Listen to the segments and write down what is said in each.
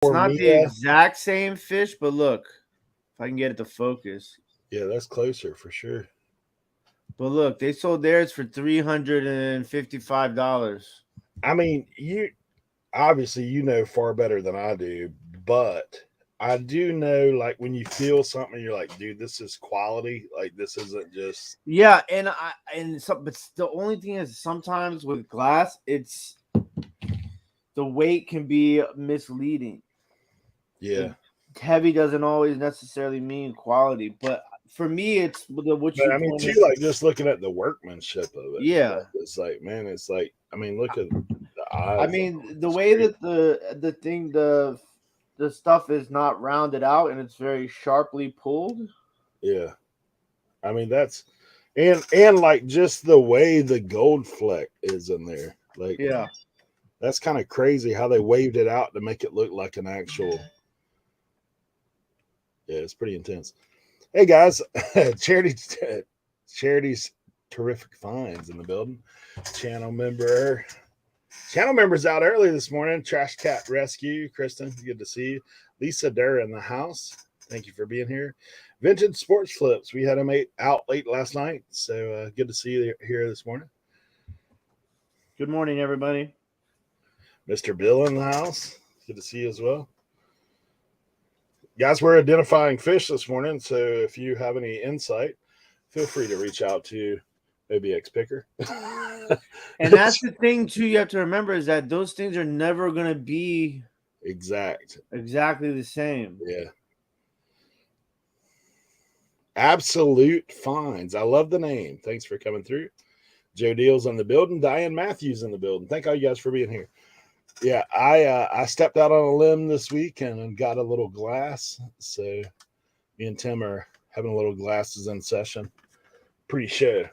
It's not the exact same fish, but look, if I can get it to focus. Yeah, that's closer for sure. But look, they sold theirs for $355. I mean, you obviously you know far better than I do, but I do know like when you feel something, you're like, dude, this is quality. Like this isn't just Yeah, but the only thing is sometimes with glass, it's the weight can be misleading. yeah. Heavy doesn't always necessarily mean quality, but for me, it's what But you I mean, too, pointed. like just looking at the workmanship of it, Yeah, it's like, man, it's like, I mean, look at the eyes. I mean the way that the stuff is not rounded out and it's very sharply pulled. Yeah, I mean that's and like just the way the gold fleck is in there, like Yeah. that's kind of crazy how they waved it out to make it look like an actual. Yeah, it's pretty intense. Hey guys, charity's terrific finds in the building. Channel member Channel members out early this morning. Trash Cat Rescue. Kristen, good to see you. Lisa Durr in the house. Thank you for being here. Vintage Sports Flips. We had them out late last night. So good to see you here this morning. Good morning, everybody. Mr. Bill in the house. Good to see you as well. Guys, we're identifying fish this morning. So if you have any insight, feel free to reach out to Obxpicker. And that's the thing too. You have to remember is that those things are never going to be exactly the same. Yeah. Absolute Finds. I love the name. Thanks for coming through. Joe Deal's in the building. Diane Matthews in the building. Thank all you guys for being here. Yeah, I stepped out on a limb this week and got a little glass. So me and Tim are having a little glasses in session. Pretty sure.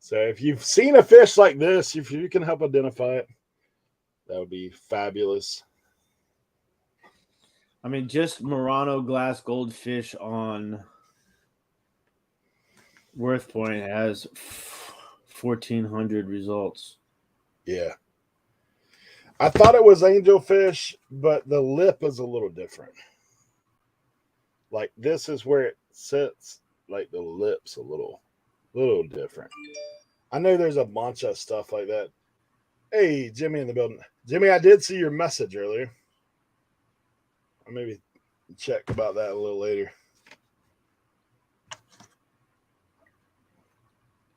So if you've seen a fish like this, if you can help identify it, that would be fabulous. I mean, just Murano glass goldfish on Worth Point has 1,400 results. Yeah. I thought it was angelfish, but the lip is a little different. Like this is where it sits, like the lips a little different. I know there's a bunch of stuff like that. Hey, Jimmy in the building. Jimmy, I did see your message earlier. I'll maybe check about that a little later.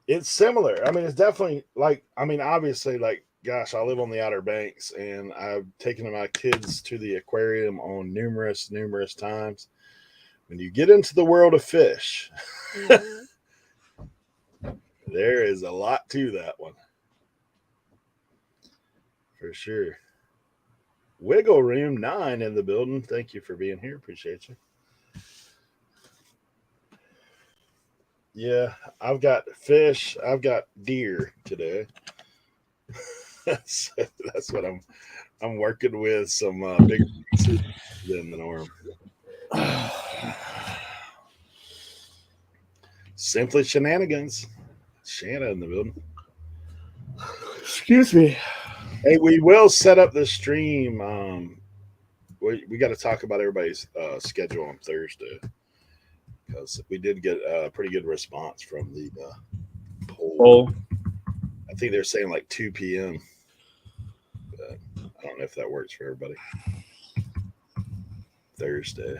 It's similar. I mean, it's definitely like, I mean, obviously, like, gosh, I live on the Outer Banks and I've taken my kids to the aquarium on numerous times. When you get into the world of fish, there is a lot to that one. For sure. Wiggle Room 9 in the building. Thank you for being here. Appreciate you. Yeah, I've got fish. I've got deer today. So that's what I'm working with. Some bigger pieces than the norm. Simply shenanigans. Shanna in the building. Excuse me. Hey, we will set up the stream. We got to talk about everybody's schedule on Thursday because we did get a pretty good response from the poll. I think they're saying like 2 p.m. But I don't know if that works for everybody. Thursday.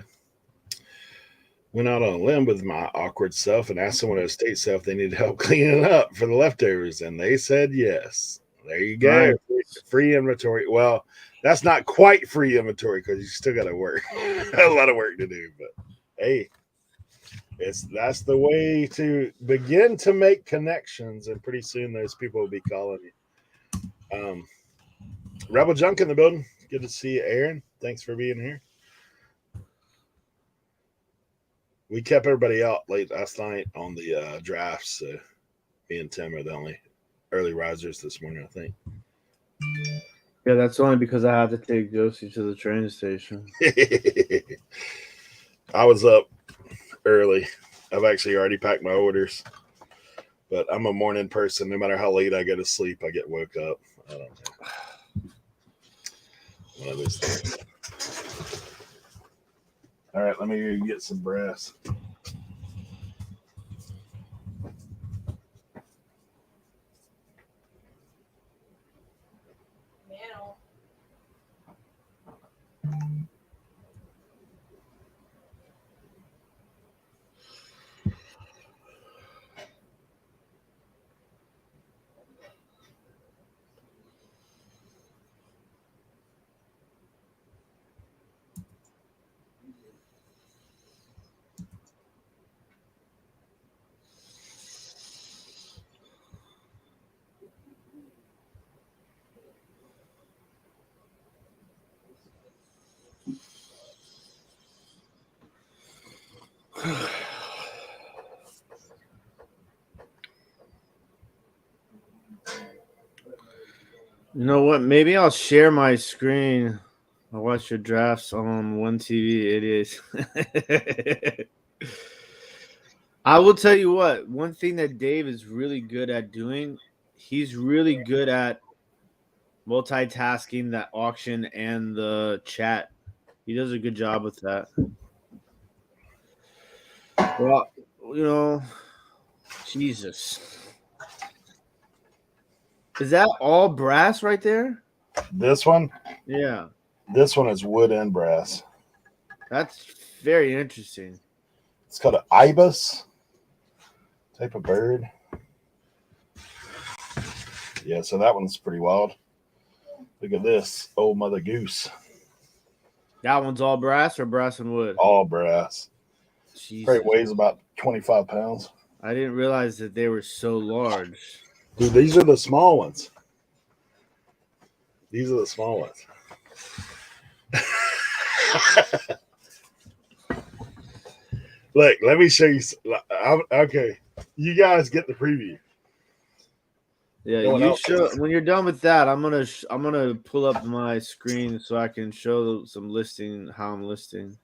Went out on a limb with my awkward self and asked someone at estate sale if they needed help cleaning up for the leftovers, and they said yes. There you go. Right. Free inventory. Well, that's not quite free inventory because you still got to work. A lot of work to do, but hey, that's the way to begin to make connections, and pretty soon those people will be calling you. Rebel Junk in the building. Good to see you, Aaron. Thanks for being here. We kept everybody out late last night on the drafts. So me and Tim are the only early risers this morning, I think. Yeah, that's only because I had to take Josie to the train station. I was up early. I've actually already packed my orders. But I'm a morning person. No matter how late I go to sleep, I get woke up. I don't know. one of those things. All right, let me get some brass. You know what? Maybe I'll share my screen. I'll watch your drafts on one TV. It is. I will tell you what. One thing that Dave is really good at doing, he's really good at multitasking that auction and the chat. He does a good job with that. Well, you know, Jesus. Is that all brass right there? This one? Yeah. This one is wood and brass. That's very interesting. It's called an ibis type of bird. Yeah, so that one's pretty wild. Look at this, old mother goose. That one's all brass or brass and wood? All brass. Jesus. Probably weighs about 25 pounds. I didn't realize that they were so large. Dude, these are the small ones. These are the small ones. Look, let me show you. Okay, you guys get the preview. Yeah, you show when you're done with that. I'm gonna pull up my screen so I can show some listing how I'm listing.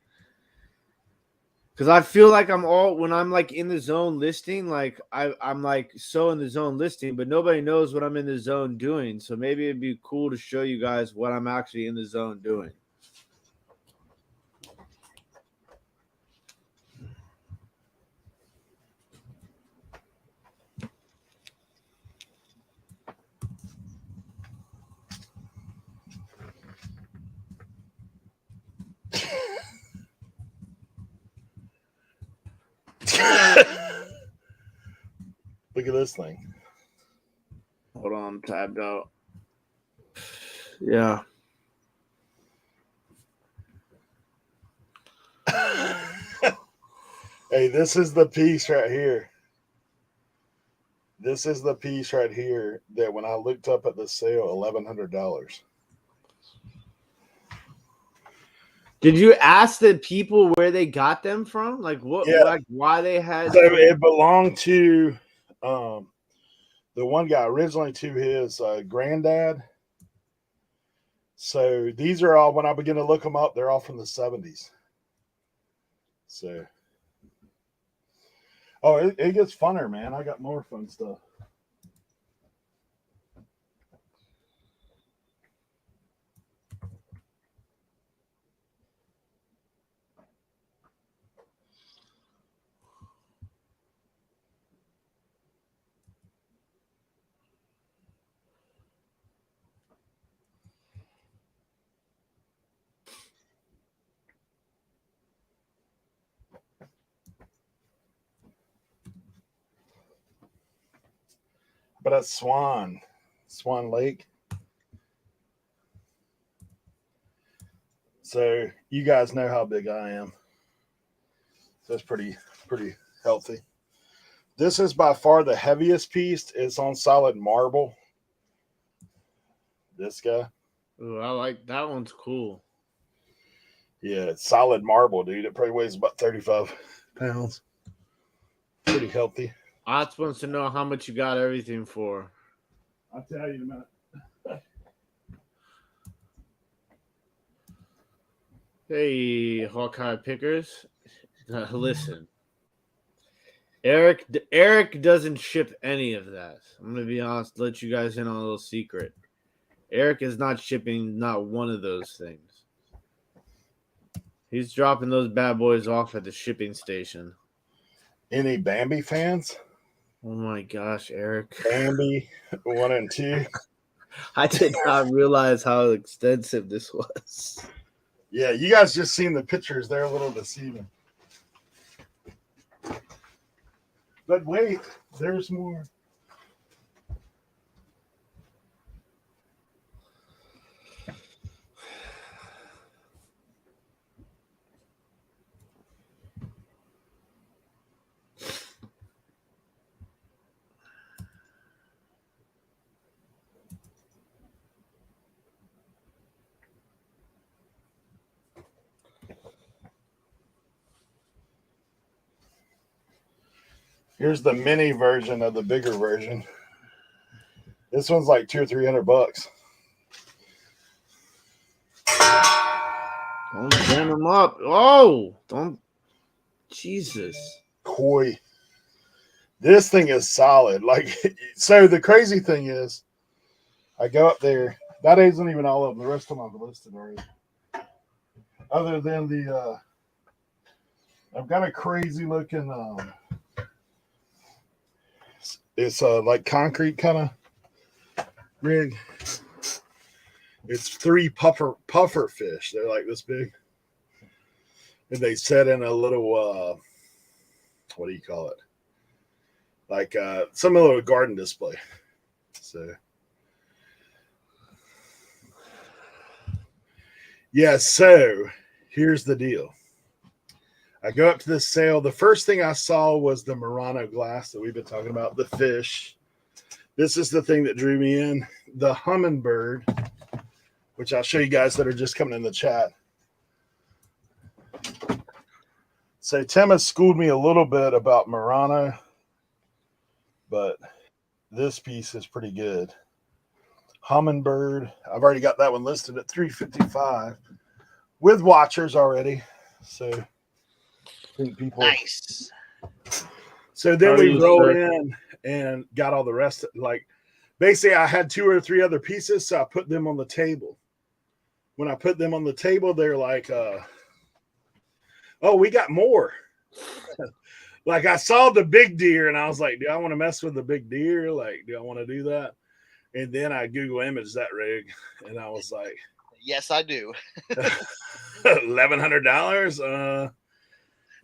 Because I feel like when I'm like in the zone listing, like I'm like so in the zone listing, but nobody knows what I'm in the zone doing. So maybe it'd be cool to show you guys what I'm actually in the zone doing. Look at this thing. Hold on, I'm tabbed out. Yeah. Hey, this is the piece right here. This is the piece right here that when I looked up at the sale, $1,100. Did you ask the people where they got them from? Like what? Yeah. Like why they had? So it belonged to the one guy originally to his granddad. So these are all, when I begin to look them up, they're all from the 70s. So, oh, it gets funner, man. I got more fun stuff. But that's Swan Lake. So you guys know how big I am. So it's pretty healthy. This is by far the heaviest piece. It's on solid marble. This guy. Ooh, I like that one's cool. Yeah, it's solid marble, dude. It probably weighs about 35 pounds. Pretty healthy. I just wants to know how much you got everything for. I'll tell you in a minute. Hey, Hawkeye pickers. Listen. Eric doesn't ship any of that. I'm going to be honest, let you guys in on a little secret. Eric is not shipping not one of those things. He's dropping those bad boys off at the shipping station. Any Bambi fans? Oh my gosh, Eric. Bambi 1 and 2. I did not realize how extensive this was. Yeah, you guys just seen the pictures. They're a little deceiving. But wait, there's more. Here's the mini version of the bigger version. This one's like $200 or $300. Don't jam them up. Oh, don't. Jesus. Koi. This thing is solid. Like, so the crazy thing is, I go up there. That isn't even all of them. The rest of them I've listed already. Other than the, I've got a crazy looking, it's like concrete kind of rig. It's 3 puffer fish. They're like this big. And they set in a little, what do you call it? Like some little garden display. So, yeah, so here's the deal. I go up to this sale. The first thing I saw was the Murano glass that we've been talking about, the fish. This is the thing that drew me in. The hummingbird, which I'll show you guys that are just coming in the chat. So Tim has schooled me a little bit about Murano, but this piece is pretty good. Hummingbird. I've already got that one listed at $355 with watchers already. So I think people nice. So then we rolled in and got all the rest. Like basically I had 2 or 3 other pieces, so I put them on the table. When I put them on the table, they're like, oh, we got more. Like I saw the big deer and I was like, do I want to mess with the big deer? Like, do I want to do that? And then I Google image that rig and I was like, yes, I do. $1,100.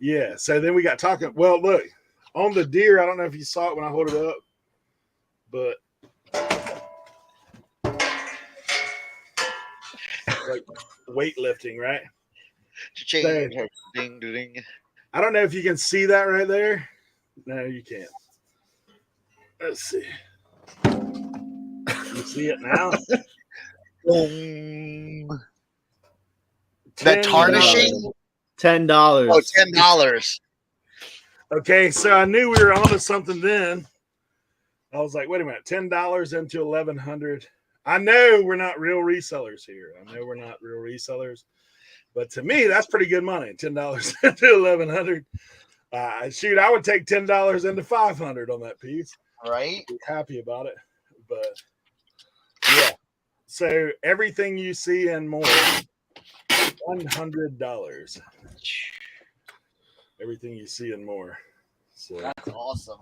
Yeah. So then we got talking. Well, look on the deer. I don't know if you saw it when I hold it up, but like weightlifting, right? Ding, ding, ding. I don't know if you can see that right there. No, you can't. Let's see. You see it now? That tarnishing? $10. Oh, $10. Okay, so I knew we were onto something then. I was like, wait a minute, $10 into $1,100. I know we're not real resellers here. I know we're not real resellers. But to me, that's pretty good money. $10 into $1,100. Shoot, I would take $10 into $500 on that piece. Right. Be happy about it. But yeah. So everything you see and more, $100. Everything you see and more. So that's awesome.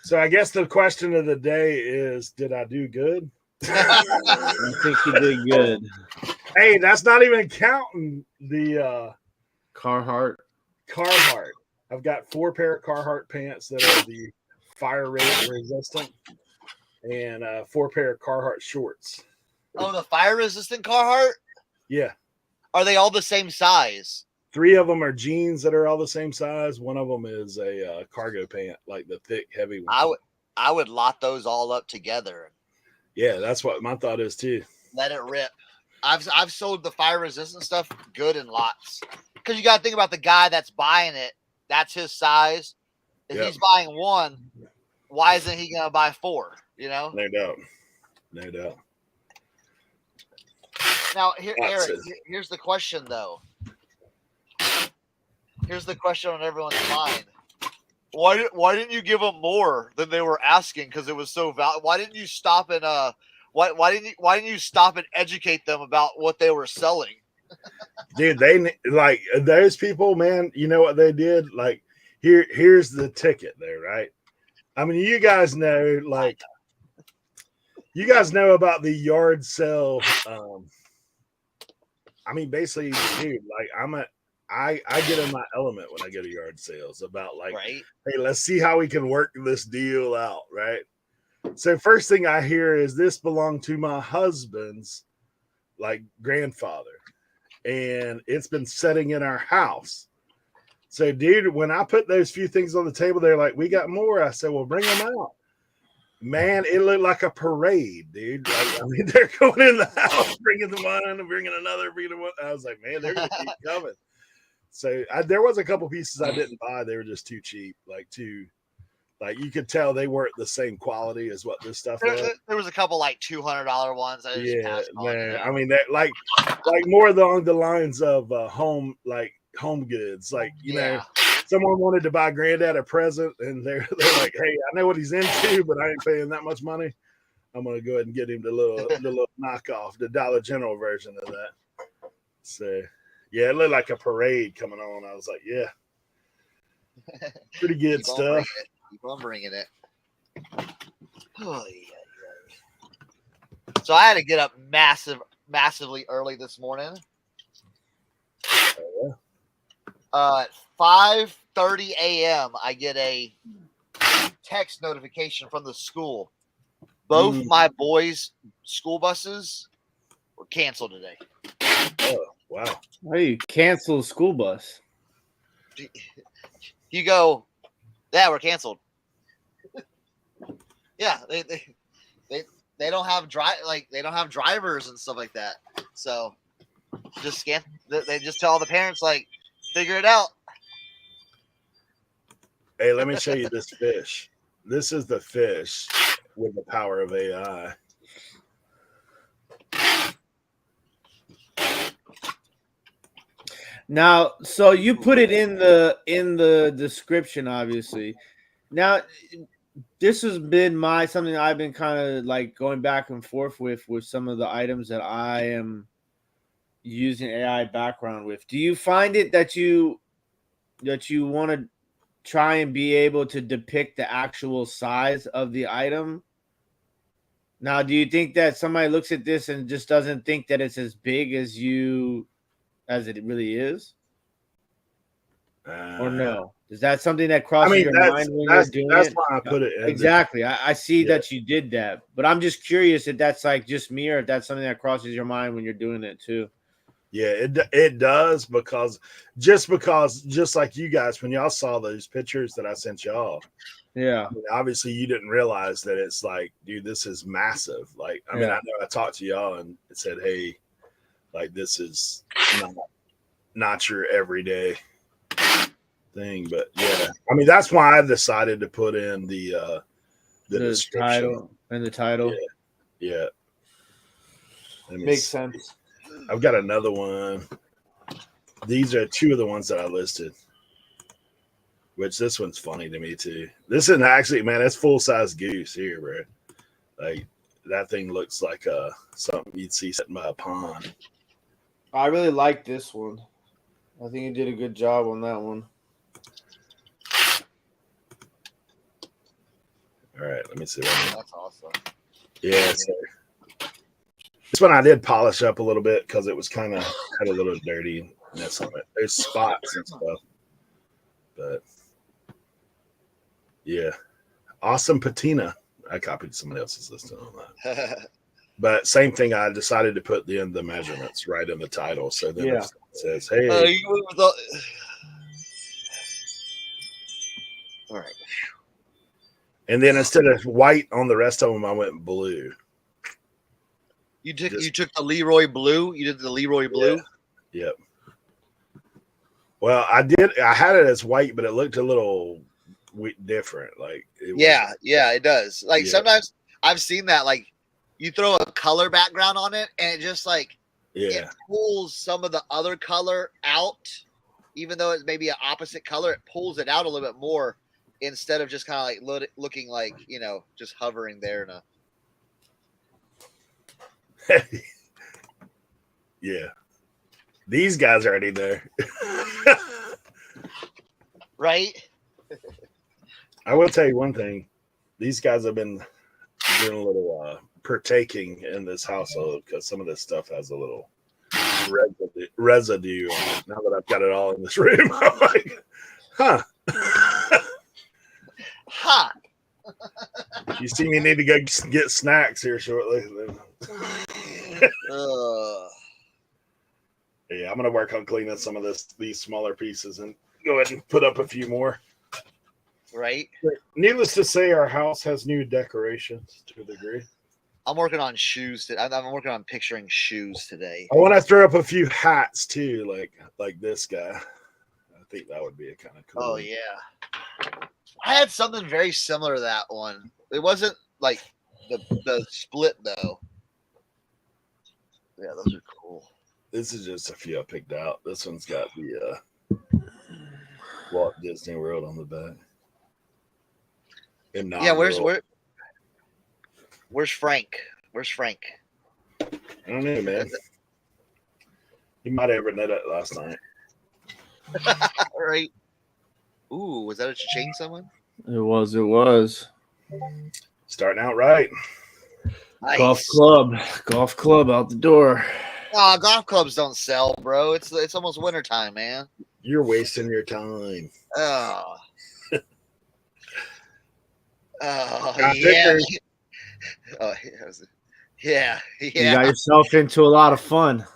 So I guess the question of the day is, did I do good? I think you did good. Hey, that's not even counting the Carhartt. I've got 4 pair of Carhartt pants that are the fire rate resistant and 4 pair of Carhartt shorts. Oh, the fire resistant Carhartt? Yeah. Are they all the same size? 3 of them are jeans that are all the same size. One of them is a cargo pant, like the thick, heavy one. I would lot those all up together. Yeah, that's what my thought is too. Let it rip. I've sold the fire resistant stuff good in lots. Because you got to think about the guy that's buying it. That's his size. If he's buying 1, why isn't he going to buy 4? You know? No doubt. No doubt. Now, Eric, here's the question, though. Here's the question on everyone's mind. Why didn't you give them more than they were asking? Because it was so valuable. Why didn't you stop and Why didn't you stop and educate them about what they were selling? Dude, they like those people, man. You know what they did? Like, here's the ticket there, right? I mean, you guys know, like, you guys know about the yard sale. I mean, basically, dude, like, I get in my element when I go to yard sales about like, Right. hey, let's see how we can work this deal out, right? So first thing I hear is this belonged to my husband's like grandfather, and it's been sitting in our house. So, dude, when I put those few things on the table, they're like, we got more. I said, well, bring them out. Man, it looked like a parade, dude. Like, I mean, they're going in the house, bringing the one and bringing another, bringing one. I was like, man, they're going to keep coming. So there was a couple pieces I didn't buy. They were just too cheap, like you could tell they weren't the same quality as what this stuff was. There was a couple like $200 ones. I just passed on. Man. I mean, that like more along the lines of home goods. Like, you know, someone wanted to buy granddad a present, and they're like, hey, I know what he's into, but I ain't paying that much money. I'm gonna go ahead and get him the little knockoff, the Dollar General version of that. So yeah, it looked like a parade coming on. I was like, yeah, pretty good stuff. Keep on bringing it. Oh, yeah. So I had to get up massively early this morning. At 5:30 a.m., I get a text notification from the school. Both my boys' school buses were canceled today. Oh, wow. How do you cancel a school bus? You go, yeah, we're canceled. Yeah, they don't have they don't have drivers and stuff like that. So they just tell the parents, like, figure it out. Hey, let me show you this fish. This is the fish with the power of AI. Now, so you put it in the description, obviously. Now, this has been something I've been kind of like going back and forth with some of the items that I am using AI background with. Do you find it that you want to try and be able to depict the actual size of the item? Now, do you think that somebody looks at this and just doesn't think that it's as big as it really is? Or no? Is that something that crosses your mind when you're doing it? That's why I put it in. Exactly. I see that you did that, but I'm just curious if that's like just me or if that's something that crosses your mind when you're doing it too. Yeah, it does, because just like you guys, when y'all saw those pictures that I sent y'all, yeah, I mean, obviously you didn't realize that it's like, dude, this is massive. Like, I mean, I know I talked to y'all and it said, hey, like, this is not your everyday thing, but yeah, I mean, that's why I decided to put in the title and the title. Yeah. Makes sense. I've got another one. These are two of the ones that I listed, which this one's funny to me too. This is actually, man, that's full-size goose here, bro. Like, that thing looks like something you'd see sitting by a pond. I really like this one. I think you did a good job on that one. All right, let me see. That's awesome. Yeah, so this one I did polish up a little bit because it was kind of had a little dirtiness on it. There's spots and stuff, but yeah, awesome patina. I copied somebody else's listing on that, but same thing. I decided to put the measurements right in the title, so then it says, "Hey." All right. And then instead of white on the rest of them, I went blue. You took the Leroy blue. You did the Leroy blue. Yeah. Yep. Well, I did. I had it as white, but it looked a little different. Like, it does. Like, sometimes I've seen that. Like, you throw a color background on it, and it just like it pulls some of the other color out, even though it's maybe an opposite color. It pulls it out a little bit more instead of just kind of like looking like, just hovering there. Yeah. These guys are already there. Right? I will tell you one thing. These guys have been doing a little partaking in this household because some of this stuff has a little residue on it. Now that I've got it all in this room, I'm like, huh. Ha! You see me need to go get snacks here shortly. Yeah, I'm gonna work on cleaning some of these smaller pieces and go ahead and put up a few more. Right? Needless to say, our house has new decorations to a degree. I'm working on shoes. I'm working on picturing shoes today. I want to throw up a few hats too, like this guy. I think that would be a kind of cool. Oh yeah, I had something very similar to that one. It wasn't like the split though. Yeah, those are cool. This is just a few I picked out. This one's got the Walt Disney World on the back. Yeah, where's Frank? Where's Frank? I don't know, man. He might have written that last night. Right. Ooh, was that a cha-ching someone? It was. Starting out right. Nice. Golf club out the door. Oh, golf clubs don't sell, bro. It's almost wintertime, man. You're wasting your time. Oh. Oh, Got yeah. pictures. Oh, yeah. You got yourself into a lot of fun.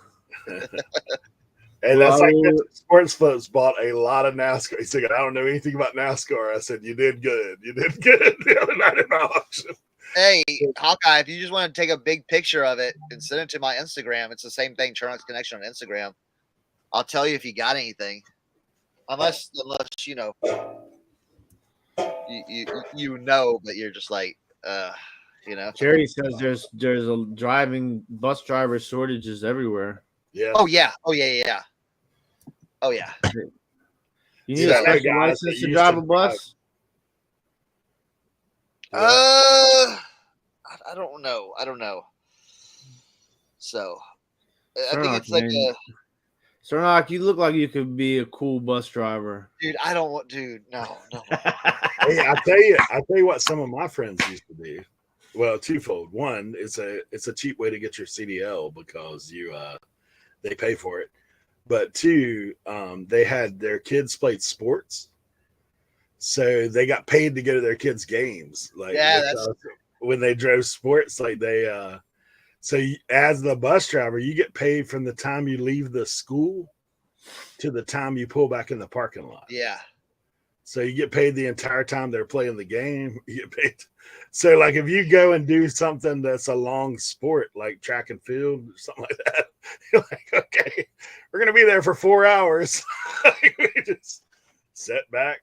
And that's like Sports Flips bought a lot of NASCAR. He said, I don't know anything about NASCAR. I said, you did good. You did good the other night in the auction. Hey, Hawkeye, if you just want to take a big picture of it and send it to my Instagram, it's the same thing, Cernochsconnection on Instagram. I'll tell you if you got anything. Unless you know, you know, but you're just like, you know. Jerry says there's a bus driver shortages everywhere. Yeah. Oh yeah. You need a special license to drive a bus? I don't know. So I think it's like a Cernoch, you look like you could be a cool bus driver. Dude, I don't want no. Hey, I tell you what some of my friends used to do. Well, twofold. One, it's a cheap way to get your CDL because they pay for it. But two, they had their kids played sports. So they got paid to go to their kids' games. Like when they drove sports, like they so as the bus driver, you get paid from the time you leave the school to the time you pull back in the parking lot. Yeah. So you get paid the entire time they're playing the game. You get paid. So like if you go and do something that's a long sport, like track and field or something like that, you're like, okay, we're gonna be there for 4 hours. We just set back.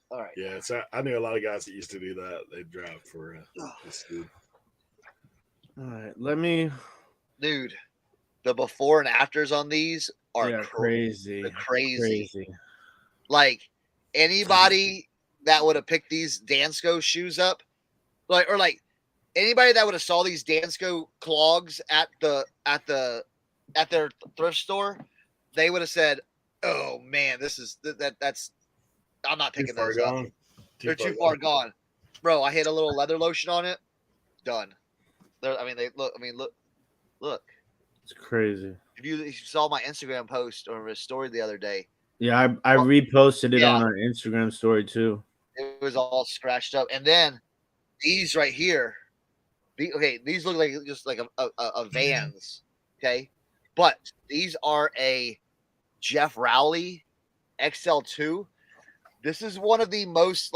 All right. Yeah, so I knew a lot of guys that used to do that. They'd drive for this dude. All right, dude, the before and afters on these are crazy. They're crazy. Like anybody that would have picked these Dansko shoes up, like anybody that would have saw these Dansko clogs at their thrift store, they would have said, "Oh man, that's I'm not picking those up. They're too far gone, bro." I hit a little leather lotion on it, done. Look. It's crazy. If you saw my Instagram post or a story the other day. Yeah, I reposted it on our Instagram story too. It was all scratched up. And then these right here, these look like just like a Vans, okay? But these are a Jeff Rowley XL2. This is one of the most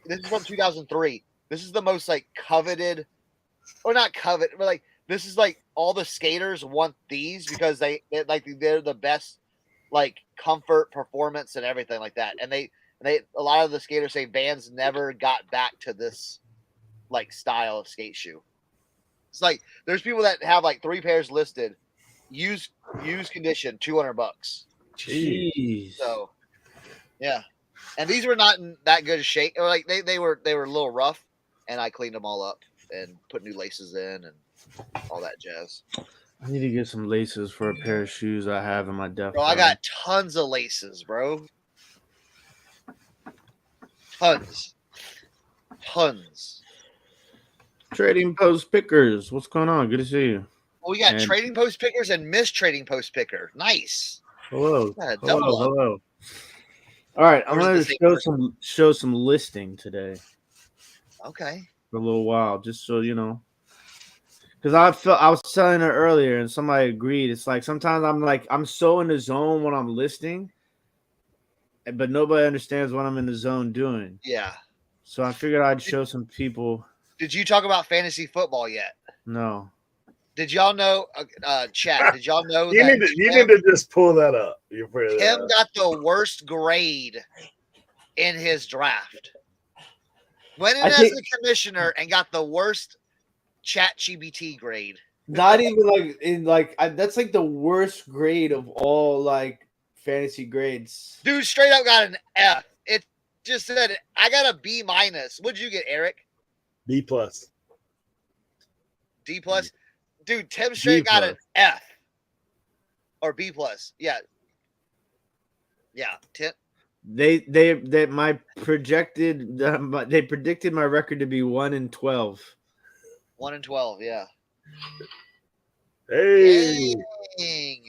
this is from 2003. This is the most coveted, or not coveted, but this is all the skaters want these because they're the best comfort, performance, and everything like that. And they a lot of the skaters say Vans never got back to this style of skate shoe. It's there's people that have 3 pairs listed, used condition, $200. Jeez. So yeah, and these were not in that good a shape. Or they were a little rough. and I cleaned them all up and put new laces in and all that jazz. I need to get some laces for a pair of shoes I have in my def. Bro, I got tons of laces, bro. Tons. Trading Post Pickers. What's going on? Good to see you. Well, we got Trading Post Pickers and Miss Trading Post Picker. Nice. Hello. Hello. All right, I'm going to show some listing today. Okay. For a little while, just so you know. Because I was telling her earlier, and somebody agreed. It's like sometimes I'm so in the zone when I'm listing, but nobody understands what I'm in the zone doing. Yeah. So I figured I'd show some people. Did you talk about fantasy football yet? No. Did y'all know, chat? Did y'all know you need to just pull that up. Tim got the worst grade in his draft. Went in as the commissioner and got the worst chat GBT grade. Not even that's like the worst grade of all like fantasy grades. Dude straight up got an F. It just said I got a B-. What'd you get, Eric? B+. D+. Dude, Tim straight got an F. Or B+. Yeah. Yeah. Tim. They predicted my record to be 1-12. 1-12, yeah. Hey. Dang.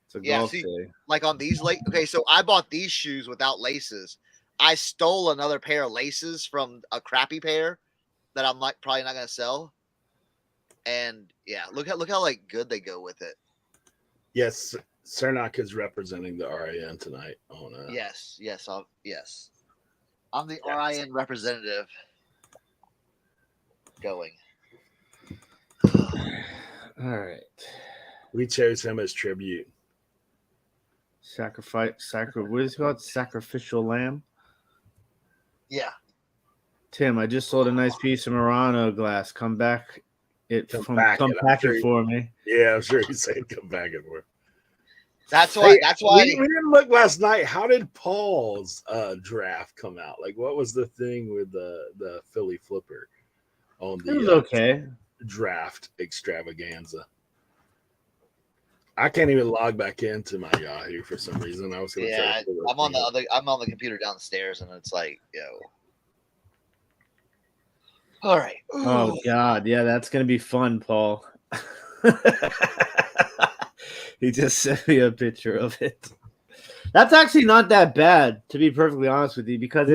It's a golf day. Like on these okay, so I bought these shoes without laces. I stole another pair of laces from a crappy pair that I'm like probably not gonna sell. And yeah, look how like good they go with it. Yes, Cernoch is representing the RIN tonight. Yes. I'm the RIN representative. Going. All right. We chose him as tribute. What is it called? Sacrificial lamb? Yeah. Tim, I just sold a nice piece of Murano glass. Come back it for me. Yeah, I'm sure he said come back it for me. That's why we didn't look last night. How did Paul's draft come out? Like, what was the thing with the Philly flipper on the it was okay draft extravaganza? I can't even log back into my Yahoo for some reason. I was gonna try to I'm on the computer downstairs and it's like, yo. All right. Ooh. Oh God, yeah, that's gonna be fun, Paul. He just sent me a picture of it. That's actually not that bad, to be perfectly honest with you, because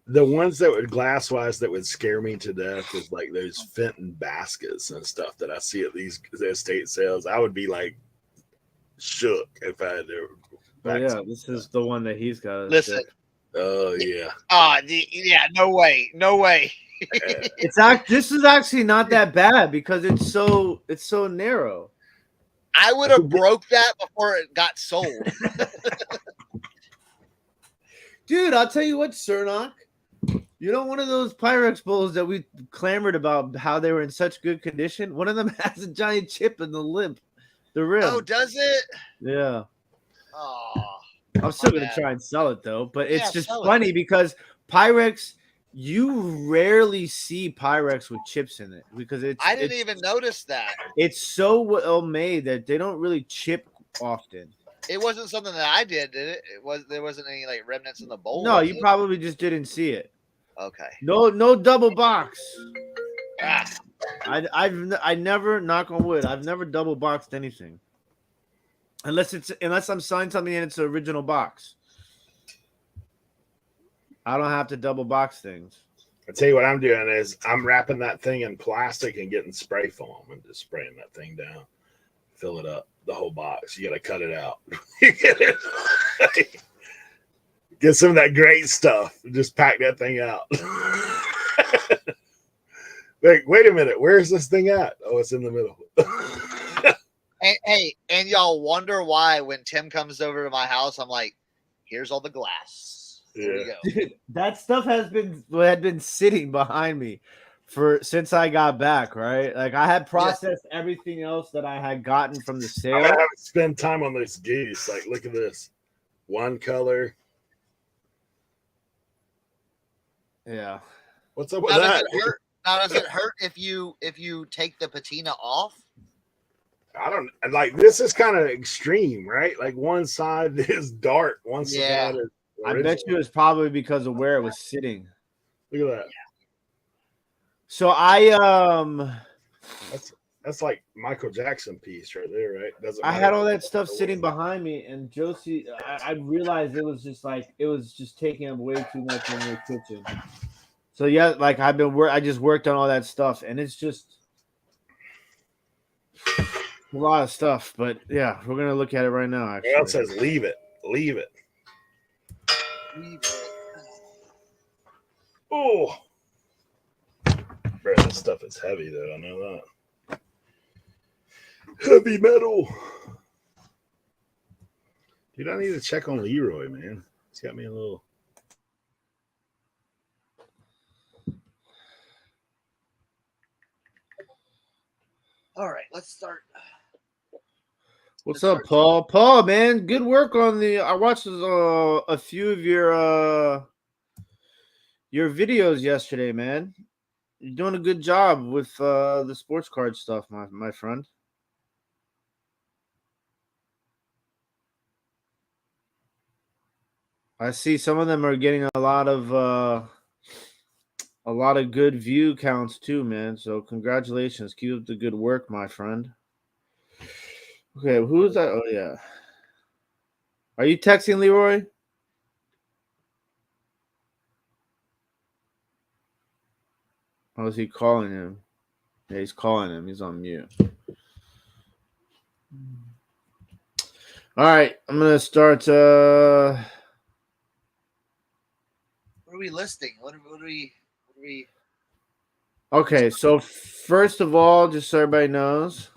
the ones that would glass wise that would scare me to death is like those Fenton baskets and stuff that I see at these estate sales. I would be like shook if I had to. Oh yeah, this is the one that he's got. Listen. Oh yeah. Yeah. No way. This is actually not that bad because it's so narrow. I would have broke that before it got sold. Dude, I'll tell you what, Cernoch. You know, one of those Pyrex bowls that we clamored about how they were in such good condition, one of them has a giant chip in the rim. Oh, does it? Yeah. Oh. I'm still going to try and sell it, though. But it's just funny because Pyrex, you rarely see Pyrex with chips in it because I didn't even notice that. It's so well made that they don't really chip often. It wasn't something that I did it? There wasn't any like remnants in the bowl. No, you probably just didn't see it. Okay. No double box. I never, knock on wood, I've never double boxed anything. Unless I'm selling something and it's the original box. I don't have to double box things. I tell you what I'm doing is I'm wrapping that thing in plastic and getting spray foam and just spraying that thing down. Fill it up, the whole box. You got to cut it out. You get it. Get some of that great stuff. Just pack that thing out. Like, wait a minute. Where's this thing at? Oh, it's in the middle. And y'all wonder why when Tim comes over to my house, I'm like, here's all the glass. There you go. Dude, that stuff had been sitting behind me since I got back, right? Like I had processed everything else that I had gotten from the sale. I haven't spent time on this geese. Like, look at this. One color. Yeah. What's up with that? Does it hurt if you take the patina off? I don't like. This is kind of extreme, right? Like one side is dark, one side is I bet you it's probably because of where it was sitting. Look at that. So that's like Michael Jackson piece right there, right? I had all that stuff sitting behind me, and Josie, I realized it was just taking up way too much in the kitchen. So yeah, like I just worked on all that stuff, and it's just a lot of stuff. But yeah, we're gonna look at it right now. Actually, it says leave it. Oh, bro, this stuff is heavy though. I know that. Heavy metal. Dude, I need to check on Leroy, man. He's got me a little. All right, let's start. What's up, Paul? Paul, man, good work on the. I watched a few of your videos yesterday, man. You're doing a good job with the sports card stuff, my friend. I see some of them are getting a lot of good view counts too, man. So congratulations. Keep up the good work, my friend. Okay, who's that? Oh yeah. Are you texting Leroy? Or is he calling him? Yeah, he's calling him. He's on mute. All right, I'm gonna start. What are we listing? What are we? Okay, so first of all, just so everybody knows,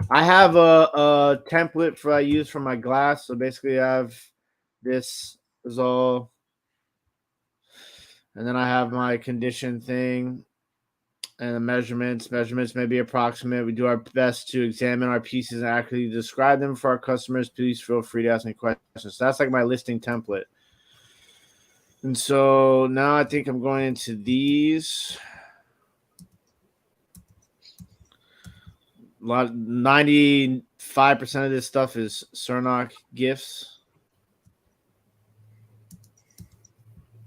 I have a template I use for my glass. So basically, I have this is all, and then I have my condition thing and the measurements. Measurements may be approximate. We do our best to examine our pieces and accurately describe them for our customers. Please feel free to ask me questions. So that's like my listing template. And so now I think I'm going into these. 95% of this stuff is Cernoch gifts.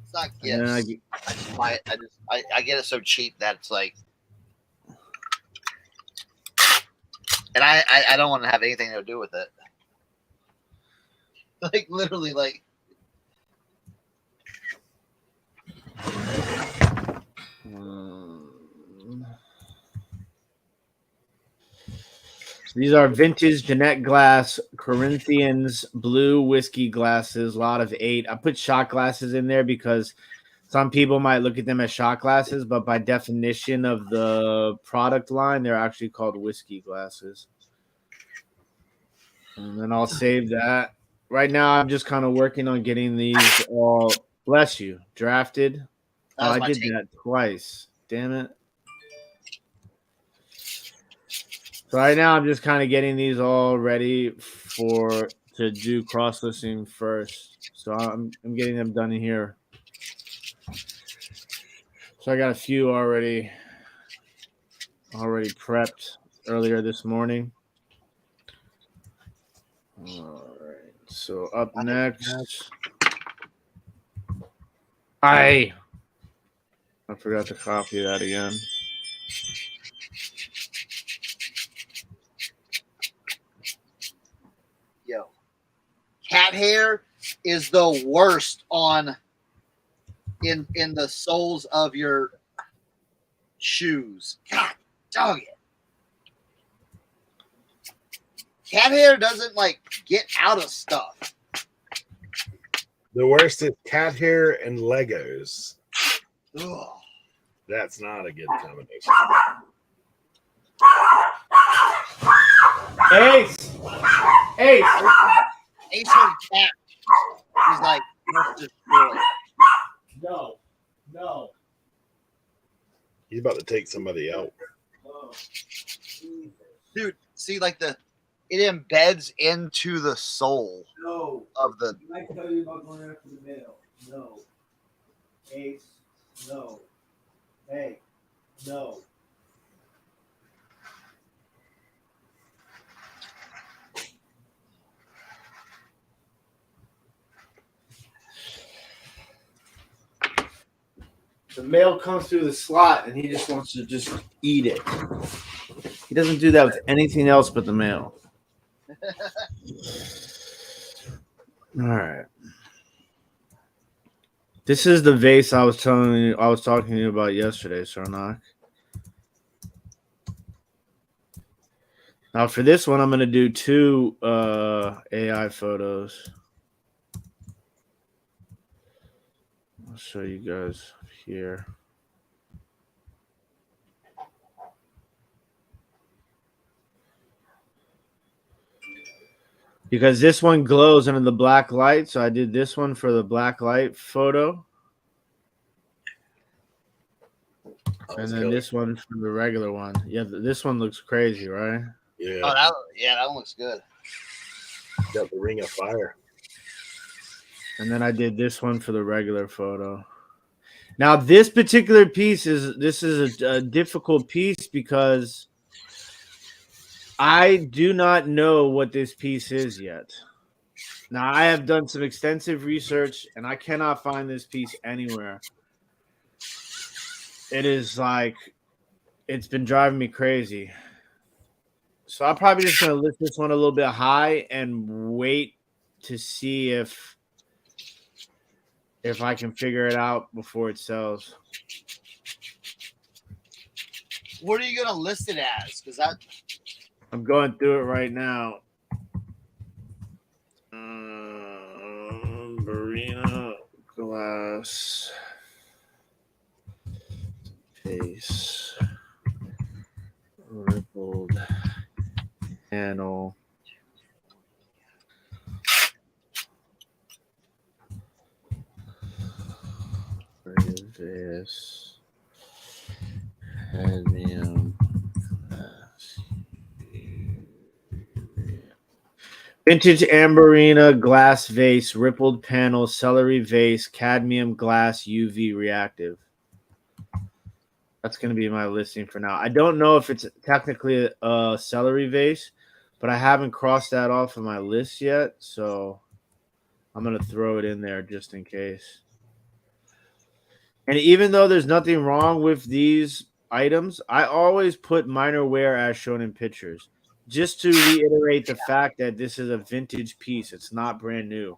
It's not gifts. I just buy it. I get it so cheap that it's like, and I don't want to have anything to do with it. Like literally, like. These are vintage Jeanette glass Corinthians blue whiskey glasses, a lot of 8. I put shot glasses in there because some people might look at them as shot glasses, but by definition of the product line, they're actually called whiskey glasses. And then I'll save that. Right now, I'm just kind of working on getting these all, bless you, drafted. Oh, I did that twice. Damn it. So right now, I'm just kind of getting these all ready to do cross-listing first. So I'm getting them done in here. So I got a few already prepped earlier this morning. All right. So up next, I forgot to copy that again. Yo, cat hair is the worst in the soles of your shoes. God dog it. Cat hair doesn't like get out of stuff. The worst is cat hair and Legos. Ugh. That's not a good combination. Ace heard cat. He's like, let's destroy. No. He's about to take somebody out. Dude, see, like it embeds into the sole of the. I tell you about going after the mail. No. Ace. No. Hey. No. The mail comes through the slot and he just wants to just eat it. He doesn't do that with anything else but the mail. All right. This is the vase I was talking to you about yesterday, Cernoch. Now for this one, I'm gonna do 2 AI photos. I'll show you guys here. Because this one glows under the black light, so I did this one for the black light photo. And then this one for the regular one. Yeah, this one looks crazy, right? Yeah. Oh, that one looks good. Got the ring of fire. And then I did this one for the regular photo. Now, this particular piece is a difficult piece because I do not know what this piece is yet. Now, I have done some extensive research, and I cannot find this piece anywhere. It is like, it's been driving me crazy. So I'm probably just going to list this one a little bit high and wait to see if I can figure it out before it sells. What are you gonna list it as? Because I'm going through it right now. Barina glass face rippled panel. This cadmium glass. Vintage Amberina glass vase, rippled panel, celery vase, cadmium glass, UV reactive. That's going to be my listing for now. I don't know if it's technically a celery vase, but I haven't crossed that off of my list yet, so I'm going to throw it in there just in case. And even though there's nothing wrong with these items, I always put minor wear as shown in pictures, just to reiterate the fact that this is a vintage piece. It's not brand new.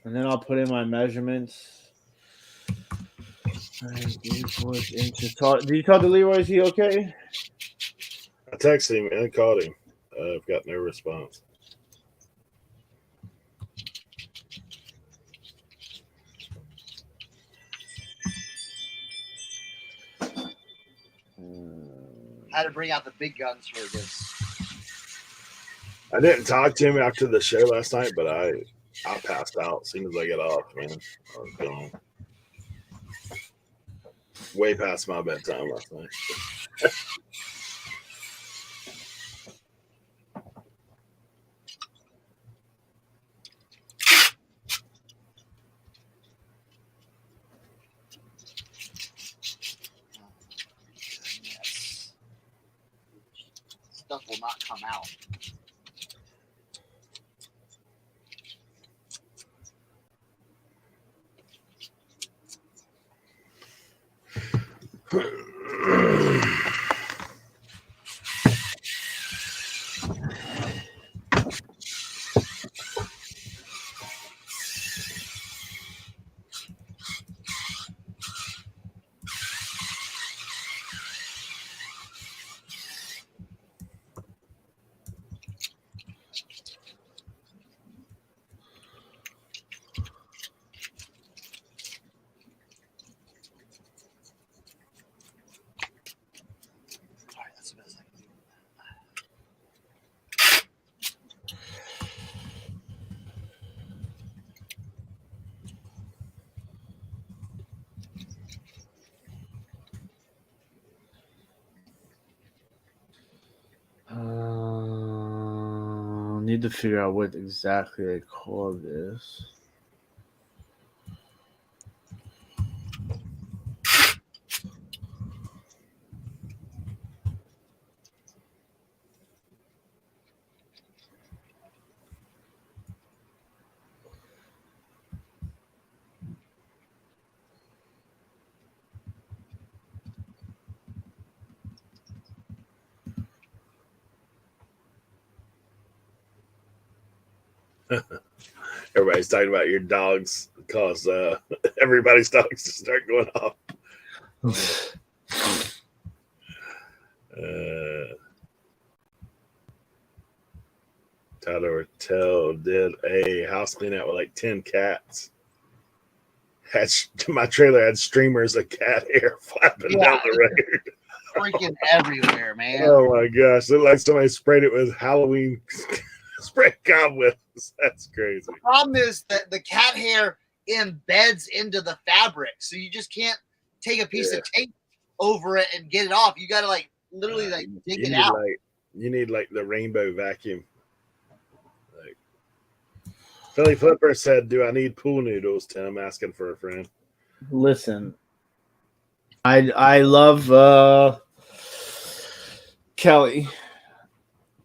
And then I'll put in my measurements. 9.4 inches tall. Did you talk to Leroy? Is he okay? I texted him and called him. I've got no response. Had to bring out the big guns for this. I didn't talk to him after the show last night, but I passed out as soon as I got off, man. I was gone. Way past my bedtime last night. Stuff will not come out. Need to figure out what exactly they call this. Everybody's talking about your dogs because everybody's dogs just start going off. Tyler Ortel did a house clean out with like 10 cats. My trailer had streamers of cat hair flapping down the road. Freaking everywhere, man. Oh my gosh. It looked like somebody sprayed it with Halloween spray cobwebs. That's crazy. The problem is that the cat hair embeds into the fabric. So you just can't take a piece of tape over it and get it off. You got to like literally like dig it out. You need like the rainbow vacuum. Like Philly Flipper said, "Do I need pool noodles?" Tim asking for a friend. Listen, I love Kelly,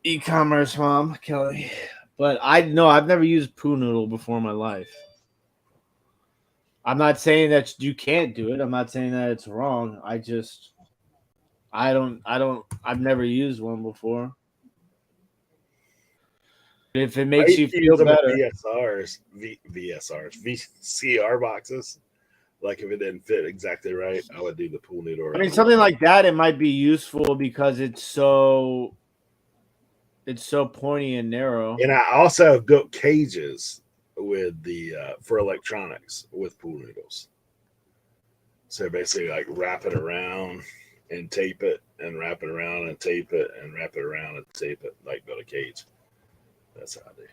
e-commerce mom Kelly, but I've never used Poo Noodle before in my life. I'm not saying that you can't do it. I'm not saying that it's wrong. I've never used one before. If it makes you feel better. VCR boxes. Like if it didn't fit exactly right, I would do the pool noodle. I mean, something like that, it might be useful because it's so pointy and narrow. And I also have built cages with the for electronics with pool noodles. So basically, like wrap it around and tape it, and wrap it around and tape it, and wrap it around and tape it, like build a cage. That's how I do.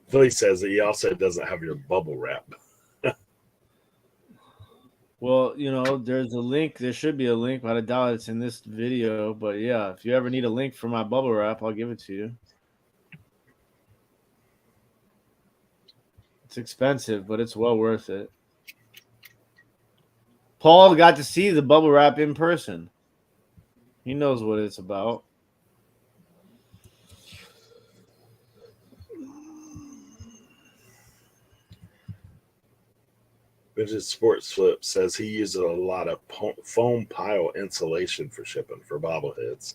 Philly says that he also doesn't have your bubble wrap. Well, there's a link. There should be a link, but I doubt it's in this video. But yeah, if you ever need a link for my bubble wrap, I'll give it to you. It's expensive, but it's well worth it. Paul got to see the bubble wrap in person. He knows what it's about. Vintage Sports Flip says he uses a lot of foam pile insulation for shipping for bobbleheads.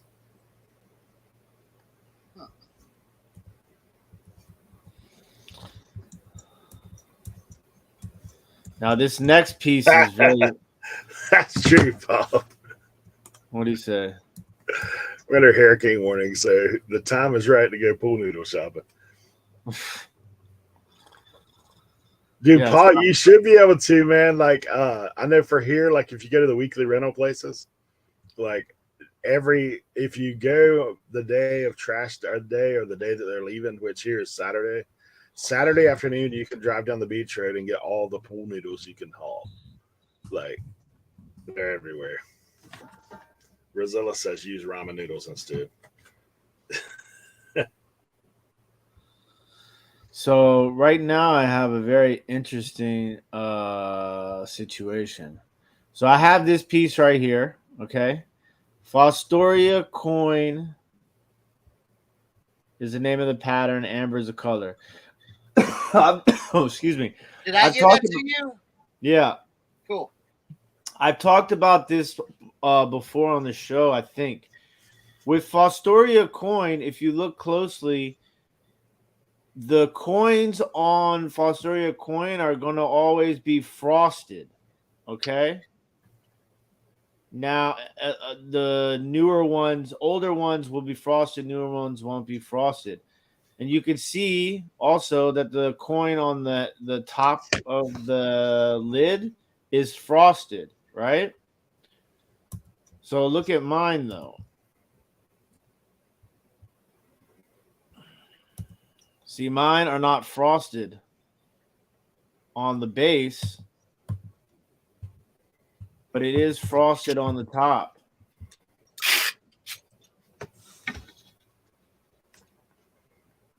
Now this next piece is really. That's true, Bob. What do you say? Winter hurricane warning, so the time is right to go pool noodle shopping. Dude, yeah, Paul, you should be able to, man. Like, I know for here, like if you go to the weekly rental places, like if you go the day of trash or the day that they're leaving, which here is Saturday afternoon, you can drive down the beach road and get all the pool noodles you can haul. Like, they're everywhere. Rosella says use ramen noodles instead. So right now I have a very interesting situation. So I have this piece right here, okay? Fostoria coin is the name of the pattern. Amber is the color. Oh, excuse me. Did I get that to you? Yeah. Cool. I've talked about this before on the show, I think. With Fostoria coin, if you look closely, the coins on Fostoria coin are going to always be frosted, okay? Now, the newer ones, older ones will be frosted, newer ones won't be frosted. And you can see also that the coin on the top of the lid is frosted, right? So look at mine, though. See, mine are not frosted on the base, but it is frosted on the top.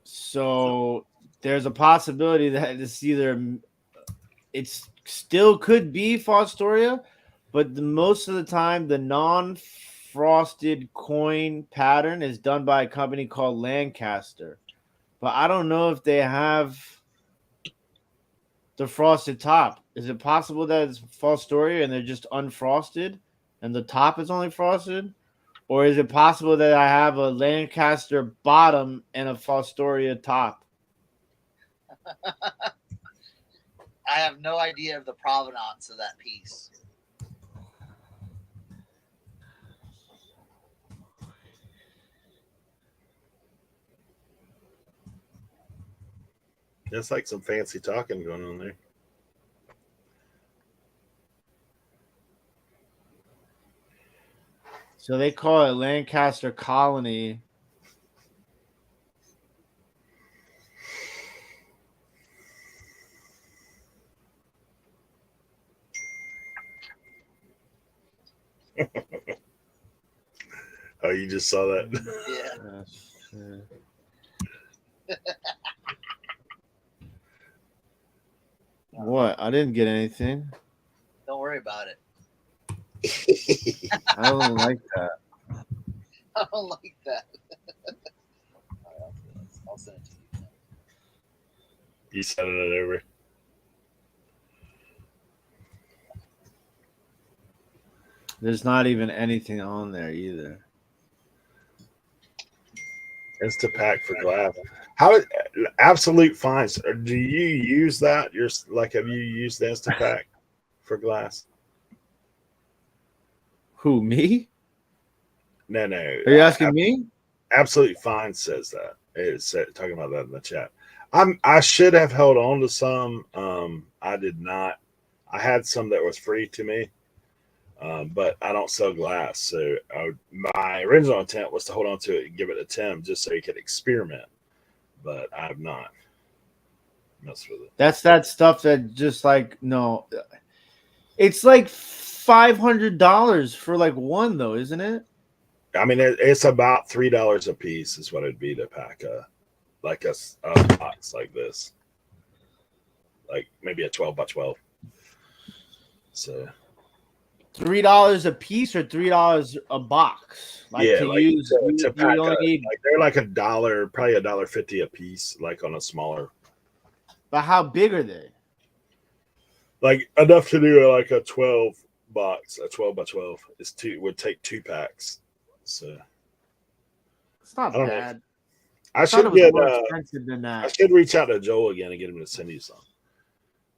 So there's a possibility that it's still could be Fostoria, but most of the time the non-frosted coin pattern is done by a company called Lancaster. But I don't know if they have the frosted top. Is it possible that it's Fostoria and they're just unfrosted and the top is only frosted? Or is it possible that I have a Lancaster bottom and a Fostoria top? I have no idea of the provenance of that piece. It's like some fancy talking going on there. So they call it Lancaster Colony. Oh, you just saw that? Yeah. What? I didn't get anything. Don't worry about it. I don't like that. I don't like that. I'll send it to you. You sending it over? There's not even anything on there either. Instapack for glass. How absolute fines? Do you use that? You're like, have you used the Instapack for glass? Who, me? No. Are you asking me? Absolute fine says that. It's talking about that in the chat. I should have held on to some. I did not. I had some that was free to me, but I don't sell glass. So my original intent was to hold on to it and give it to Tim just so he could experiment. But I have not messed with it. That's that stuff that just like, no. It's like $500 for like one, though, isn't it? I mean, it's about $3 a piece is what it'd be to pack a box like this, like maybe a 12 by 12. So $3 a piece or $3 a box? Like yeah, to like use, to pack you only need, like they're like $1, probably $1.50 a piece, like on a smaller. but how big are they? Like enough to do like a 12 box, a 12 by 12 would take 2 packs. So It's not I don't know. bad. I thought it should was get more expensive than I that. should reach out to Joel again and get him to send you some.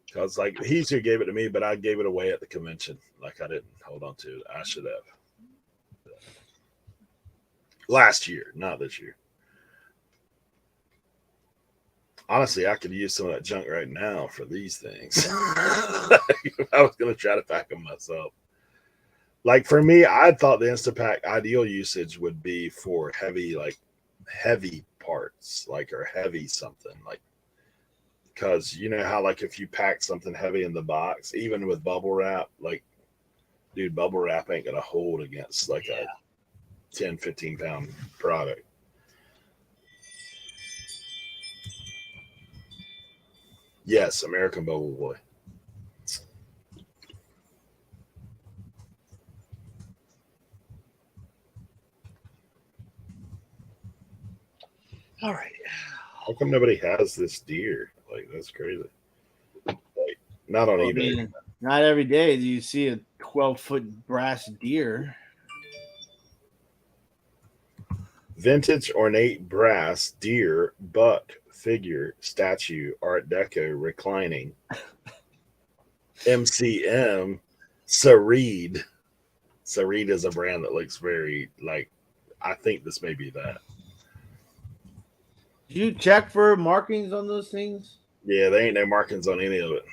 Because like he's who gave it to me, but I gave it away at the convention. Like I didn't hold on to it. I should have. Last year, not this year. Honestly, I could use some of that junk right now for these things. I was going to try to pack them myself. Like for me, I thought the Instapack ideal usage would be for heavy parts, like, or heavy something, like, because you know how like if you pack something heavy in the box, even with bubble wrap, like, dude, bubble wrap ain't gonna hold against like a 10-15 pound product. Yes, American Bubble Boy. All right. How come nobody has this deer? Like, that's crazy. Like, not on eBay. I mean, not every day do you see a 12-foot brass deer. Vintage ornate brass deer buck figure statue Art Deco reclining. MCM Sareed. Sareed is a brand that looks very like, I think this may be that. Did you check for markings on those things? Yeah, there ain't no markings on any of it.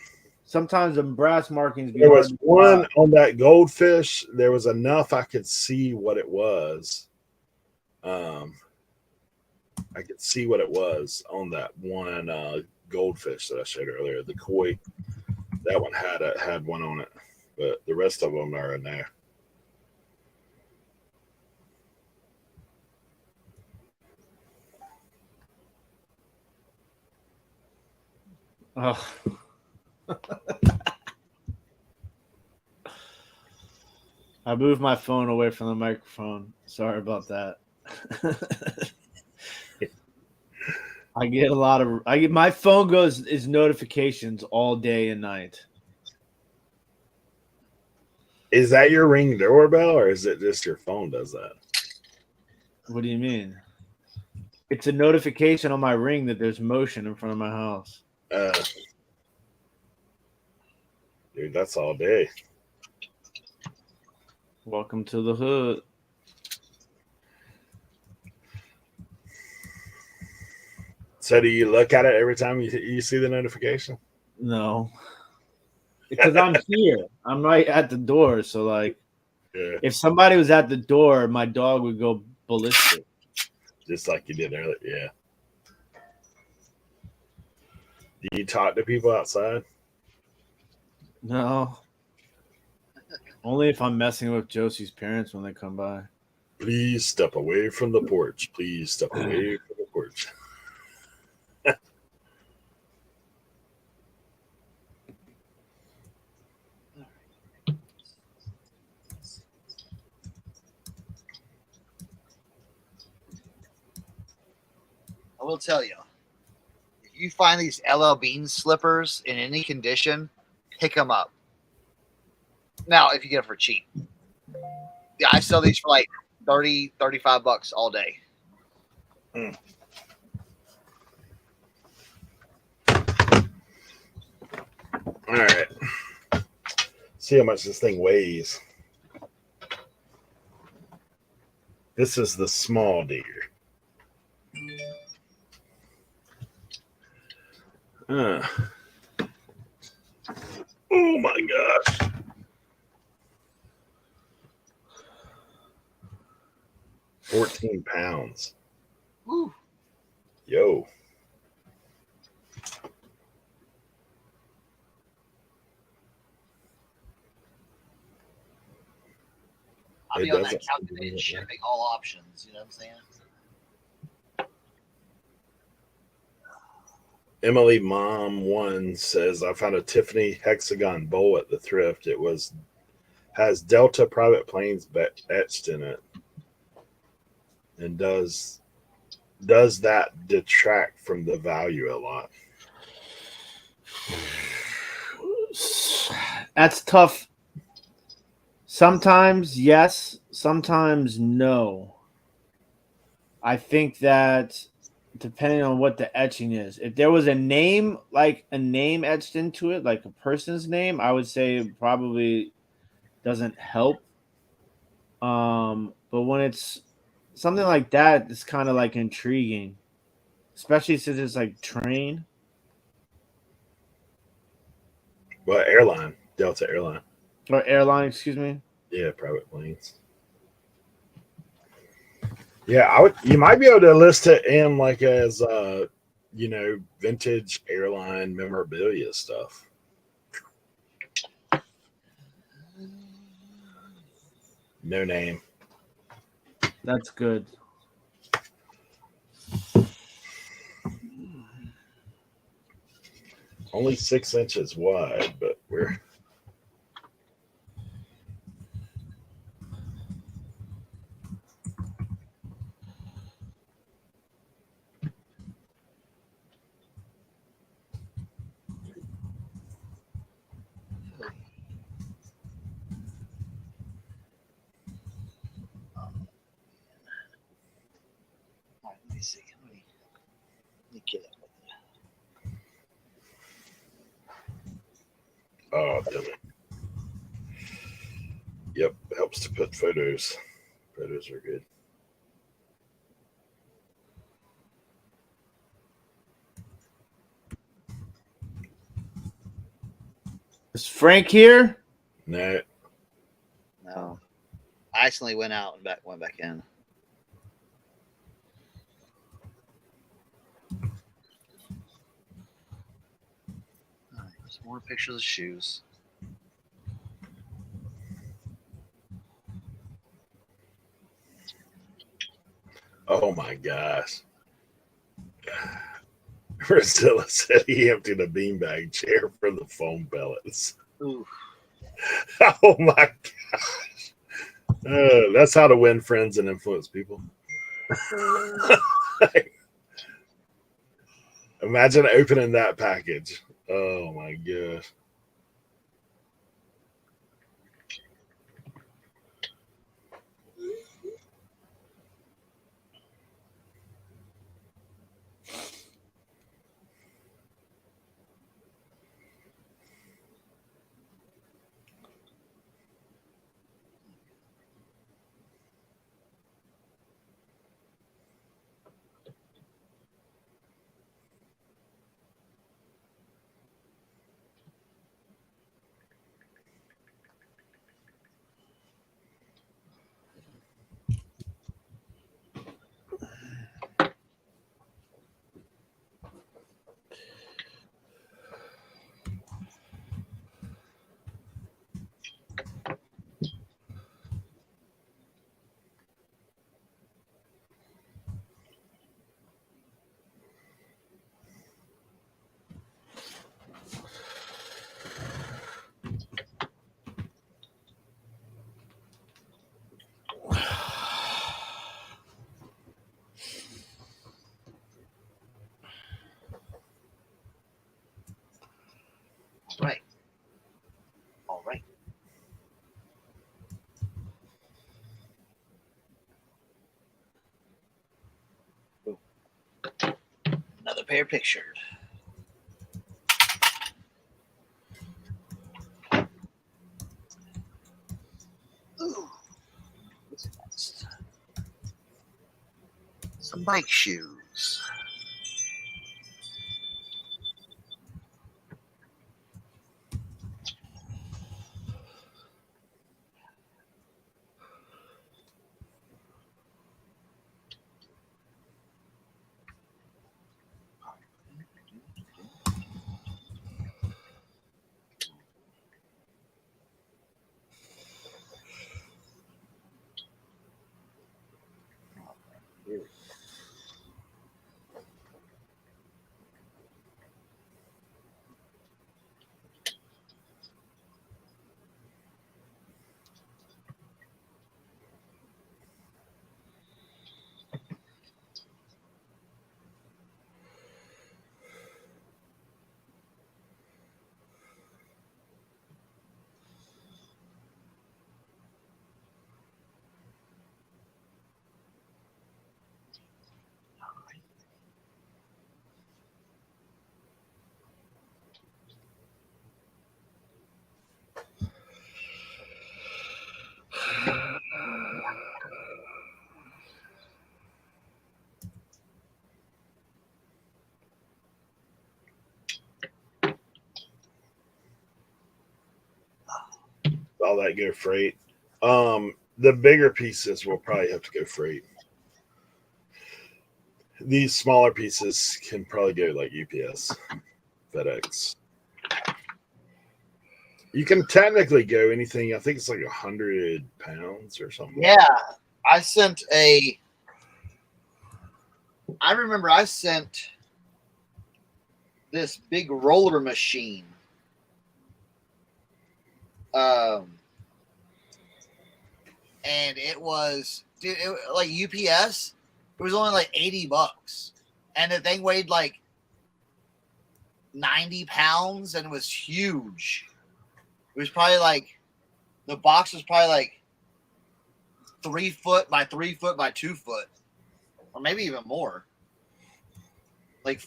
Sometimes the brass markings be There hard was to one spot. on that goldfish. There was enough I could see what it was. I could see what it was on that one goldfish that I showed earlier. The koi, that one had one on it, but the rest of them are in there. Oh. I moved my phone away from the microphone. Sorry about that. My phone is notifications all day and night. Is that your Ring doorbell, or is it just your phone does that? What do you mean? It's a notification on my Ring that there's motion in front of my house. Dude, that's all day. Welcome to the hood. So do you look at it every time you see the notification? No. Because I'm here. I'm right at the door. So, like, if somebody was at the door, my dog would go ballistic. Just like you did earlier. Yeah. Do you talk to people outside? No. Only if I'm messing with Josie's parents when they come by. Please step away from the porch. Please step away from the porch. I will tell you, if you find these LL Bean slippers in any condition, pick them up. Now, if you get them for cheap. Yeah, I sell these for like $30, $35 all day. All right. See how much this thing weighs. This is the small deer. Oh my gosh. £14. Woo. Yo. I'll be on that calculated shipping, all options. You know what I'm saying? Emily Mom 1 says, I found a Tiffany hexagon bowl at the thrift. It has Delta private planes etched in it. And does that detract from the value a lot? That's tough. Sometimes yes, sometimes no. I think that depending on what the etching is, if there was a name, like a name etched into it, like a person's name, I would say it probably doesn't help. But when it's something like that, it's kind of like intriguing, especially since it's like train. Well, airline, Delta airline. Or airline, excuse me. Yeah, private planes. Yeah, you might be able to list it in like as vintage airline memorabilia stuff. No name. That's good. Only 6 inches wide, but we're All right, let me see. Let me get it. oh damn it. Yep, helps to put photos. Photos are good. Is Frank here? No. No. I accidentally went out and went back in. All right, some more pictures of shoes. Oh my gosh. Priscilla said he emptied a beanbag chair for the foam pellets. Ooh. Oh my gosh. That's how to win friends and influence people. Imagine opening that package. Oh my gosh. pair pictured. Ooh. What's next? Some bike shoes. All that go freight. The bigger pieces will probably have to go freight. These smaller pieces can probably go like UPS, FedEx. You can technically go anything. I think it's like 100 pounds or something. Yeah, I remember I sent this big roller machine. And it was, dude, like UPS, it was only like $80. And the thing weighed like 90 pounds and it was huge. It was probably like, the box was probably like 3 foot by 3 foot by 2 foot, or maybe even more. Like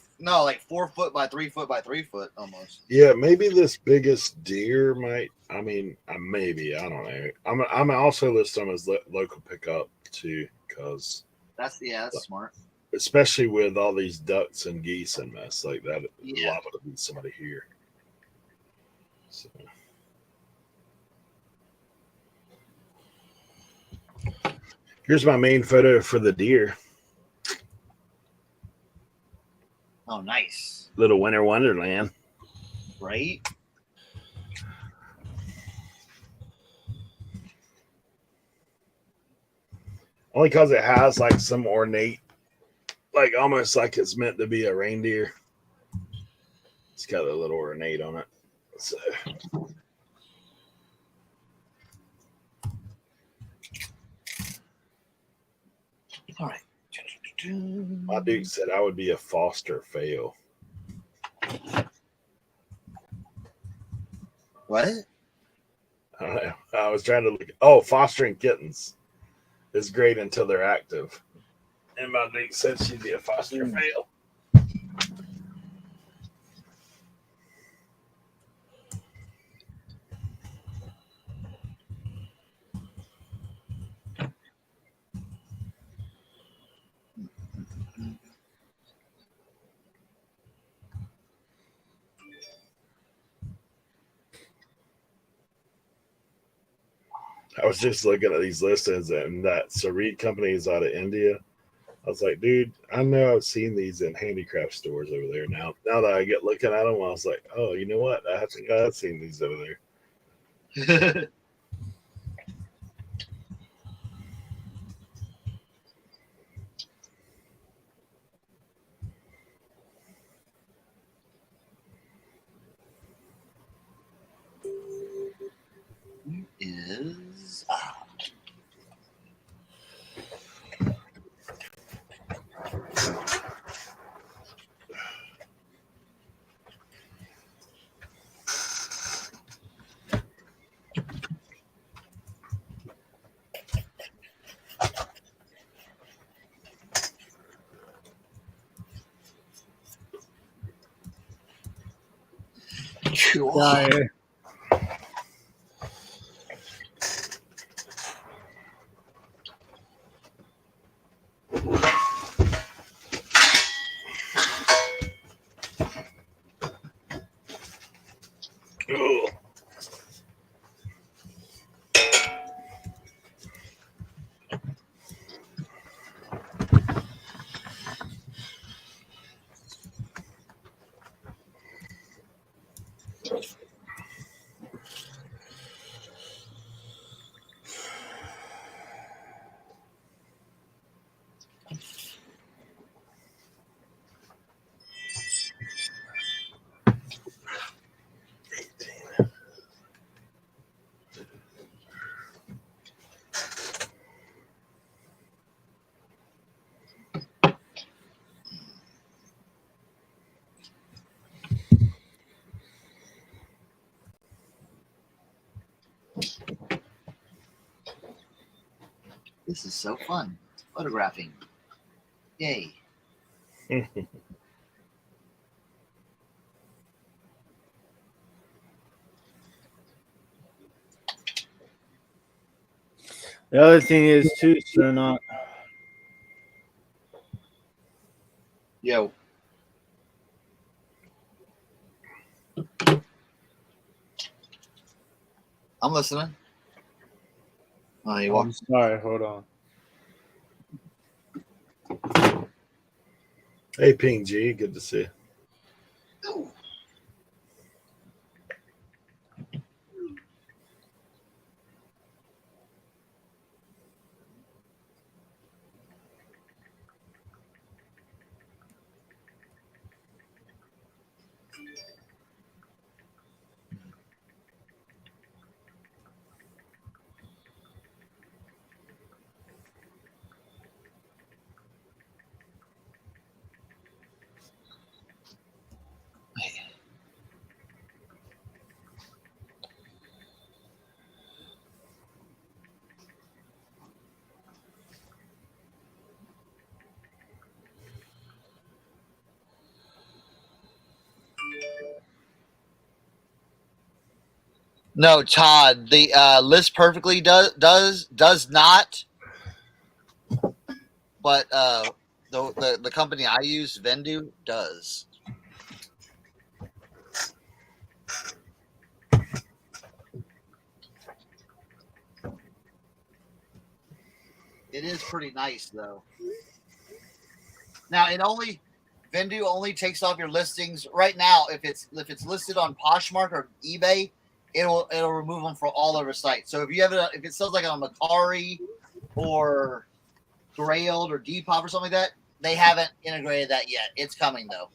4 foot by 3 foot by 3 foot almost. Yeah, maybe this biggest deer might. I mean, maybe I don't know. I'm also list them as local pickup too, because that's smart. Especially with all these ducks and geese and mess like that. Yeah. Liable to be somebody here. So. Here's my main photo for the deer. Oh, nice. Little winter wonderland. Right? Only because it has like some ornate, like almost like it's meant to be a reindeer. It's got a little ornate on it. So. All right. My dude said I would be a foster fail. What? I don't know. I was trying to look. Oh, fostering kittens is great until they're active. And my dude said she'd be a foster fail. I was just looking at these listings, and that Sarid company is out of India. I was like, dude, I know I've seen these in handicraft stores over there. Now that I get looking at them, I was like, oh, you know what? I think I've seen these over there. Is Yeah. Ugh. This is so fun. Photographing. Yay. The other thing is too, Cernoch. Yo. I'm listening. Oh, you I'm sorry. Hold on. Hey, Ping G, good to see you. No, Todd. The list perfectly does not. But the company I use, Vendoo, does. It is pretty nice though. Now Vendoo only takes off your listings right now if it's listed on Poshmark or eBay, it'll remove them from all over sites. So if it sells like on Macari or Grailed or Depop or something like that, they haven't integrated that yet. It's coming though.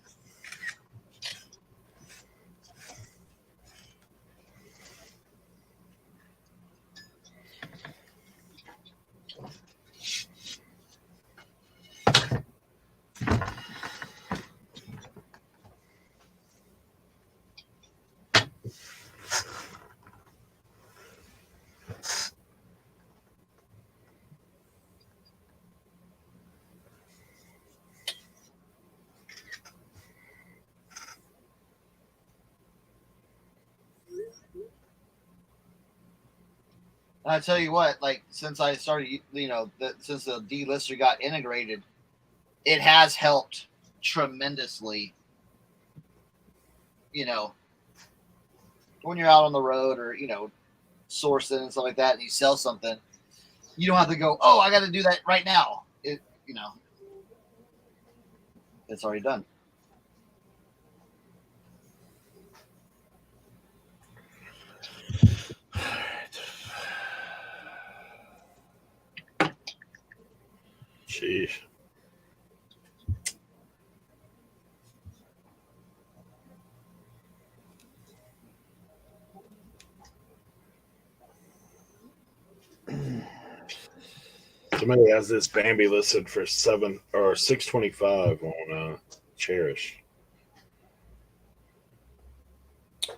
And I tell you what, like since I started, since the delister got integrated, it has helped tremendously. When you're out on the road or sourcing and stuff like that, and you sell something, you don't have to go, oh, I got to do that right now. It's already done. Sheesh. Somebody has this Bambi listed for $625 on Cherish.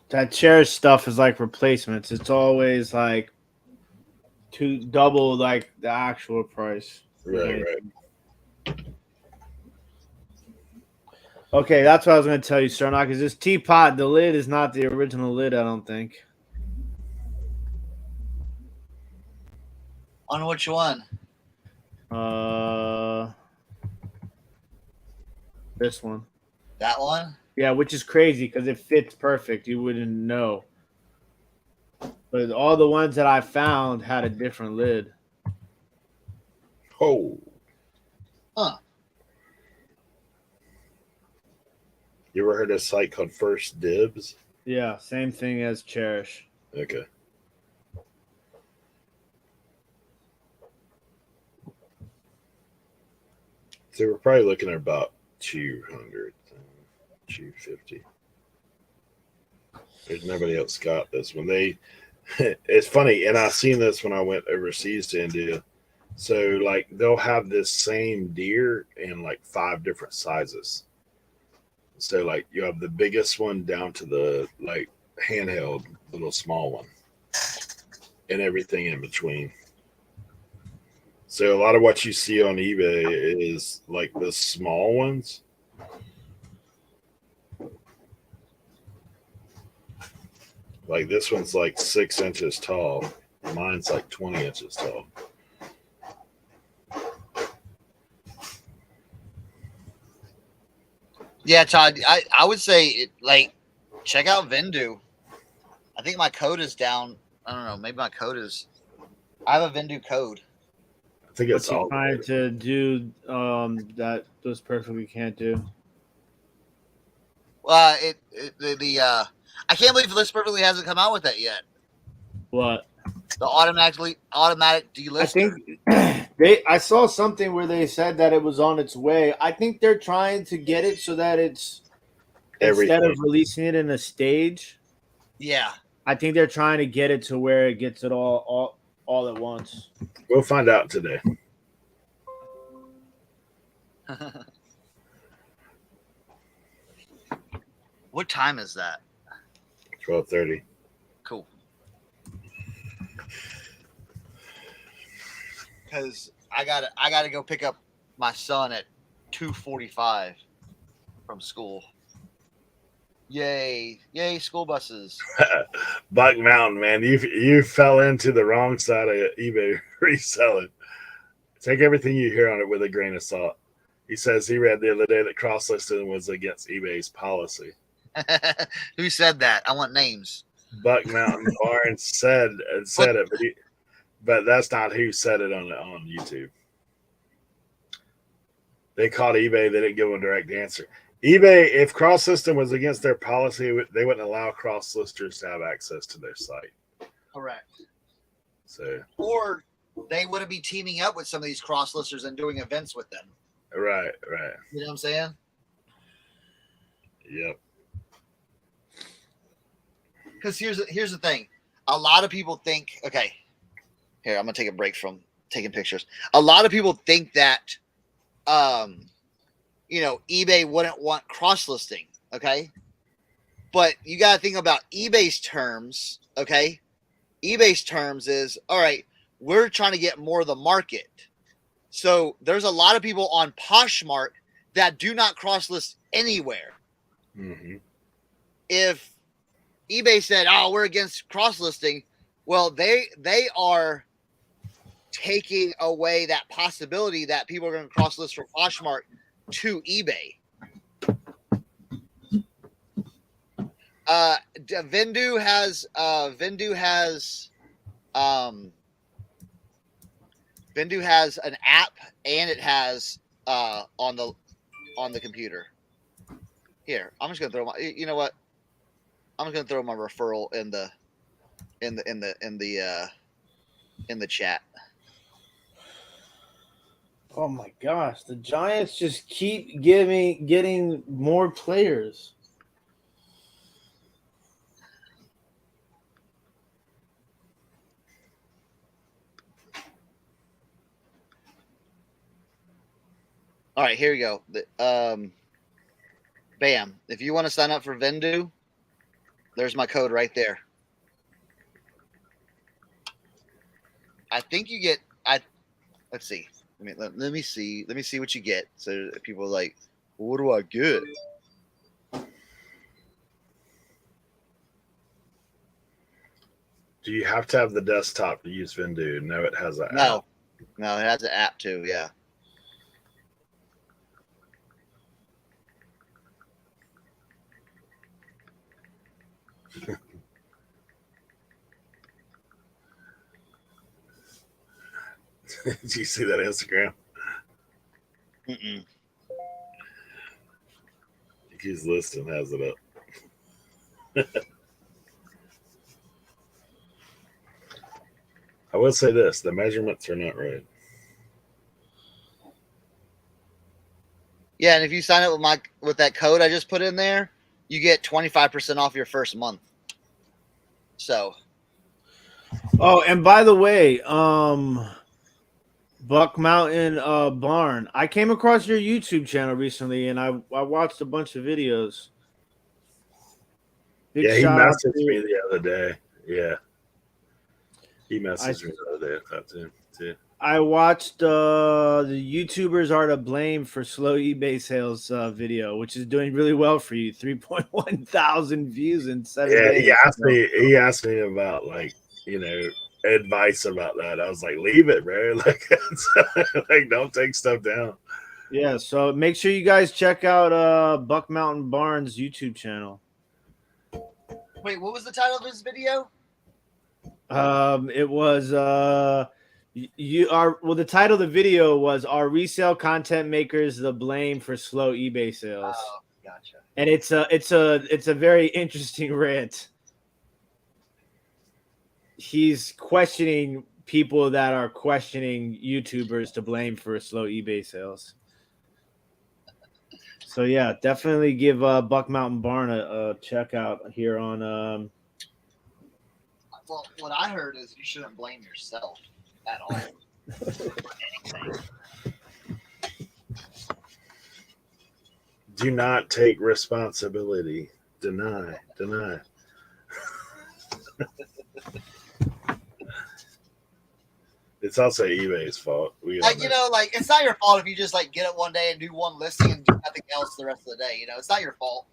That Cherish stuff is like replacements. It's always like double like the actual price. Right. Okay, that's what I was going to tell you, Cernoch. Is this teapot? The lid is not the original lid, I don't think. On which one? This one. That one? Yeah, which is crazy because it fits perfect. You wouldn't know. But all the ones that I found had a different lid. Oh. Huh. You ever heard of a site called First Dibs? Yeah, same thing as Cherish. Okay. So we're probably looking at about 200, 250. There's nobody else got this one. It's funny, and I seen this when I went overseas to India. So like they'll have this same deer in like 5 different sizes. So like you have the biggest one down to the like handheld little small one, and everything in between. So a lot of what you see on eBay is like the small ones. Like this one's like 6 inches tall. Mine's like 20 inches tall. Yeah, Todd. I would say like check out Vendoo. I think my code is down. I don't know. Maybe my code is. I have a Vendoo code. I think it's all trying to do that those perfectly can't do. I can't believe List Perfectly hasn't come out with that yet. What? The automatic delister. I think I saw something where they said that it was on its way. I think they're trying to get it so that it's everything. Instead of releasing it in a stage. Yeah. I think they're trying to get it to where it gets it all at once. We'll find out today. What time is that? 12:30. Cool. Because I gotta go pick up my son at 2:45 from school. Yay! School buses. Buck Mountain, man, you fell into the wrong side of eBay reselling. Take everything you hear on it with a grain of salt. He says he read the other day that cross-listing was against eBay's policy. Who said that? I want names. Buck Mountain Barnes said it, but that's not who said it on YouTube. They called eBay. They didn't give a direct answer. eBay, if cross-listing was against their policy, they wouldn't allow cross-listers to have access to their site. Correct. So, or they wouldn't be teaming up with some of these cross-listers and doing events with them. Right. You know what I'm saying? Yep. Because here's the thing. A lot of people think, okay, here, I'm going to take a break from taking pictures. A lot of people think that, eBay wouldn't want cross-listing, okay? But you got to think about eBay's terms, okay? eBay's terms is, all right, we're trying to get more of the market. So there's a lot of people on Poshmark that do not cross-list anywhere. Mm-hmm. If eBay said, "Oh, we're against cross-listing," well, they are taking away that possibility that people are going to cross-list from Poshmark to eBay. Vendoo has an app, and it has on the computer. Here, I'm just gonna throw my. You know what? I'm just gonna throw my referral in the chat. Oh my gosh, the Giants just keep getting more players. All right, here we go. Bam. If you want to sign up for Vendoo, there's my code right there. I think you get. Let's see. Let me see. Let me see what you get. So people are like, what do I get? Do you have to have the desktop to use Vendoo? No, it has an No, app. no, it has an app too. Yeah. Did you see that Instagram? Mm-mm. His listing has it up. I will say this: the measurements are not right. Yeah, and if you sign up with that code I just put in there, you get 25% off your first month. So. Oh, and by the way, Buck Mountain Barn. I came across your YouTube channel recently, and I watched a bunch of videos. Big Yeah, he shout out messaged to me the other day. Yeah, he messaged me the other day. I thought too. I watched the YouTubers are to blame for slow eBay sales video, which is doing really well for you. 3.1 thousand views in 7 Yeah, days. he asked me about advice about that. I was like, leave it, bro. Like don't take stuff down. Yeah, so make sure you guys check out Buck Mountain Barnes YouTube channel. Wait, what was the title of his video? It was the title of the video was "Are Resale Content Makers the Blame for Slow eBay Sales?" Oh, gotcha. And it's a very interesting rant. He's questioning people that are questioning YouTubers to blame for slow eBay sales. So yeah, definitely give Buck Mountain Barn a check out here on. Well, what I heard is you shouldn't blame yourself at all for anything. Do not take responsibility. Deny. It's also eBay's fault. It's not your fault if you just get it one day and do one listing and do nothing else the rest of the day. It's not your fault.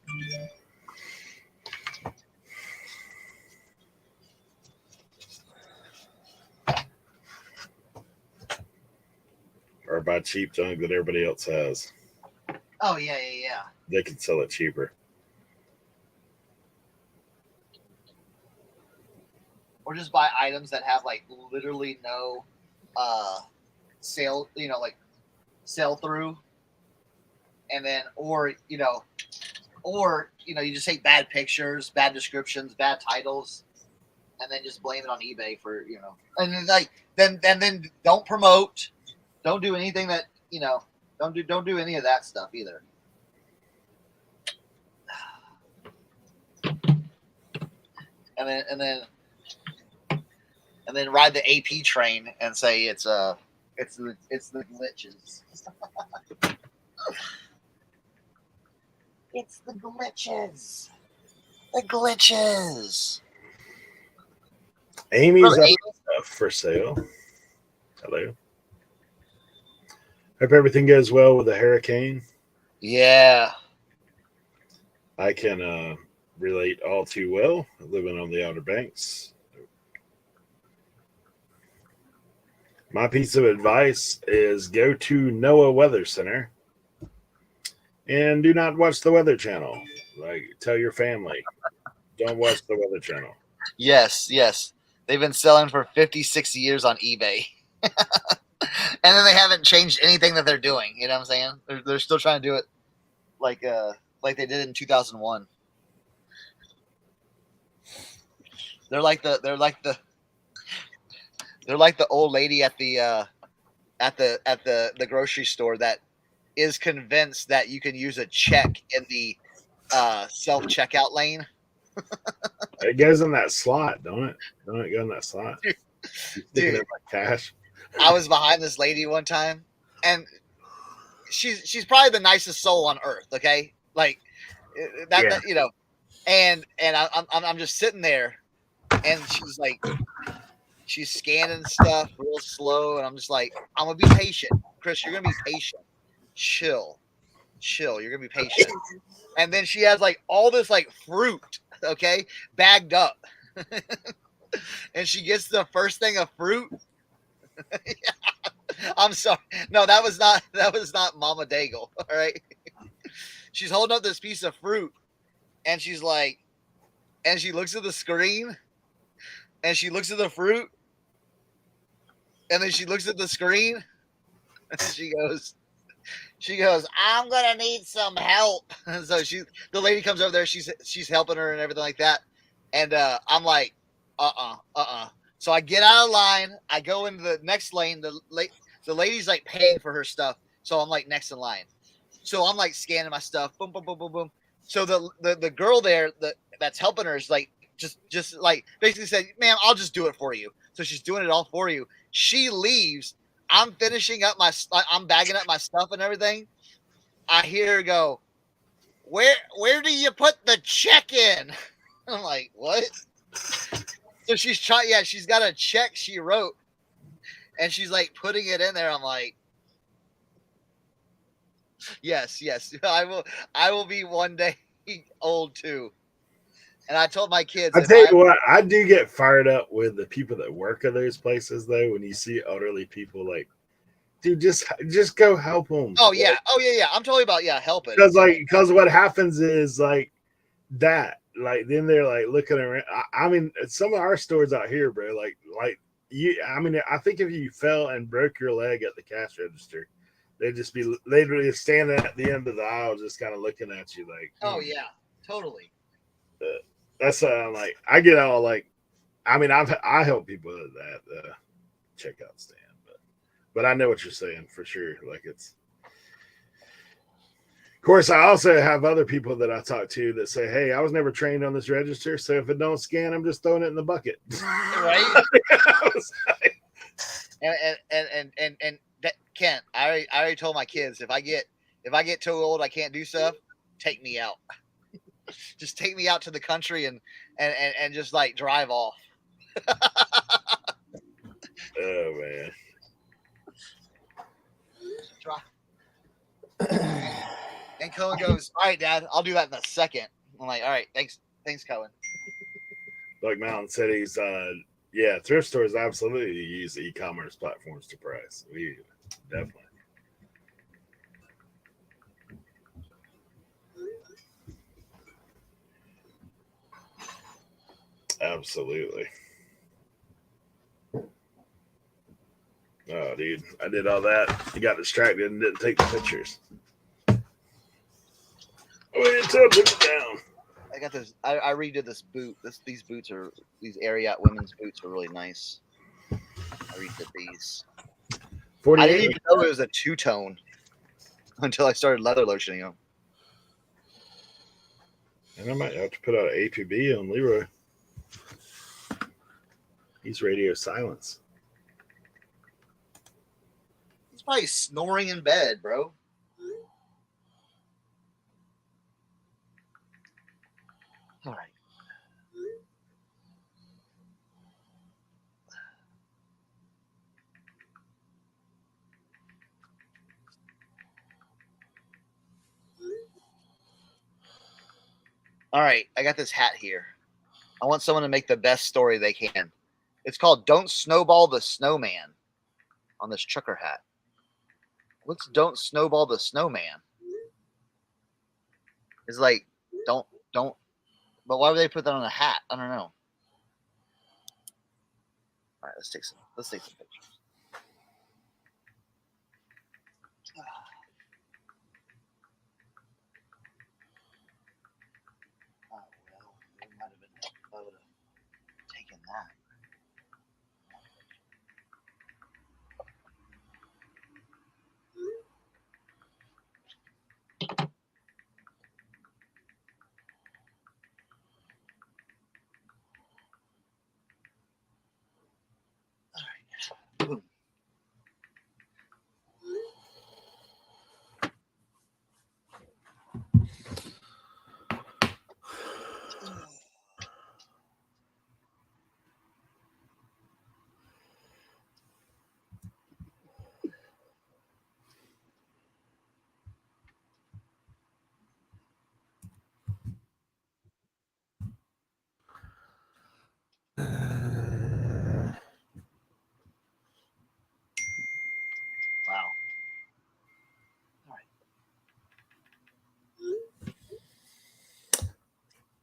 Or buy cheap junk that everybody else has. Oh yeah. They can sell it cheaper. Or just buy items that have literally no sale, sell through, and then you just take bad pictures, bad descriptions, bad titles, and then just blame it on eBay for and then don't promote, don't do anything that don't do any of that stuff either. And then ride the AP train and say it's the glitches. It's the glitches. The glitches. Amy's up stuff for sale. Hello. Hope everything goes well with the hurricane. Yeah. I can relate all too well, living on the Outer Banks. My piece of advice is go to NOAA Weather Center and do not watch the Weather Channel. Tell your family, don't watch the Weather Channel. Yes. They've been selling for 50, 60 years on eBay. And then they haven't changed anything that they're doing. You know what I'm saying? They're still trying to do it like they did in 2001. They're like the old lady at the grocery store that is convinced that you can use a check in the self-checkout lane. It goes in that slot, don't it? Don't it go in that slot? Dude, in my cash. I was behind this lady one time, and she's probably the nicest soul on earth. Okay, and I'm just sitting there, and she's scanning stuff real slow, and I'm just like, I'm gonna be patient, Chris. You're gonna be patient. Chill. You're gonna be patient. And then she has all this fruit, okay, bagged up. and she gets the first thing of fruit. I'm sorry. No, that was not Mama Daigle. All right. She's holding up this piece of fruit and she's like, and she looks at the screen and she looks at the fruit and then she looks at the screen and she goes, I'm going to need some help. And so the lady comes over there. She's helping her and everything like that. And I'm like, So I get out of line. I go into the next lane. The lady's like paying for her stuff. So I'm like next in line. So I'm like scanning my stuff. Boom, boom, boom, boom, boom. So the girl there that's helping her is like, just like basically said, ma'am, I'll just do it for you. So she's doing it all for you. She leaves. I'm finishing up I'm bagging up my stuff and everything. I hear her go, where do you put the check in? I'm like, what? So she's got a check she wrote and she's like putting it in there. I'm like, yes, I will be one day old too. And I told my kids, I tell you what, I do get fired up with the people that work at those places though. When you see elderly people, like, dude, just go help them. Oh yeah, I'm totally about helping. Because what happens is like that, like then they're like looking around. I mean, some of our stores out here, bro, like you. I mean, I think if you fell and broke your leg at the cash register, they'd be standing at the end of the aisle, just kind of looking at you like, oh yeah, totally. That's like I get all like, I mean, I help people at that checkout stand, but I know what you're saying for sure. Like it's, of course, I also have other people that I talk to that say, hey, I was never trained on this register, so if it don't scan, I'm just throwing it in the bucket. Right. and Kent, I already told my kids if I get too old I can't do stuff, take me out. Just take me out to the country and just like drive off. Oh man. And Cohen goes, all right, Dad, I'll do that in a second. I'm like, all right, thanks, Cohen. Like Mountain said, he's thrift stores absolutely use e-commerce platforms to price. We definitely. Absolutely. Oh, dude, I did all that. You got distracted and didn't take the pictures. Oh, it's up, put it down. I got this. I redid this boot. These Ariat women's boots are really nice. I redid these. 48. I didn't even know it was a two-tone until I started leather lotioning them. And I might have to put out an APB on Leroy. He's radio silence. He's probably snoring in bed, bro. All right. All right, I got this hat here. I want someone to make the best story they can. It's called Don't Snowball the Snowman on this trucker hat. What's Don't Snowball the Snowman? It's like, don't, but why would they put that on a hat? I don't know. All right, let's take some pictures. Oh, well, it might have been helpful if I would have taken that. All right. Boom.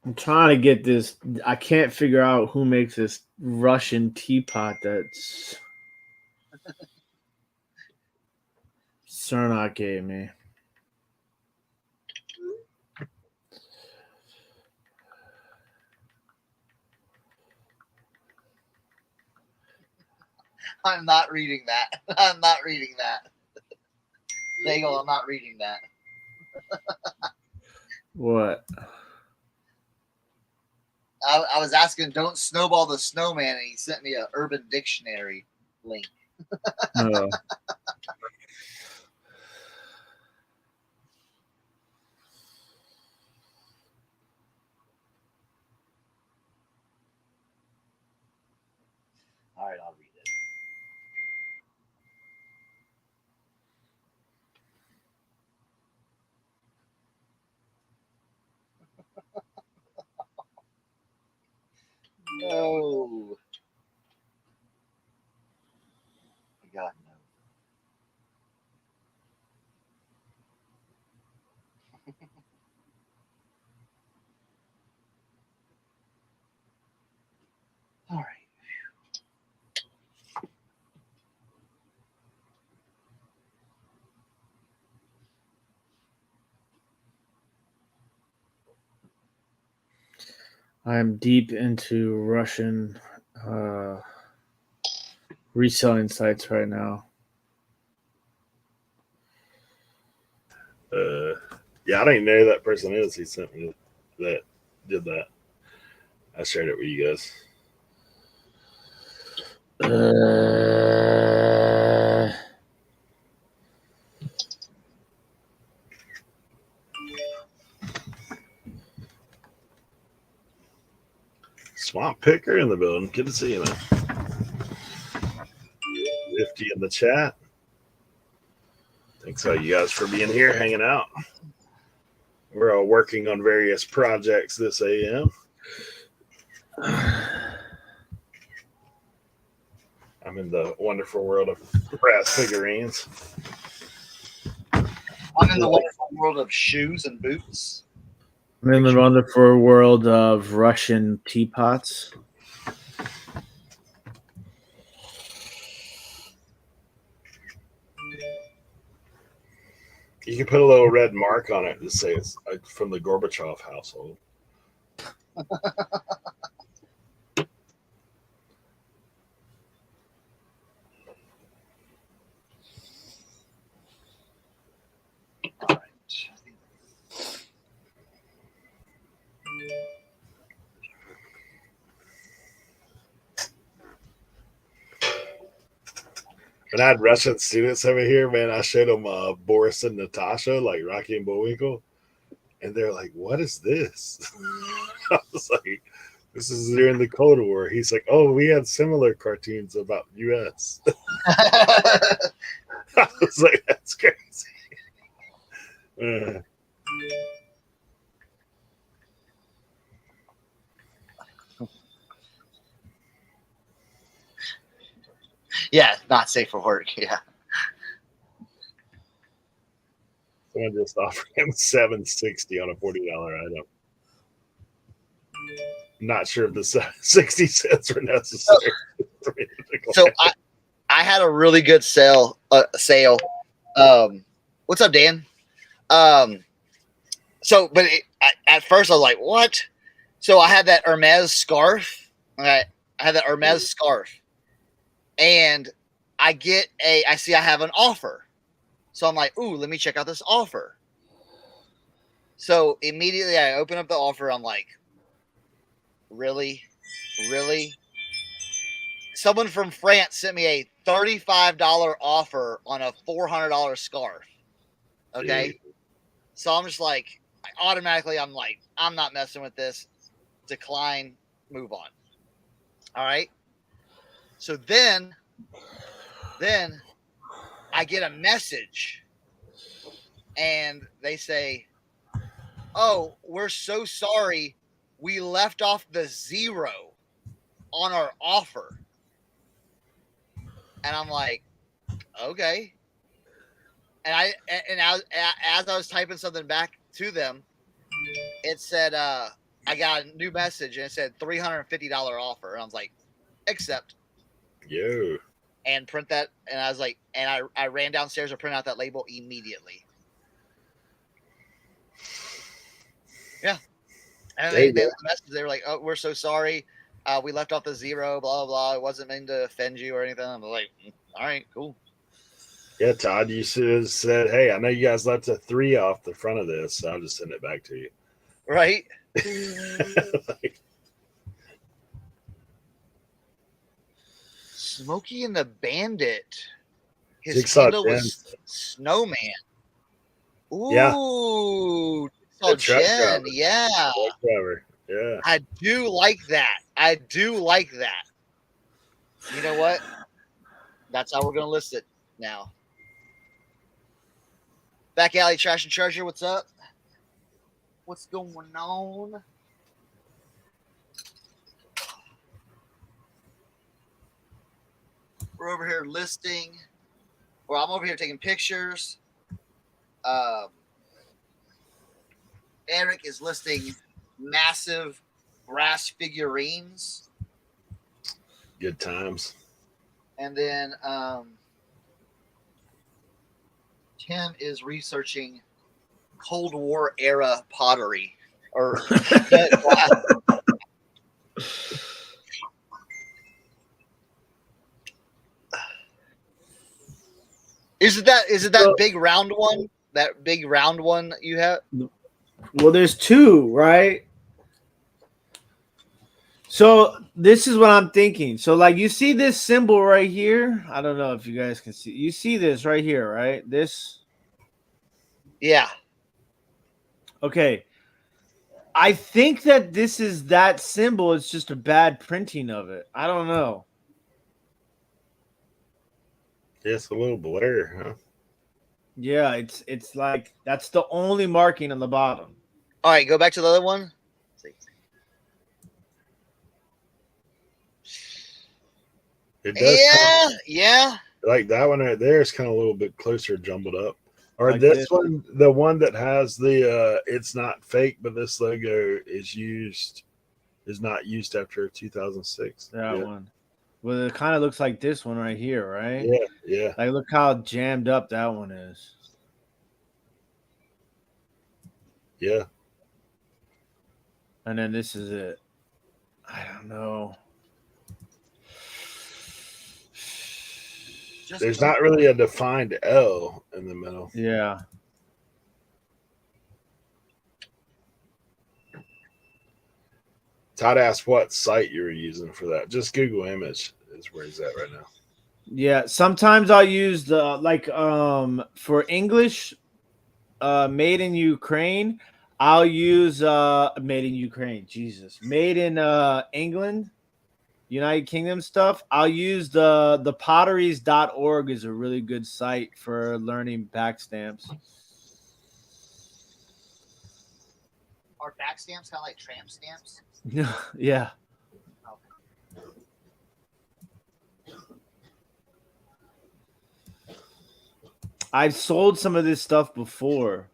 I'm trying to get this. I can't figure out who makes this Russian teapot that's Cernoch gave me. I'm not reading that. I'm not reading that. Nagel, I'm not reading that. What? I was asking, don't snowball the snowman, and he sent me an Urban Dictionary link. No. All right, I'll read it. No. God, no. All right. I'm deep into Russian reselling sites right now. Yeah, I don't even know who that person is. He sent me that, did that. I shared it with you guys. Swamp Picker in the building. Good to see you, man. Nifty in the chat. Thanks all you guys for being here, hanging out. We're all working on various projects this AM. I'm in the wonderful world of brass figurines. I'm in the wonderful world of shoes and boots. I'm in the wonderful world of Russian teapots. You can put a little red mark on it to say it's from the Gorbachev household. All right. When I had Russian students over here, man, I showed them Boris and Natasha, like Rocky and Bullwinkle, and they're like, "What is this?" I was like, "This is during the Cold War." He's like, "Oh, we had similar cartoons about U.S." I was like, "That's crazy." Yeah, not safe for work. Yeah. Someone just offered him $7.60 on a $40 item. Not sure if the 60 cents were necessary. So I had a really good sale. What's up, Dan? So, but at first I was like, what? So I had that Hermes scarf. I had that Hermes scarf, and I see I have an offer. So I'm like, ooh, let me check out this offer. So immediately I open up the offer. I'm like, really? Someone from France sent me a $35 offer on a $400 scarf. Okay. So I'm just like, automatically, I'm like, I'm not messing with this. Decline, move on. All right. So then I get a message and they say, oh, we're so sorry. We left off the 0 on our offer. And I'm like, okay. And as I was typing something back to them, it said, I got a new message and it said $350 offer. And I was like, accept. Yo. And print that. And I was like, and I ran downstairs to print out that label immediately. Yeah. And they left the message. They were like, oh, we're so sorry. We left off the 0, blah, blah, blah. It wasn't meant to offend you or anything. I'm like, all right, cool. Yeah, Todd, you should have said, hey, I know you guys left a 3 off the front of this, so I'll just send it back to you. Right? Like, Smokey and the Bandit. His Jigsaw handle Jen. was Snowman. Ooh. Yeah. Jigsaw truck Jen. driver. Yeah. Truck driver. Yeah. I do like that. I do like that. You know what? That's how we're going to list it now. Back Alley Trash and Treasure, what's up? What's going on? We're over here listing, or I'm over here taking pictures. Eric is listing massive brass figurines. Good times. And then Tim is researching Cold War era pottery. Or Is it that big round one? That big round one you have? Well, there's 2, right? So this is what I'm thinking. So like you see this symbol right here. I don't know if you guys can see. You see this right here, right? This. Yeah. Okay. I think that this is that symbol. It's just a bad printing of it. I don't know. It's a little blur, huh? Yeah, it's like that's the only marking on the bottom. All right, go back to the other one. It does. Yeah. Like that one right there is kind of a little bit closer jumbled up. Or Like this this. one, the one that has the it's not fake, but this logo is not used after 2006. That one. Well, it kind of looks like this one right here, right? Yeah. Like look how jammed up that one is. Yeah. And then this is it. I don't know. There's not really a defined L in the middle. Yeah. Todd asked what site you were using for that. Just Google image is where he's at right now. Yeah. Sometimes I'll use the for English, made in Ukraine. I'll use made in Ukraine. Jesus, made in England, United Kingdom stuff. I'll use the potteries.org is a really good site for learning back stamps. Are back stamps kind of like tramp stamps? Yeah. I've sold some of this stuff before.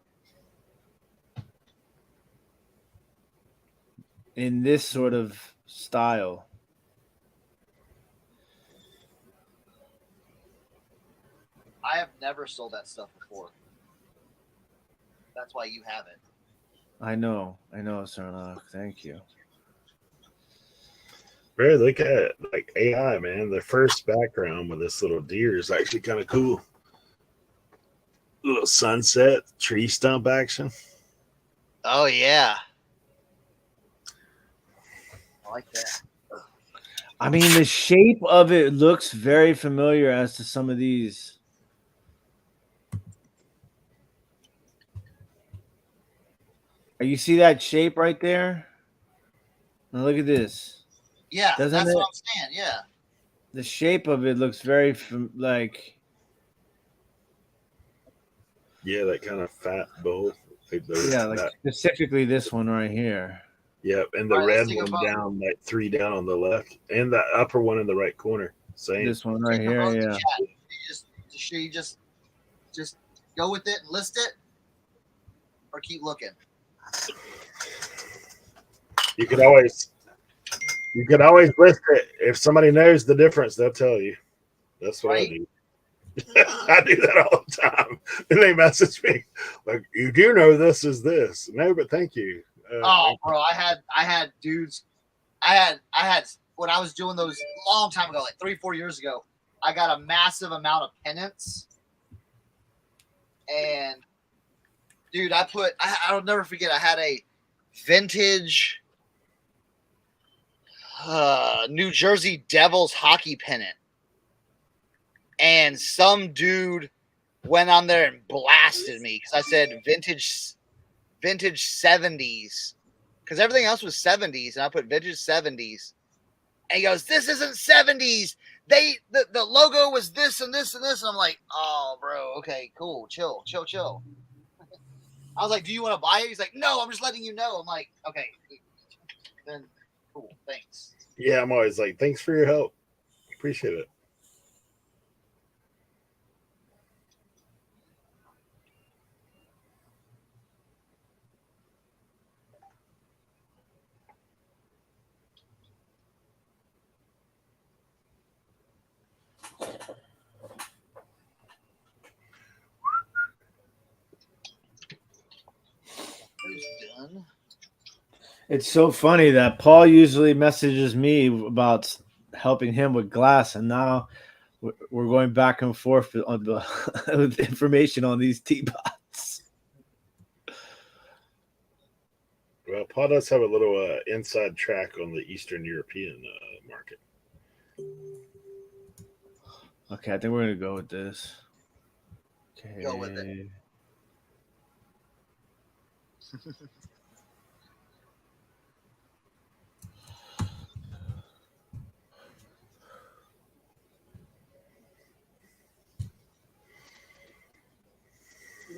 In this sort of style. I have never sold that stuff before. That's why you have it. I know, Cernoch. Thank you. Bro, look at it. Like AI, man. The first background with this little deer is actually kind of cool. Little sunset, tree stump action. Oh, yeah. I like that. I mean, the shape of it looks very familiar as to some of these. You see that shape right there? Now look at this. Yeah, Doesn't that's it? what I'm saying. Yeah. The shape of it looks very like. Yeah, that kind of fat bowl. Yeah, like specifically this one right here. Yep, and the red one down, like 3 down on the left, and the upper one in the right corner. Same. This one right here, yeah. You just go with it and list it, or keep looking. You could always list it. If somebody knows the difference, they'll tell you. That's what I do. I do that all the time. And they message me like, "You do know this is this." No, but thank you. Bro, I had dudes. I had when I was doing those a long time ago, like 3-4 years ago. I got a massive amount of pennants, and dude, I'll never forget. I had a vintage New Jersey Devils hockey pennant, and some dude went on there and blasted me because I said vintage 70s, because everything else was 70s, and I put vintage 70s, and he goes, "This isn't 70s. The logo was this and this and this." And I'm like, "Oh, bro, okay, cool, chill." I was like, "Do you want to buy it?" He's like, "No, I'm just letting you know." I'm like, "Okay, then cool, thanks." Yeah, I'm always like, "Thanks for your help. Appreciate it." Done. It's so funny that Paul usually messages me about helping him with glass, and now we're going back and forth on the with information on these teapots. Well, Paul does have a little inside track on the Eastern European market. Okay, I think we're gonna go with this. Okay. Go with it.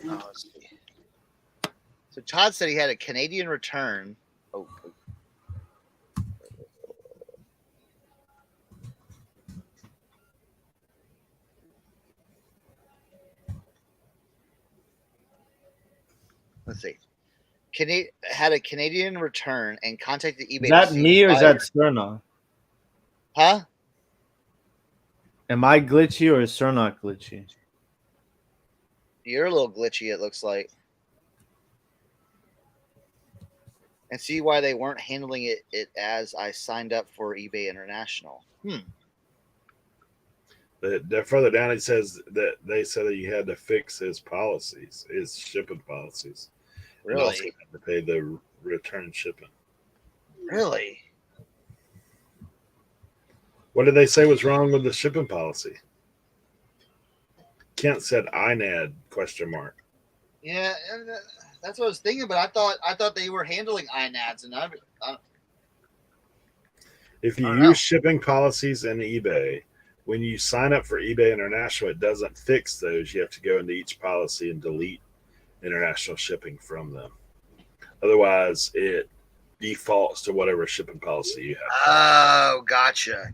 Let's see. So Todd said he had a Canadian return. Oh. Let's see. Had a Canadian return and contacted eBay. Is that me or is that Cernoch? Huh? Am I glitchy or is Cernoch glitchy? You're a little glitchy, it looks like. And see why they weren't handling it as I signed up for eBay International. Further down, it says that they said that you had to fix his policies, his shipping policies. Really? And also had to pay the return shipping. Really? What did they say was wrong with the shipping policy? Kent said INAD ? Yeah, that's what I was thinking. But I thought they were handling INADs, and if you use shipping policies in eBay, when you sign up for eBay International, it doesn't fix those. You have to go into each policy and delete international shipping from them. Otherwise, it defaults to whatever shipping policy you have. Oh, gotcha.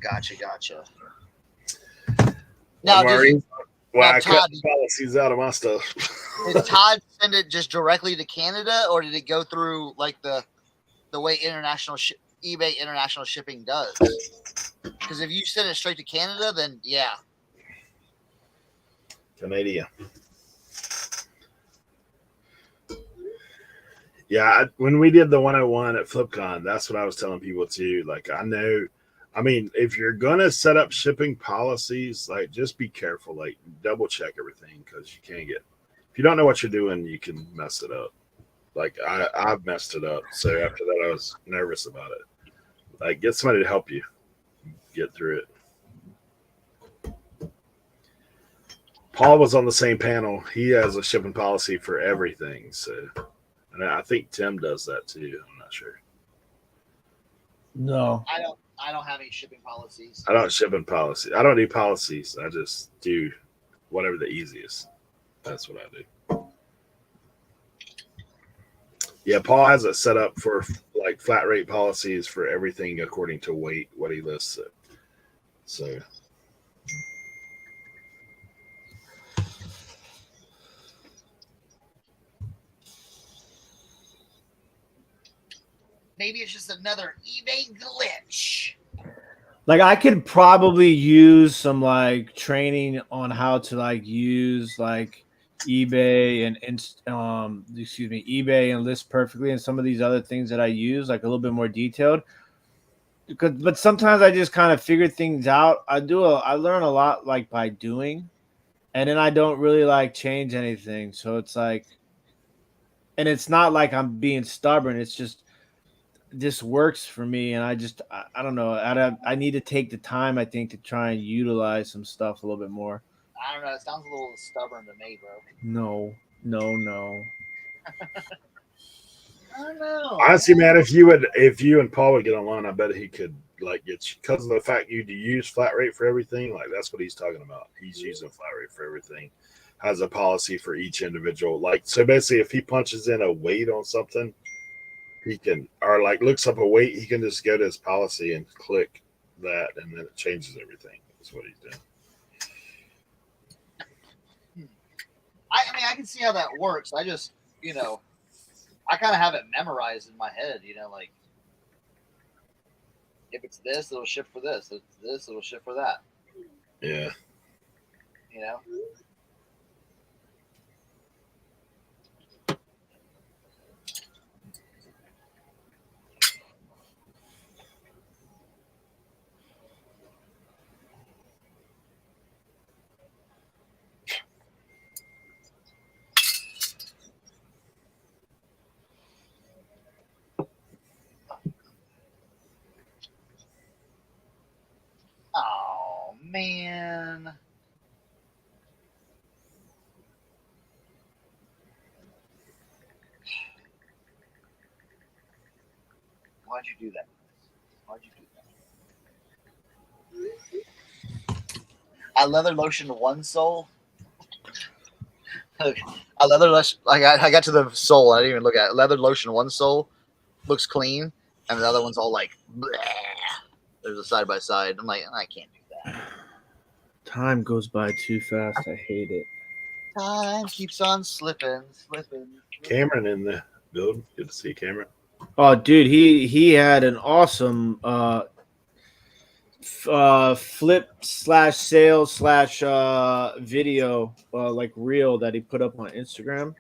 Now, I cut the policies out of my stuff. Did Todd send it just directly to Canada, or did it go through like the way eBay international shipping does? Because if you send it straight to Canada, then yeah. Canadian. Yeah, when we did the 101 at FlipCon, that's what I was telling people too. Like, if you're going to set up shipping policies, like, just be careful, like, double check everything, because you can't if you don't know what you're doing, you can mess it up. Like, I've messed it up. So after that, I was nervous about it. Like, get somebody to help you get through it. Paul was on the same panel. He has a shipping policy for everything. So, and I think Tim does that too. I'm not sure. No, I don't have any shipping policies. I don't shipping policy. I don't do policies. I just do whatever the easiest. That's what I do. Yeah, Paul has it set up for like flat rate policies for everything according to weight, what he lists it. So. maybe it's just another eBay glitch. Like I could probably use some like training on how to like use like eBay and eBay and list perfectly and some of these other things that I use like a little bit more detailed. But sometimes I just kind of figure things out. I learn a lot like by doing, and then I don't really like change anything. So it's like, and it's not like I'm being stubborn. It's just this works for me, and I don't know. I need to take the time, I think, to try and utilize some stuff a little bit more. I don't know. It sounds a little stubborn to me, bro. No. I don't know. Honestly, man, if you and Paul would get online, I bet he could like get you because of the fact you use flat rate for everything. Like that's what he's talking about. He's using flat rate for everything. Has a policy for each individual. Like so, basically, if he punches in a weight on something, he can or like looks up a weight, he can just go to his policy and click that, and then it changes everything. That's what he's doing. I mean, I can see how that works. I just, I kind of have it memorized in my head, like if it's this, it'll ship for this. If it's this, it'll ship for that. Yeah. Oh, man. Why'd you do that? I leather lotioned one sole. I leather lotion. I got to the sole. I didn't even look at it. Leather lotion one sole looks clean, and the other one's all like, bleh. There's a side by side. I'm like, I can't do that. Time goes by too fast. I hate it. Time keeps on slipping. Cameron in the building. Good to see Cameron. Oh, dude, he had an awesome flip/sale/video like reel that he put up on Instagram,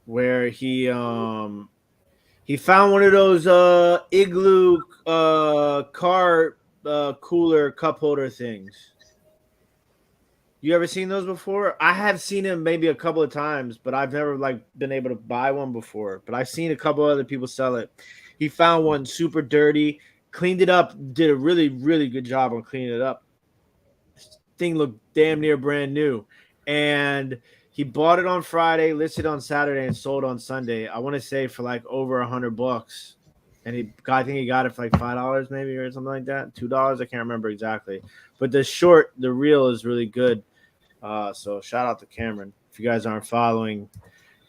where he found one of those igloo car cooler cup holder things. You ever seen those before? I have seen them maybe a couple of times, but I've never like been able to buy one before. But I've seen a couple other people sell it. He found one super dirty, cleaned it up, did a really, really good job on cleaning it up. This thing looked damn near brand new. And he bought it on Friday, listed on Saturday, and sold on Sunday. I want to say for like over $100. And I think he got it for like $5 maybe or something like that. $2. I can't remember exactly. But the reel is really good. So shout out to Cameron. If you guys aren't following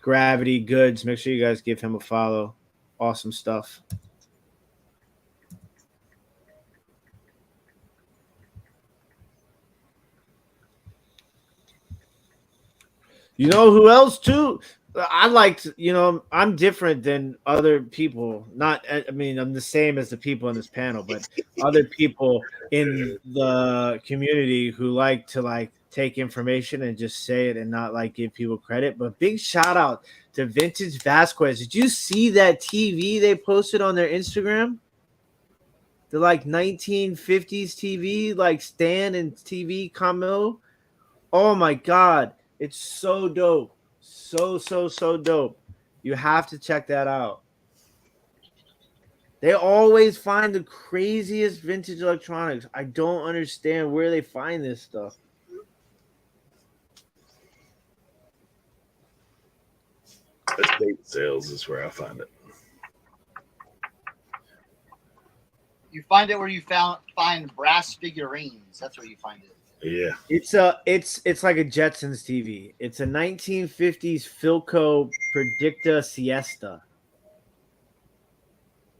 Gravity Goods, make sure you guys give him a follow. Awesome stuff. You know who else too? I liked, I'm different than other people. I mean, I'm the same as the people in this panel, but other people in the community who like to like take information and just say it and not like give people credit. But big shout out to Vintage Vasquez. Did you see that TV they posted on their Instagram? The like 1950s TV, like stand and TV combo. Oh my God. It's so dope. So dope. You have to check that out. They always find the craziest vintage electronics. I don't understand where they find this stuff. Estate sales is where I find it. You find it where you find brass figurines. That's where you find it. Yeah. It's like a Jetsons TV. It's a 1950s Philco Predicta Siesta.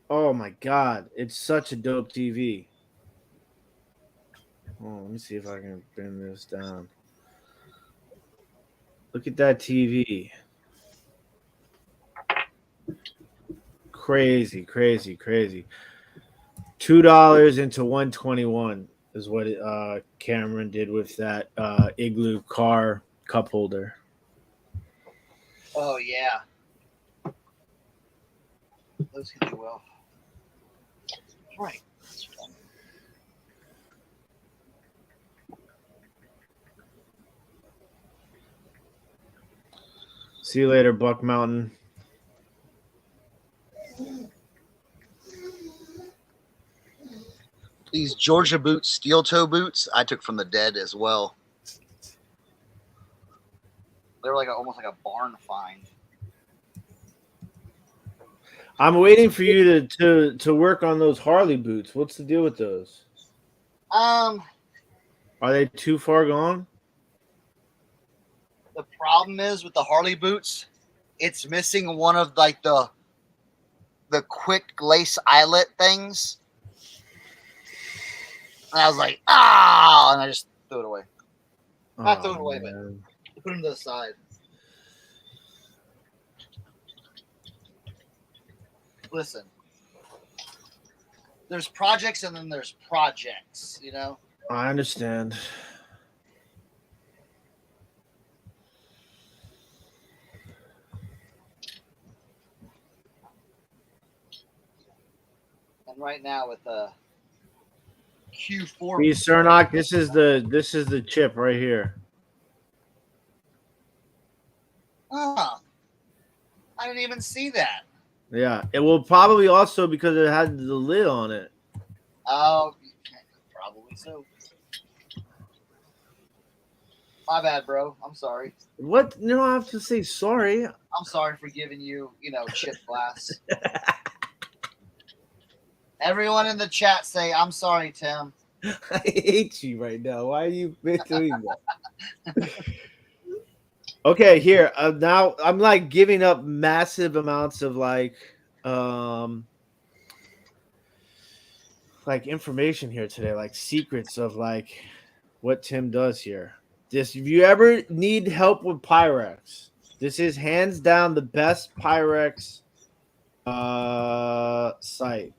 Oh my God, it's such a dope TV. Oh, let me see if I can bring this down. Look at that TV. crazy. $2 into 121 is what Cameron did with that Igloo car cup holder. Oh yeah, those can do well. Right. See you later, Buck Mountain. These Georgia boots, steel toe boots, I took from the dead as well. They were like almost like a barn find. I'm waiting for you to work on those Harley boots. What's the deal with those? Are they too far gone? The problem is with the Harley boots, it's missing one of like the quick lace eyelet things. And I was like, and I just threw it away. Not threw it away, but put them to the side. Listen, there's projects and then there's projects, you know? I understand. And right now with Q4. See, Cernoch, this is the chip right here. I didn't even see that. Yeah, it will probably also because it had the lid on it. Oh, probably so. My bad, bro. I'm sorry. What? You don't have to say sorry. I'm sorry for giving you, chip glass. Everyone in the chat say, I'm sorry, Tim. I hate you right now. Why are you doing that? Okay, here. Now I'm like giving up massive amounts of like information here today, like secrets of like what Tim does here. If you ever need help with Pyrex, this is hands down the best Pyrex site.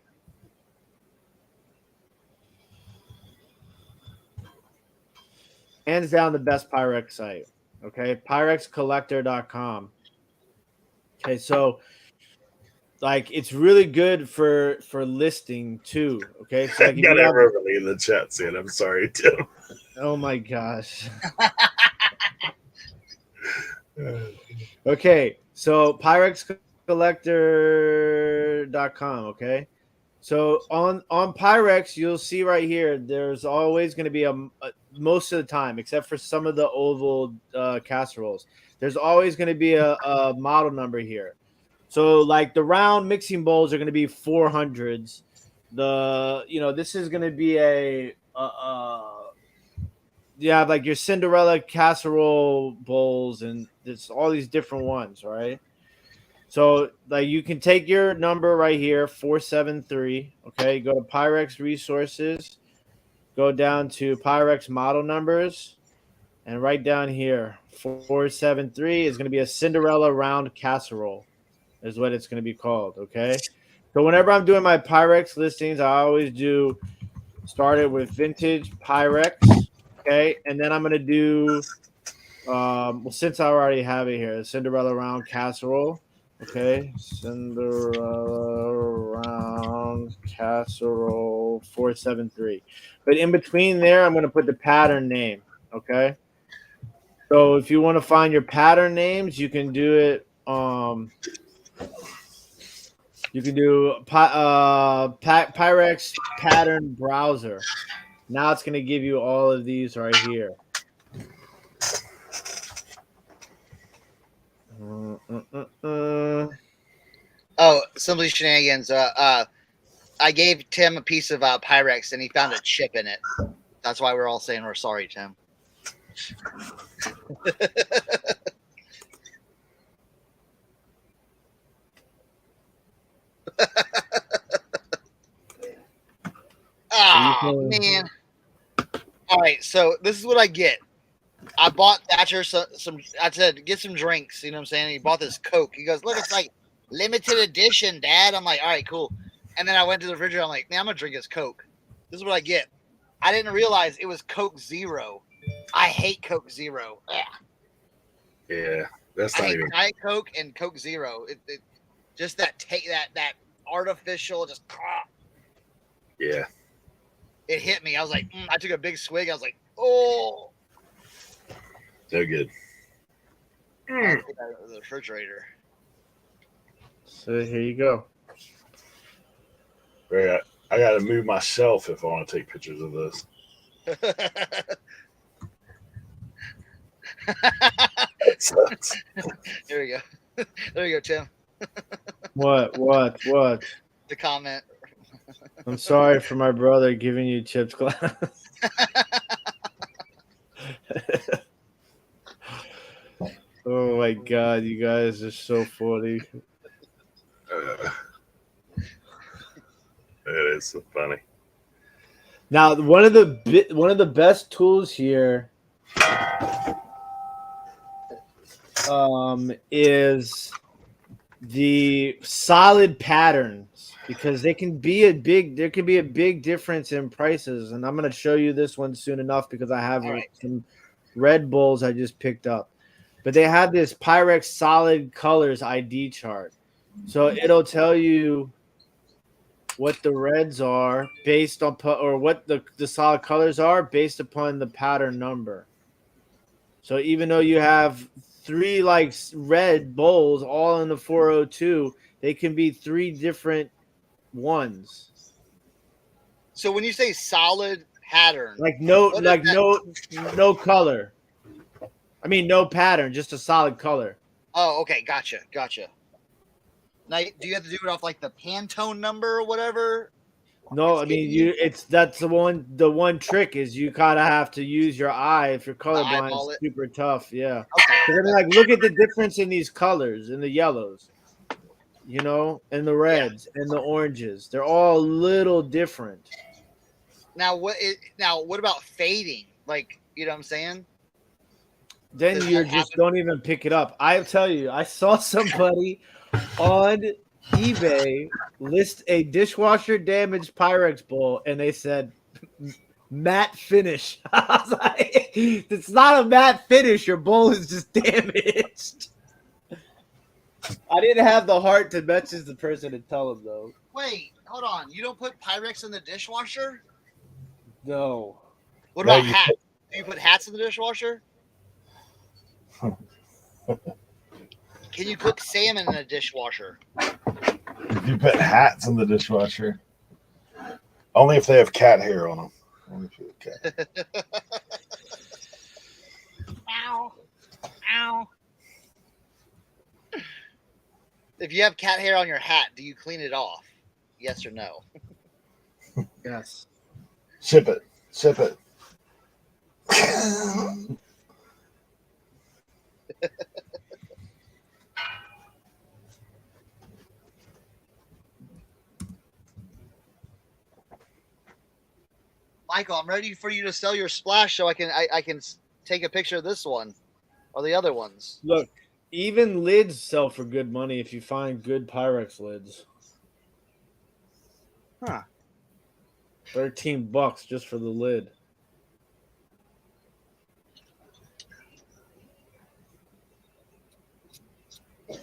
Hands down the best Pyrex site. Okay, PyrexCollector.com. Okay, so like it's really good for listing too. Okay, so like got everybody in the chat saying I'm sorry, Tim. Oh my gosh. Okay, so PyrexCollector.com. Okay, so on Pyrex, you'll see right here. There's always going to be a most of the time, except for some of the oval casseroles. There's always going to be a model number here. So like the round mixing bowls are going to be 400s. This is going to be you have like your Cinderella casserole bowls and there's all these different ones, right? So like you can take your number right here, 473. Okay, go to Pyrex resources, go down to Pyrex model numbers, and right down here, 473 is going to be a Cinderella round casserole, is what it's going to be called. Okay, so whenever I'm doing my Pyrex listings, I always start it with vintage Pyrex. Okay, and then I'm going to do, since I already have it here, Cinderella round casserole. Okay, Cinderella round casserole 473. But in between there, I'm going to put the pattern name. Okay, so if you want to find your pattern names, you can do it. You can do Pyrex pattern browser. Now it's going to give you all of these right here. Oh, Simply Shenanigans. I gave Tim a piece of Pyrex and he found a chip in it. That's why we're all saying we're sorry, Tim. Man. All right, so this is what I get. I bought Thatcher some I said, get some drinks. You know what I'm saying? He bought this Coke. He goes, look, it's like limited edition, Dad. I'm like, all right, cool. And then I went to the refrigerator. I'm like, man, I'm gonna drink this Coke. This is what I get. I didn't realize it was Coke Zero. I hate Coke Zero. Ugh. Yeah, that's I not hate even. Diet Coke and Coke Zero. It just that artificial just. Yeah. It hit me. I was like, I took a big swig. I was like, oh. No good. The refrigerator. So here you go. Right. I got to move my shelf if I want to take pictures of this. That sucks. There we go. There you go, Tim. What? The comment. I'm sorry for my brother giving you chips glass. Oh my God, you guys are so funny. It is so funny. Now, one of the best tools here is the solid patterns, because there can be a big difference in prices, and I'm going to show you this one soon enough because I have some Red Bulls I just picked up. But they have this Pyrex solid colors ID chart, so it'll tell you what the reds are based on, or what the solid colors are based upon the pattern number. So even though you have 3 like red bowls all in the 402, they can be 3 different ones. So when you say solid pattern, no color. I mean, no pattern, just a solid color. Oh, okay, gotcha. Now, do you have to do it off like the Pantone number or whatever? No, I mean that's the one trick is you kind of have to use your eye. If you're colorblind, it's super tough. Yeah. Okay. I mean, like, look at the difference in these colors, in the yellows, and the reds and the oranges. They're all a little different. Now what about fading? Like, you know what I'm saying? Then you just don't even pick it up. I'll tell you, I saw somebody on eBay list a dishwasher damaged Pyrex bowl, and they said matte finish. I was like, it's not a matte finish. Your bowl is just damaged. I didn't have the heart to message the person and tell him, though. Wait, hold on. You don't put Pyrex in the dishwasher? No. What about hats? Do you put hats in the dishwasher? Can you cook salmon in a dishwasher? If you put hats in the dishwasher, only if they have cat hair on them. Only if you have cat. Ow. If you have cat hair on your hat, do you clean it off? Yes or no? Yes. Sip it. Michael, I'm ready for you to sell your splash so I can take a picture of this one or the other ones. Look, even lids sell for good money if you find good Pyrex lids. Huh. $13 just for the lid. I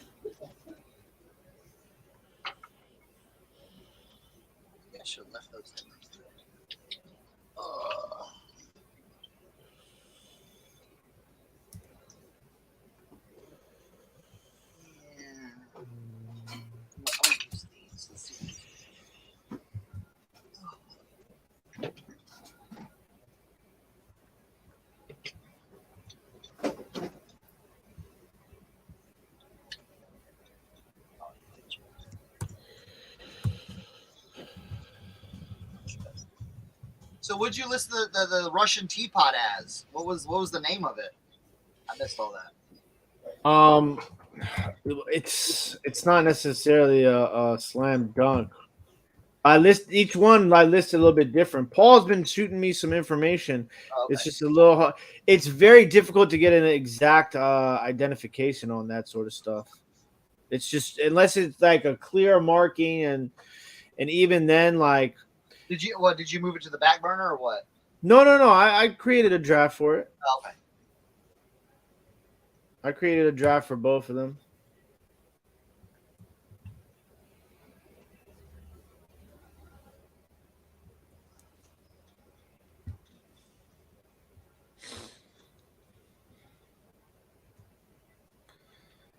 should have left those things. So what'd you list the Russian teapot as? What was the name of it? I missed all that. It's not necessarily a slam dunk. I listed a little bit different. Paul's been shooting me some information. Okay. It's just a little. It's very difficult to get an exact identification on that sort of stuff. It's just unless it's like a clear marking, and even then, like, did you move it to the back burner or what? No. I created a draft for it. Oh, okay. I created a draft for both of them.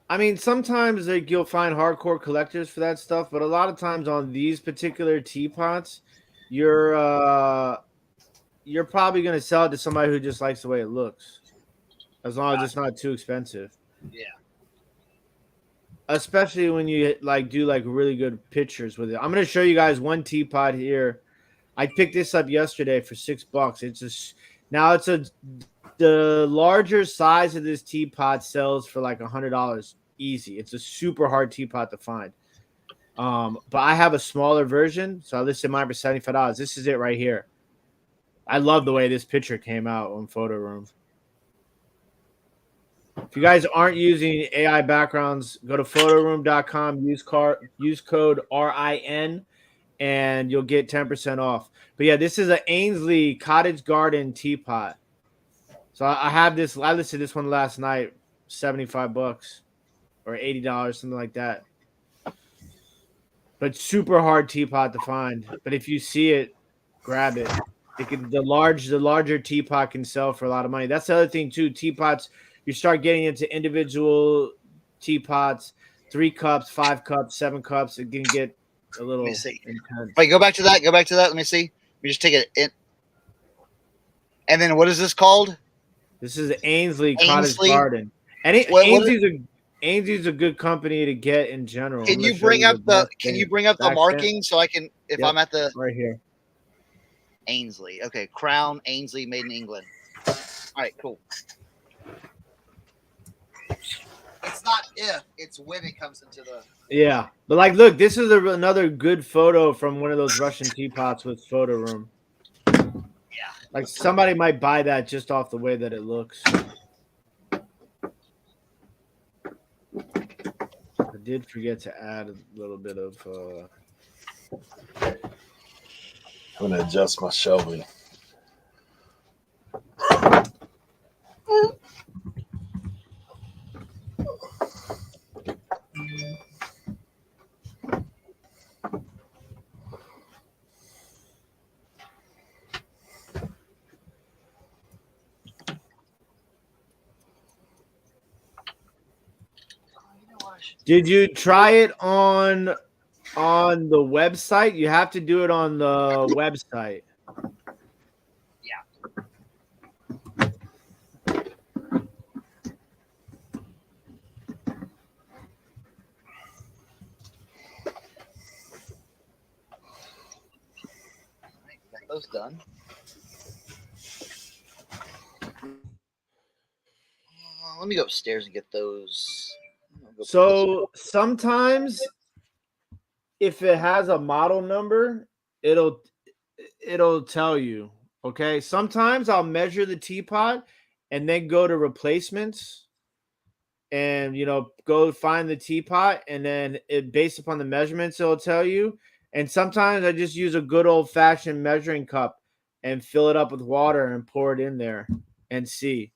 I mean, sometimes like you'll find hardcore collectors for that stuff, but a lot of times on these particular teapots, you're probably gonna sell it to somebody who just likes the way it looks, as long as it's not too expensive. Yeah. Especially when you like do like really good pictures with it. I'm gonna show you guys one teapot here. I picked this up yesterday for $6. The larger size of this teapot sells for like $100 easy. It's a super hard teapot to find. But I have a smaller version, so I listed mine for $75. This is it right here. I love the way this picture came out on Photoroom. If you guys aren't using AI backgrounds, go to photoroom.com, use code RIN, and you'll get 10% off. But yeah, this is an Ainsley Cottage Garden teapot. So I have this. I listed this one last night, $75 or $80, something like that. But super hard teapot to find. But if you see it, grab it. The larger teapot can sell for a lot of money. That's the other thing too. Teapots, you start getting into individual teapots, 3 cups, 5 cups, 7 cups. It can get a little intense. Wait, go back to that. Let me see. Let me just take it in. And then what is this called? This is Ainsley Cottage Garden. And Ainsley's a good company to get in general. Can you bring up the marking so I can, if I'm at the right here? Ainsley. Okay, Crown Ainsley, made in England. All right, cool. It's not if, it's when it comes into the. Yeah, but like, look, this is another good photo from one of those Russian teapots with Photoroom. Yeah, like somebody might buy that just off the way that it looks. I did forget to add a little bit of. I'm gonna adjust my shelving. Did you try it on the website? You have to do it on the website. Yeah. Got those done. Let me go upstairs and get those. So sometimes if it has a model number, it'll tell you. Okay. Sometimes I'll measure the teapot and then go to replacements and go find the teapot, and then based upon the measurements, it'll tell you. And sometimes I just use a good old-fashioned measuring cup and fill it up with water and pour it in there and see.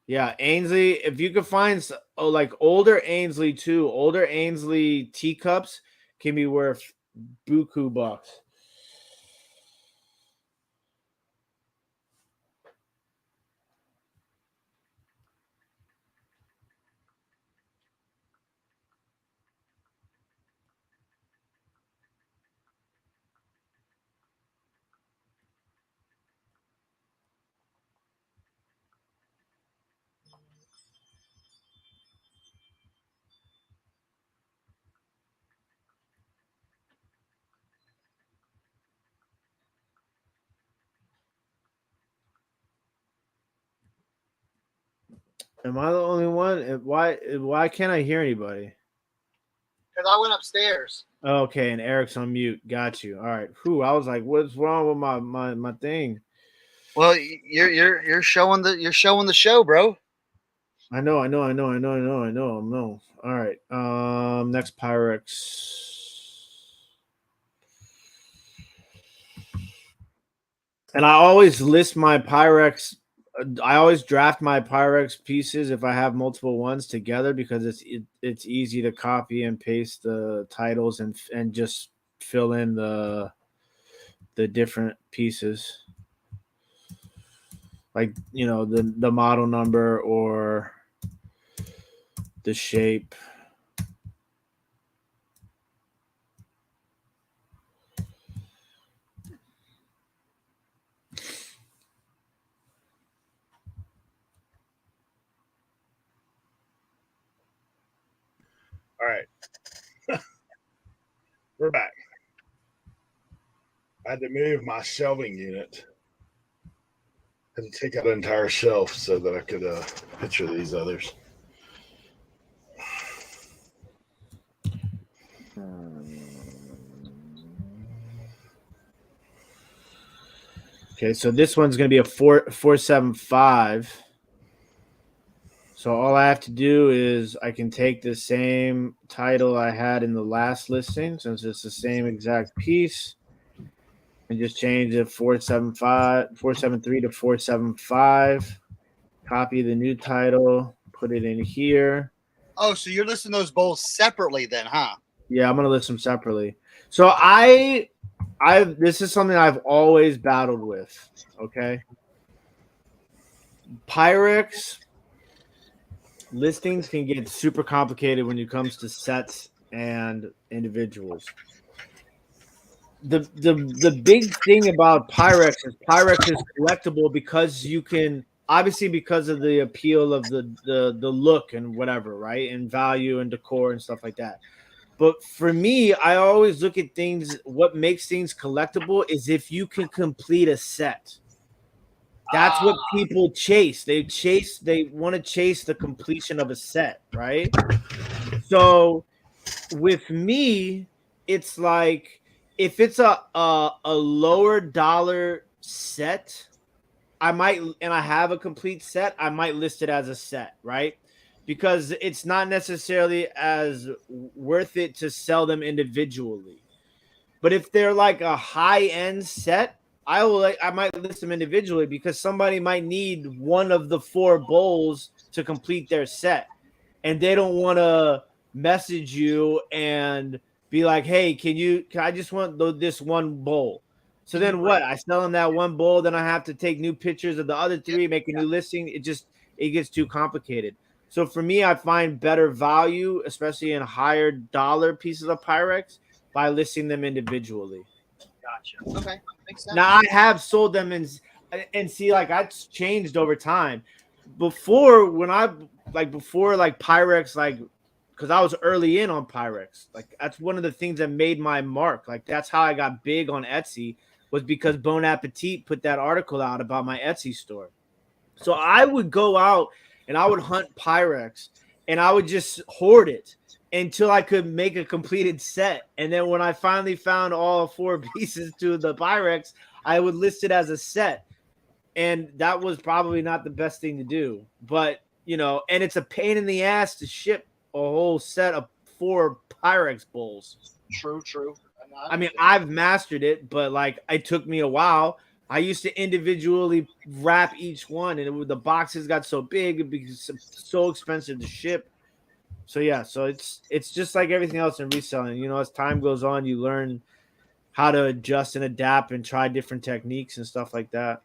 Yeah, Ainsley, if you could find like older Ainsley too, older Ainsley teacups can be worth buku bucks. Am I the only one? Why can't I hear anybody? Because I went upstairs. Okay, and Eric's on mute. Got you. All right. Whew, I was like, what's wrong with my thing? Well, you're showing the show, bro. I know. All right. Next Pyrex. And I always list my Pyrex. I always draft my Pyrex pieces if I have multiple ones together because it's easy to copy and paste the titles and just fill in the different pieces, like the model number or the shape. All right. We're back. I had to move my shelving unit. I had to take out an entire shelf so that I could picture these others. Okay, so this one's going to be a 475. So all I have to do is I can take the same title I had in the last listing, since it's the same exact piece, and just change it 473 to 475. Copy the new title, put it in here. Oh, so you're listing those bowls separately then, huh? Yeah, I'm gonna list them separately. So this is something I've always battled with. Okay, Pyrex listings can get super complicated when it comes to sets and individuals. The big thing about Pyrex is collectible because you can, obviously, because of the appeal of the look and whatever, right, and value and decor and stuff like that. But for me, I always look at things. What makes things collectible is if you can complete a set. That's what people chase. They want to chase the completion of a set, right? So with me, it's like if it's a lower dollar set, I might, and I have a complete set, I might list it as a set, right? Because it's not necessarily as worth it to sell them individually. But if they're like a high end set, I might list them individually because somebody might need one of the 4 bowls to complete their set, and they don't want to message you and be like, "Hey, can I just want this one bowl?" So then what? I sell them that one bowl, then I have to take new pictures of the other 3, make a new listing. It gets too complicated. So for me, I find better value, especially in higher dollar pieces of Pyrex, by listing them individually. Gotcha. Okay, makes sense. Now I have sold them and see, like, that's changed over time. Before Pyrex, like, because I was early in on Pyrex, like that's one of the things that made my mark. Like that's how I got big on Etsy, was because Bon Appetit put that article out about my Etsy store. So I would go out and I would hunt Pyrex and I would just hoard it until I could make a completed set. And then when I finally found all 4 pieces to the Pyrex, I would list it as a set. And that was probably not the best thing to do. But, and it's a pain in the ass to ship a whole set of 4 Pyrex bowls. True. I mean, I've mastered it, but like it took me a while. I used to individually wrap each one, and the boxes got so big, it became so expensive to ship. So yeah, so it's just like everything else in reselling. As time goes on, you learn how to adjust and adapt and try different techniques and stuff like that.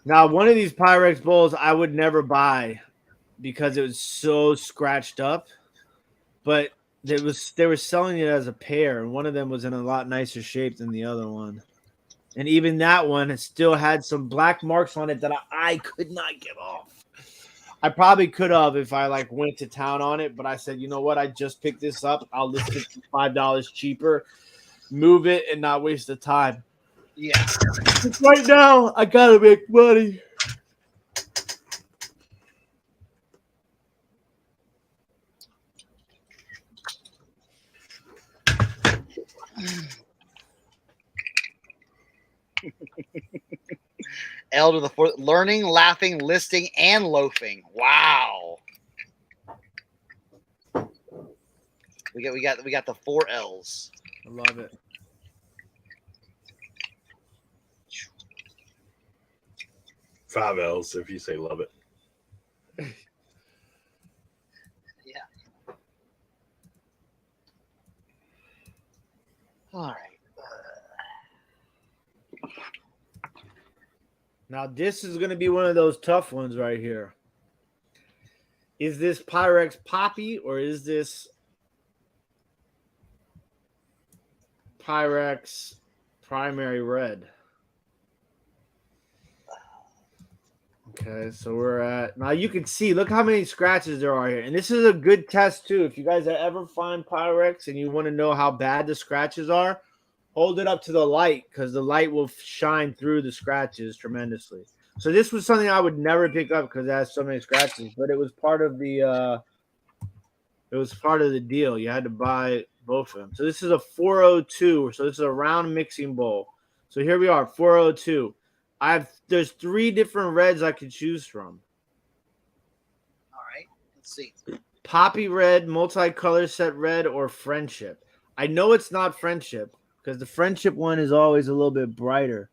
Now, one of these Pyrex bowls I would never buy because it was so scratched up, but they were selling it as a pair, and one of them was in a lot nicer shape than the other one. And even that one still had some black marks on it that I could not get off. I probably could have if I went to town on it, but I said, you know what? I just picked this up. I'll list it for $5 cheaper, move it, and not waste the time. Yeah. Right now, I gotta make money. L to the 4th. Learning, laughing, listing, and loafing. Wow. We got the 4 L's. I love it. Five L's if you say love it. Yeah. All right. Now this is going to be one of those tough ones right here. Is this Pyrex Poppy or is this Pyrex Primary Red? Okay, so we're at now. You can see, look how many scratches there are here, and this is a good test too. If you guys ever find Pyrex and you want to know how bad the scratches are, hold it up to the light because the light will shine through the scratches tremendously. So this was something I would never pick up because it has so many scratches, but it was part of the deal. You had to buy both of them. So this is a 402. So this is a round mixing bowl. So here we are, 402. There's 3 different reds I could choose from. All right. Let's see. Poppy Red, multicolor set red, or Friendship. I know it's not Friendship because the Friendship one is always a little bit brighter.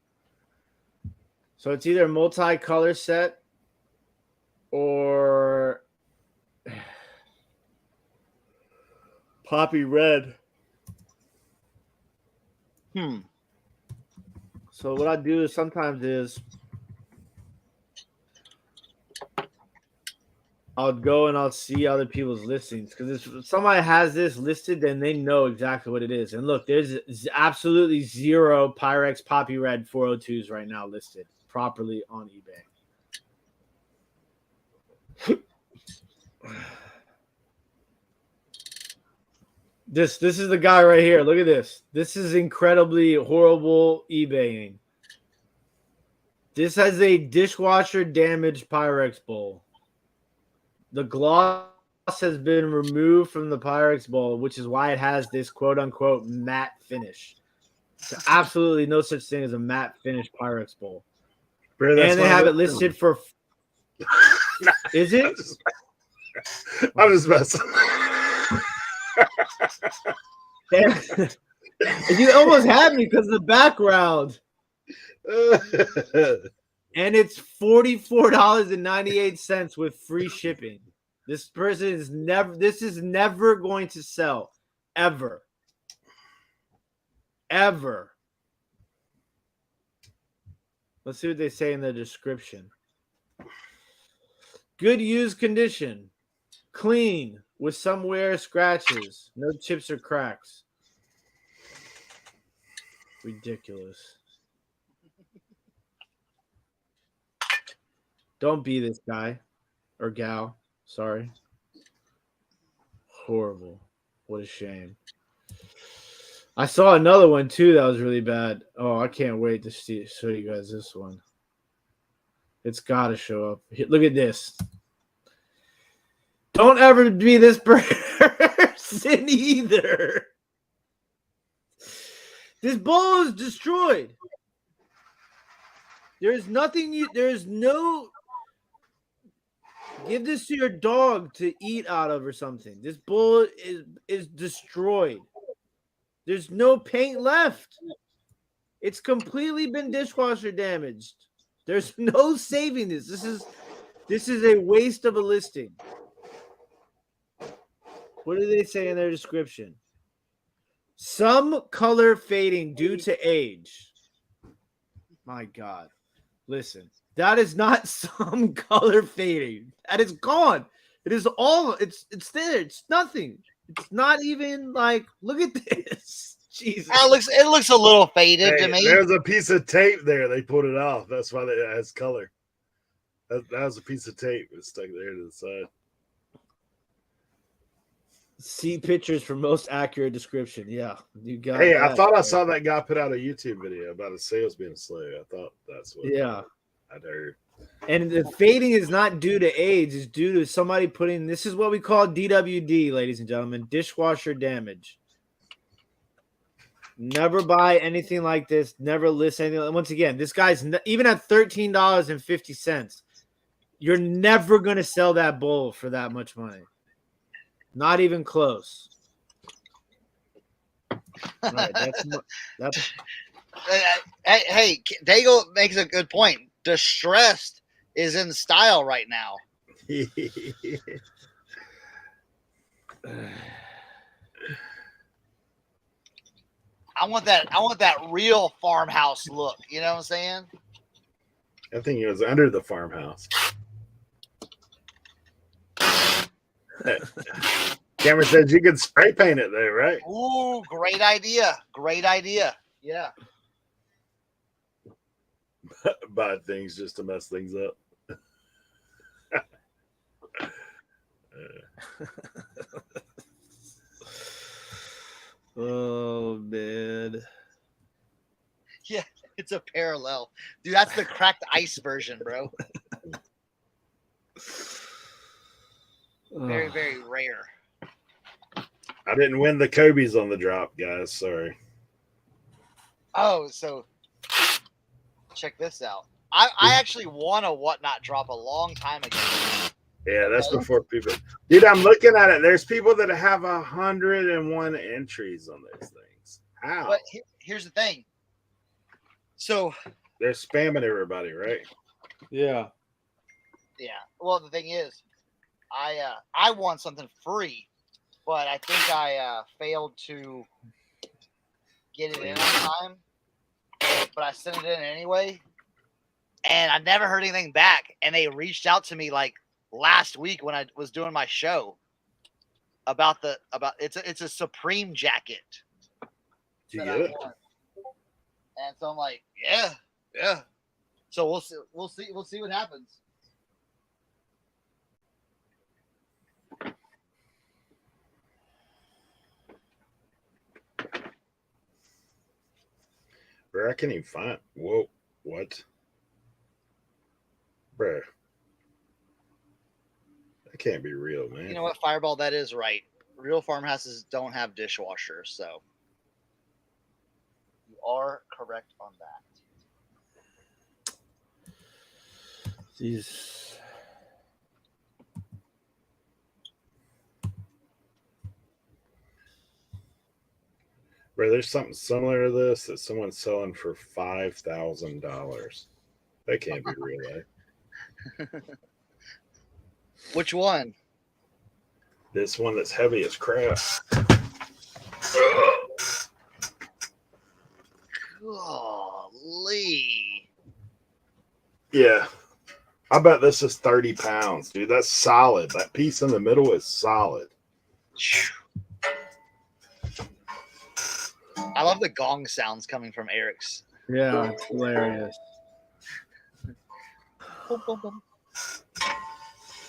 So it's either multicolor set or Poppy Red. So what I do is sometimes I'll go and I'll see other people's listings because if somebody has this listed, then they know exactly what it is. And look, there's absolutely 0 Pyrex Poppy Red 402s right now listed properly on eBay. This is the guy right here. Look at this. This is incredibly horrible eBaying. This has a dishwasher damaged Pyrex bowl. The gloss has been removed from the Pyrex bowl, which is why it has this quote-unquote matte finish. There's absolutely no such thing as a matte finish Pyrex bowl. Bro, and they have it listed for... Is it? I'm just messing. You almost had me because of the background. And it's $44.98 with free shipping. This person is never going to sell. Ever. Let's see what they say in the description. Good used condition. Clean with some wear scratches. No chips or cracks. Ridiculous. Don't be this guy or gal. Sorry. Horrible. What a shame. I saw another one too that was really bad. Oh, I can't wait to show you guys this one. It's got to show up. Look at this. Don't ever be this person either. This bowl is destroyed. There's nothing there's no give this to your dog to eat out of or something. This bowl is destroyed. There's no paint left. It's completely been dishwasher damaged. There's no saving this. This is a waste of a listing. What do they say in their description? Some color fading due to age. My God. Listen, that is not some color fading. That is gone. It is all, it's there. It's nothing. It's not even like, look at this. Jesus. It looks a little faded to me. There's a piece of tape there. They put it off. That's why it has color. That was a piece of tape. It's stuck there to the side. See pictures for most accurate description. Yeah, you got. Hey, I thought I saw that guy put out a YouTube video about his sales being slow. I thought that's what. Yeah, I'd heard. And the fading is not due to age; it's due to somebody putting. This is what we call DWD, ladies and gentlemen, dishwasher damage. Never buy anything like this. Never list anything. And once again, this guy's even at $13.50. You're never gonna sell that bowl for that much money. Not even close. Right. That's. Hey, Dago makes a good point. Distressed is in style right now. I want that real farmhouse look. You know what I'm saying? I think it was under the farmhouse. Cameron says you could spray paint it there, right? Ooh, great idea. Great idea. Yeah. Buy things just to mess things up. Oh man. Yeah, it's a parallel. Dude, that's the cracked ice version, bro. Very, very rare. I didn't win the Kobe's on the drop, guys. Sorry. Oh, so check this out. I actually won a whatnot drop a long time ago. Yeah, that's before people. Dude, I'm looking at it. There's people that have 101 entries on those things. How? But here's the thing. So they're spamming everybody, right? Yeah. Yeah. Well, the thing is, I won something free, but I think I failed to get it in on time. But I sent it in anyway, and I never heard anything back. And they reached out to me like last week when I was doing my show about it's a Supreme jacket. Did you get it? And so I'm like, yeah. So we'll see what happens. Bro, I can't even find. Whoa, what? Bro, that can't be real, man. You know what, Fireball? That is right. Real farmhouses don't have dishwashers, so you are correct on that. Jeez. Bro, there's something similar to this that someone's selling for $5,000. That can't be real, right? Which one? This one that's heavy as crap. Golly. Yeah. I bet this is 30 pounds, dude. That's solid. That piece in the middle is solid. I love the gong sounds coming from Eric's. Yeah, it's hilarious.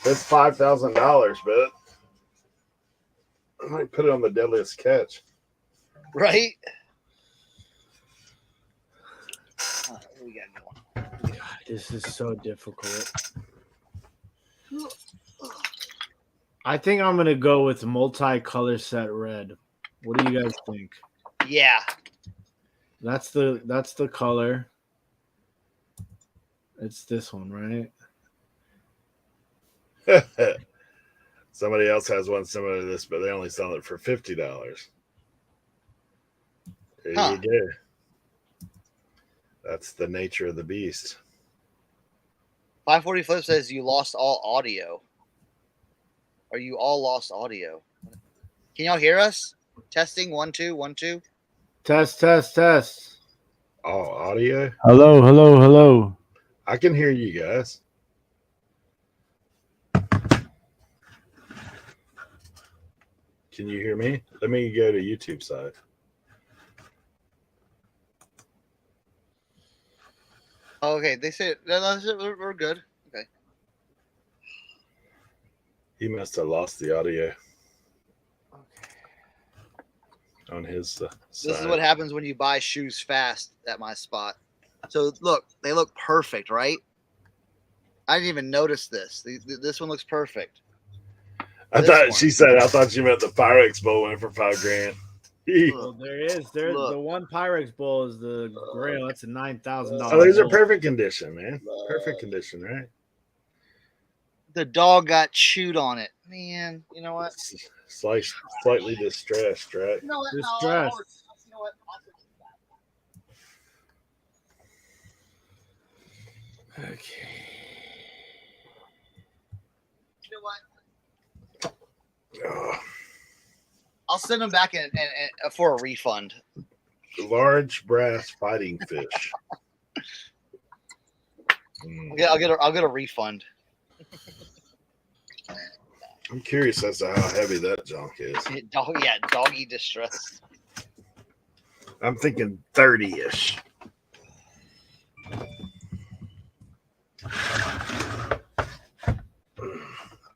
That's $5,000, but I might put it on the deadliest catch. Right? What we got going? God, this is so difficult. I think I'm gonna go with multi-color set red. What do you guys think? Yeah. That's the color. It's this one, right? Somebody else has one similar to this, but they only sell it for $50. There you go. That's the nature of the beast. 540 Flip says you lost all audio. Or you all lost audio. Can y'all hear us? Testing 1 2 1 2. Test. Oh, audio? Hello. I can hear you guys. Can you hear me? Let me go to YouTube side. Okay, they said we're good. Okay. He must have lost the audio. On his side. This is what happens when you buy shoes fast at my spot. So look, they look perfect, right? I didn't even notice this. This one looks perfect. I thought she meant the Pyrex bowl went for $5,000. Well, there is. There's the one Pyrex bowl is the Grail. That's a $9,000. Oh, these are perfect condition, man. Perfect condition, right? The dog got chewed on it, man. You know what? Slightly distressed, right? You know what? Distressed. You know what? Okay. You know what? I'll send them back in for a refund. Large brass fighting fish. I'll get a refund. I'm curious as to how heavy that junk is. Doggy distress. I'm thinking 30-ish.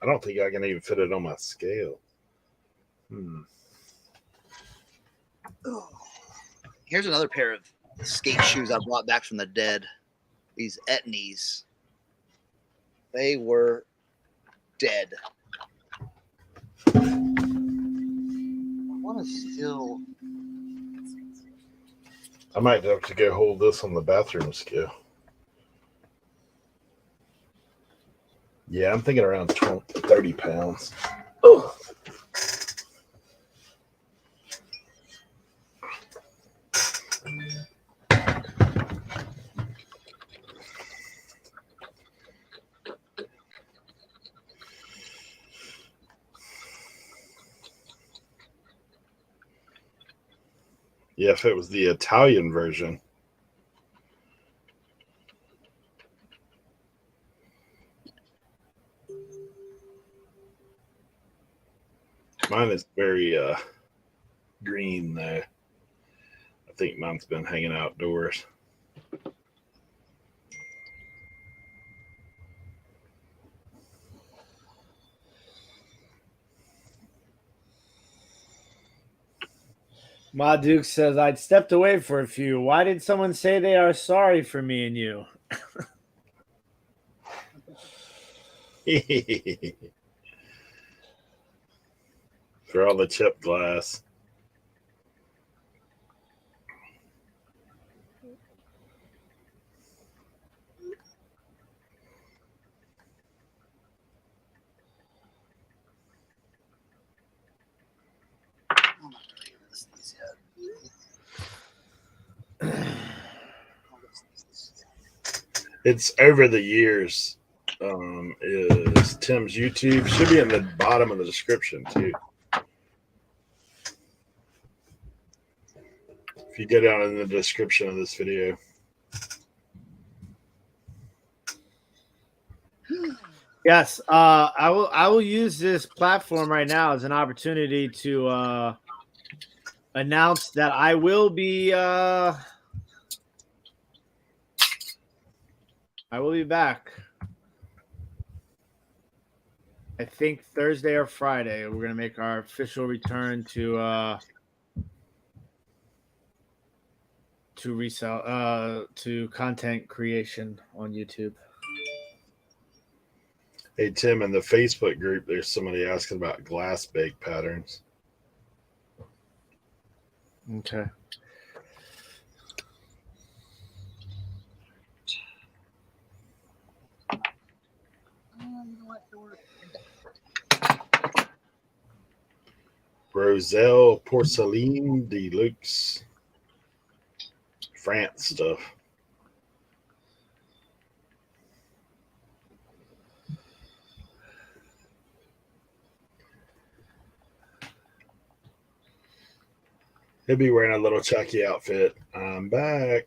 I don't think I can even fit it on my scale. Here's another pair of skate shoes I brought back from the dead. These Etnies. They were dead. I want to still. I might have to go hold this on the bathroom scale. Yeah, I'm thinking around 30 pounds. Oh. Yeah, if it was the Italian version. Mine is very green though. I think mine's been hanging outdoors. Ma Duke says, I'd stepped away for a few. Why did someone say they are sorry for me and you? For all the chipped glass. It's over the years. Is Tim's YouTube should be in the bottom of the description too. If you go down in the description of this video. Yes, I will use this platform right now as an opportunity to announce that I will be back. I think Thursday or Friday. We're gonna make our official return to resell to content creation on YouTube. Hey Tim, in the Facebook group, there's somebody asking about glass bake patterns. Okay. Roselle Porcelain Deluxe. France stuff. He'll be wearing a little Chucky outfit. I'm back.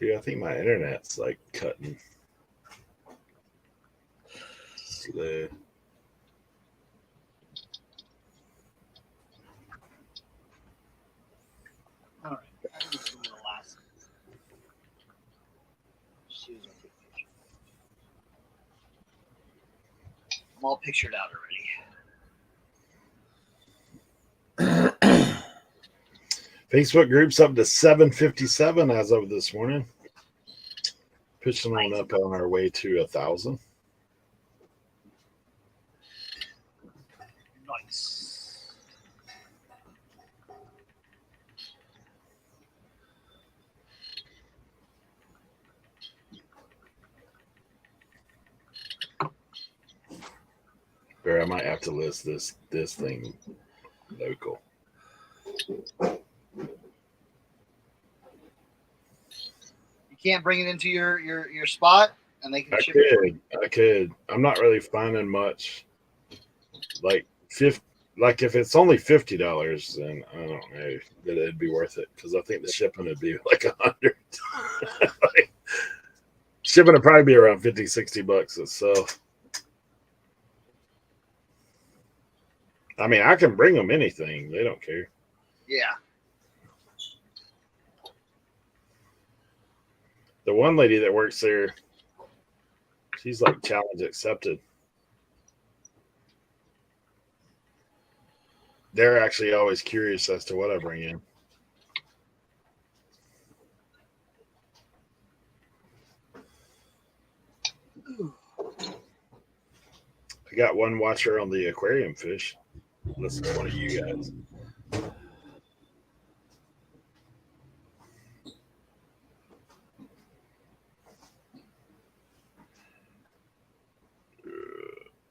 Dude, I think my internet's like cutting slow. All right. I think it's the last shoes I'll take picture. I'm all pictured out already. Facebook group's up to 757 as of this morning. Pushing on up on our way to 1,000. Or I might have to list this thing local. You can't bring it into your spot, and they can ship it. I could. I'm not really finding much. Like if it's only $50, then I don't know that it'd be worth it because I think the shipping would be like $100. Like, shipping would probably be around $50-$60. So, I mean, I can bring them anything; they don't care. Yeah. The one lady that works there, she's like challenge accepted. They're actually always curious as to what I bring in. I got one watcher on the aquarium fish. Listen to one of you guys.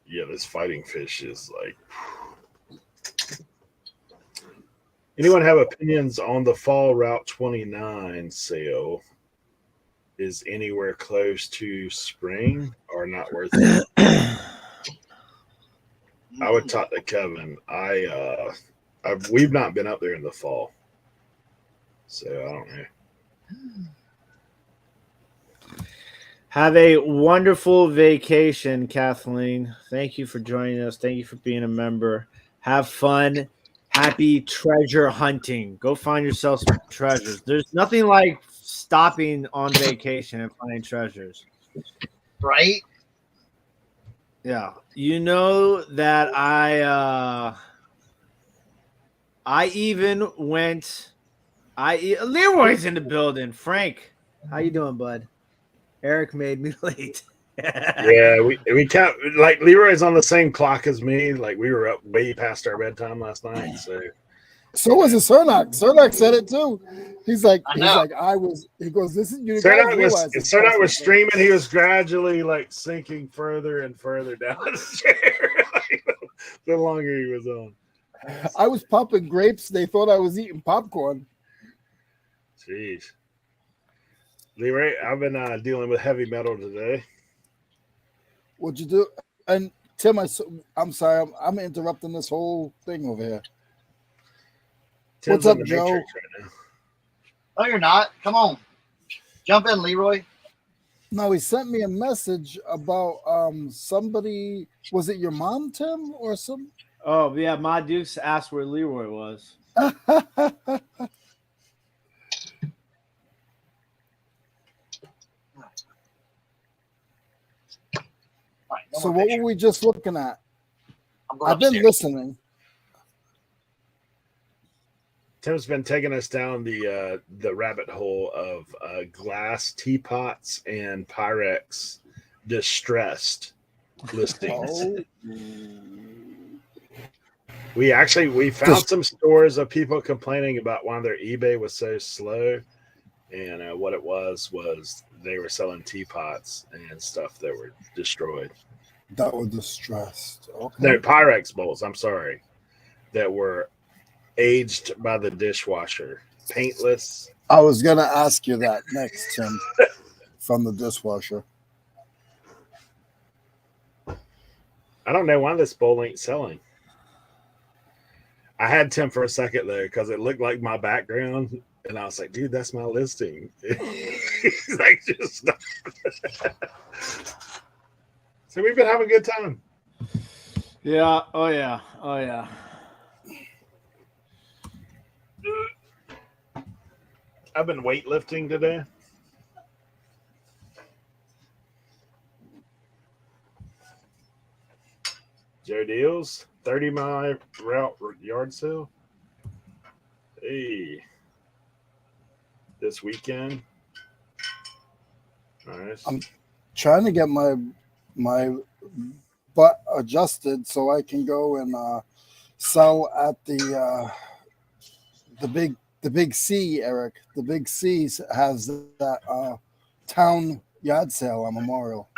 Yeah, this fighting fish is like. Anyone have opinions on the fall Route 29 sale? Is anywhere close to spring or not worth it? I would talk to Kevin. We've not been up there in the fall, so I don't know. Have a wonderful vacation, Kathleen. Thank you for joining us. Thank you for being a member. Have fun. Happy treasure hunting. Go find yourself some treasures. There's nothing like stopping on vacation and finding treasures. Right? Yeah. You know that I even went Leroy's in the building. Frank, how you doing, bud? Eric made me late. Yeah, we can't, like, Leroy's on the same clock as me. Like, we were up way past our bedtime last night. So was the Cernoch. Cernoch said it too. He goes, this is you guys realize Cernoch was streaming. He was gradually like sinking further and further down the chair the longer he was on. I was popping grapes. They thought I was eating popcorn. Jeez. Leroy, I've been dealing with heavy metal today. What'd you do? And Tim, I'm sorry, I'm interrupting this whole thing over here. Tim's what's up, in the Joe? Matrix right now. No, you're not. Come on. Jump in, Leroy. No, he sent me a message about somebody. Was it your mom, Tim, or some? Oh, yeah. My Dukes asked where Leroy was. Right, so what were we just looking at? I've been listening. Tim's been taking us down the rabbit hole of glass teapots and Pyrex distressed listings. We found some stores of people complaining about why their eBay was so slow, and what it was they were selling teapots and stuff that were destroyed. That were distressed. Okay. No, Pyrex bowls. I'm sorry, that were aged by the dishwasher, paintless. I was gonna ask you that next, Tim, from the dishwasher. I don't know why this bowl ain't selling. I had Tim for a second there because it looked like my background, and I was like, "Dude, that's my listing." He's like, "Just stop." So we've been having a good time. Yeah. Oh yeah. Oh yeah. I've been weightlifting today. Joe Deals, 30-mile route yard sale. Hey, this weekend. Nice. I'm trying to get my butt adjusted so I can go and sell at the big C, Eric. The big C has that town yard sale on Memorial.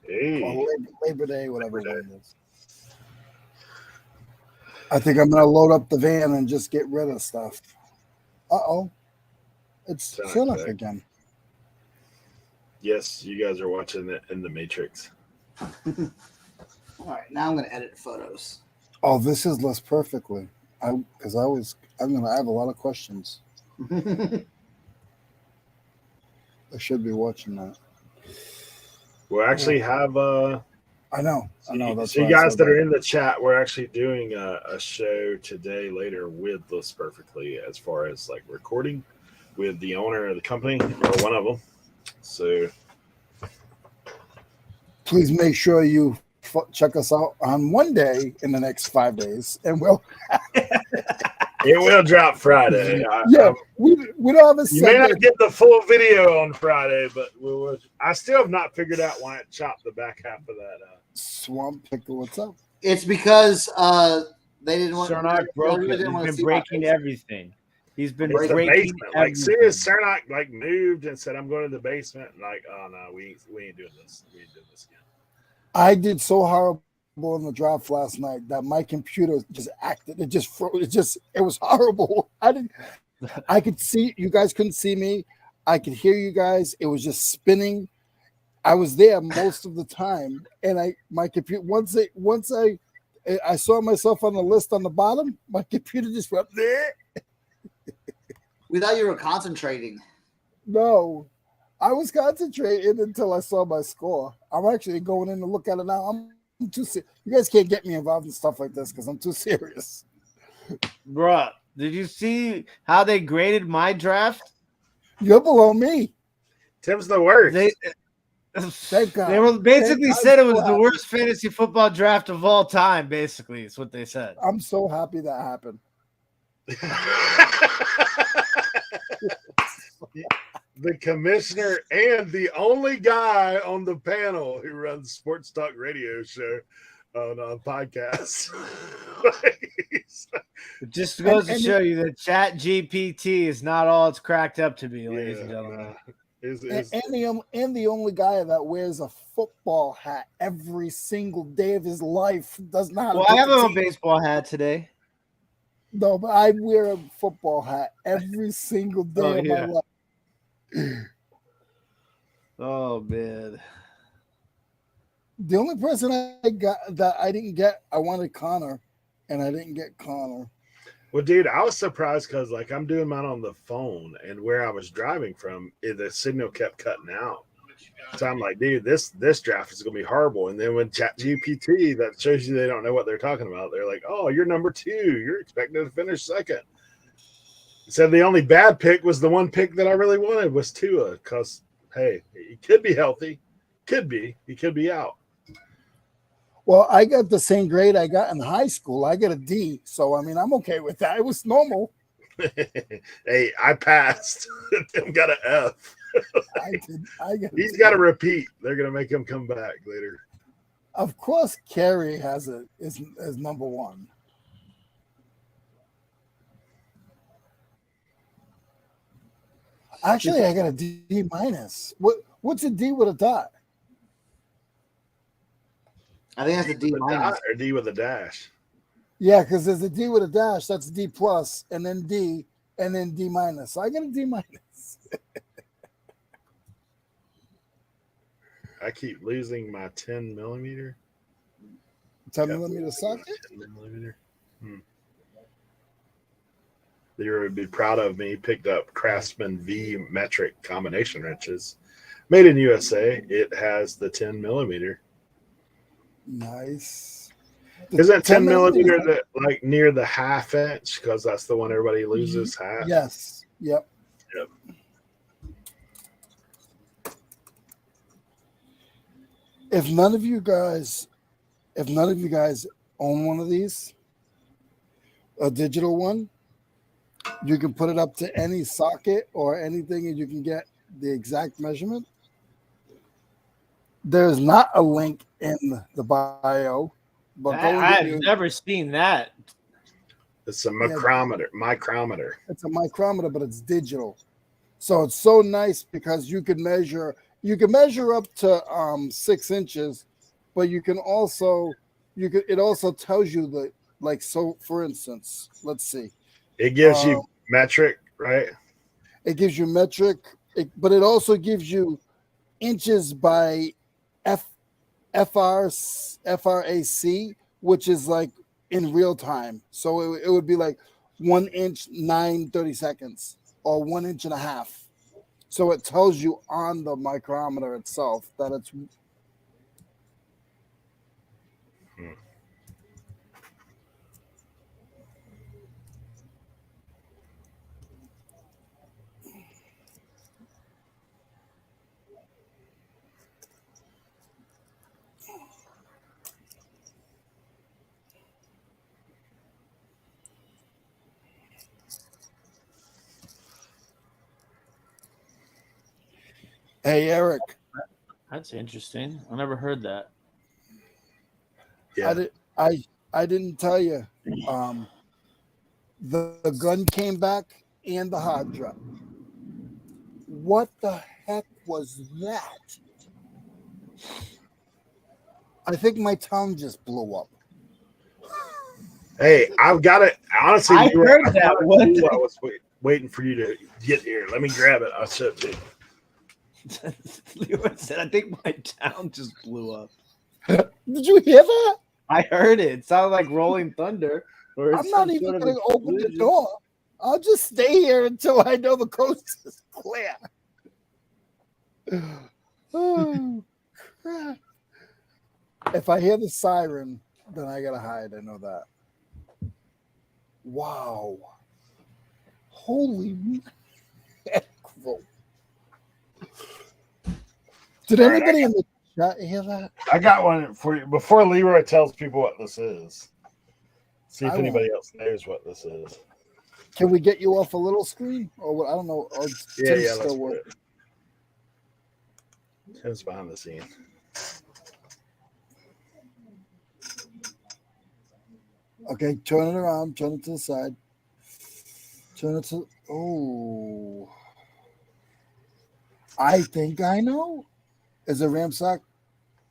Hey, Or Labor Day, whatever it is. I think I'm gonna load up the van and just get rid of stuff. It's Cernoch again. Yes, you guys are watching it in the Matrix. All right, now I'm gonna edit photos. Oh, this is less perfectly. I have a lot of questions. I should be watching that. We'll actually have I know. That's so you guys that are in the chat, we're actually doing a show today later with This Perfectly as far as like recording with the owner of the company or one of them. So please make sure you check us out on one day in the next 5 days, and it will drop Friday. We don't have a. You may not get the full video on Friday, but I still have not figured out why it chopped the back half of that. Swamp Pickle, what's up? It's because they didn't want. Cernoch broke it. He's been breaking everything. He's been breaking basement. Everything. Like, serious Cernoch like moved and said, "I'm going to the basement." And like, oh no, we ain't doing this. We ain't doing this again. I did so horrible in the draft last night that my computer just acted. It just froze. It was horrible. I could see you guys couldn't see me. I could hear you guys. It was just spinning. I was there most of the time, and my computer once I saw myself on the list on the bottom, my computer just went there. We thought you were concentrating. No, I was concentrating until I saw my score. I'm actually going in to look at it now. I'm too serious. You guys can't get me involved in stuff like this because I'm too serious. Bruh, did you see how they graded my draft? You're below me. Tim's the worst. Thank God. They were basically said it was the worst fantasy football draft of all time. Basically, is what they said. I'm so happy that happened. The commissioner and the only guy on the panel who runs sports talk radio show on a podcast. It just goes to show you that Chat GPT is not all it's cracked up to be, ladies and gentlemen. And the only guy that wears a football hat every single day of his life does not. Well, I have a baseball hat today. No, but I wear a football hat every single day of my life. Oh man. The only person I got that I didn't get, I wanted Connor, and I didn't get Connor. Well, dude, I was surprised because like I'm doing mine on the phone, and where I was driving from, the signal kept cutting out. So I'm like, dude, this draft is gonna be horrible. And then when ChatGPT, that shows you they don't know what they're talking about. They're like, oh, you're number 2. You're expected to finish second. So the only bad pick was the one pick that I really wanted was Tua, because hey, he could be healthy, he could be out. Well, I got the same grade I got in high school. I got a D, so I mean I'm okay with that. It was normal. Hey, I passed. Tim got an F. He's got to repeat. They're gonna make him come back later. Of course, Carrie is number 1. Actually, I got a D minus. What's a D with a dot? I think that's a D minus or D with a dash. Yeah, because there's a D with a dash. That's D plus, and then D, and then D minus. So I got a D minus. I keep losing my 10 millimeter. 10 millimeter socket? 10 millimeter. You would be proud of me. Picked up Craftsman V metric combination wrenches, made in USA. It has the 10 millimeter. Nice. Isn't 10 millimeter that like near the half inch? Because that's the one everybody loses half. Yes. Yep. If none of you guys own one of these, a digital one, you can put it up to any socket or anything and you can get the exact measurement. There's not a link in the bio, but I've never seen that. It's a micrometer. It's a micrometer, but it's digital. So it's so nice because you can measure up to 6 inches, but it also tells you the Like, so for instance, let's see. It gives you metric, right? It gives you metric, but it also gives you inches by FRAC, which is like in real time. So it would be like 1 inch 9/30 seconds or 1.5 inches. So it tells you on the micrometer itself that it's. Hey, Eric. That's interesting. I never heard that. Yeah. I didn't tell you. The gun came back and the hard drive. What the heck was that? I think my tongue just blew up. Hey, I've got it. Honestly, I heard that. What? I was waiting for you to get here. Let me grab it. I should be. Leroy said, I think my town just blew up. Did you hear that? I heard it. It sounded like rolling thunder. Or I'm not even going to open the door. I'll just stay here until I know the coast is clear. Oh, crap. If I hear the siren, then I got to hide. I know that. Wow. Holy mackerel. Did anybody in the chat hear that? I got one for you before Leroy tells people what this is. See if anybody else knows what this is. Can we get you off a little screen? Or what? I don't know. Or Yeah, let's put it. Tim's behind the scene. Okay, turn it around. Turn it to the side. Turn it to. Oh. I think I know. Is it Ramsack?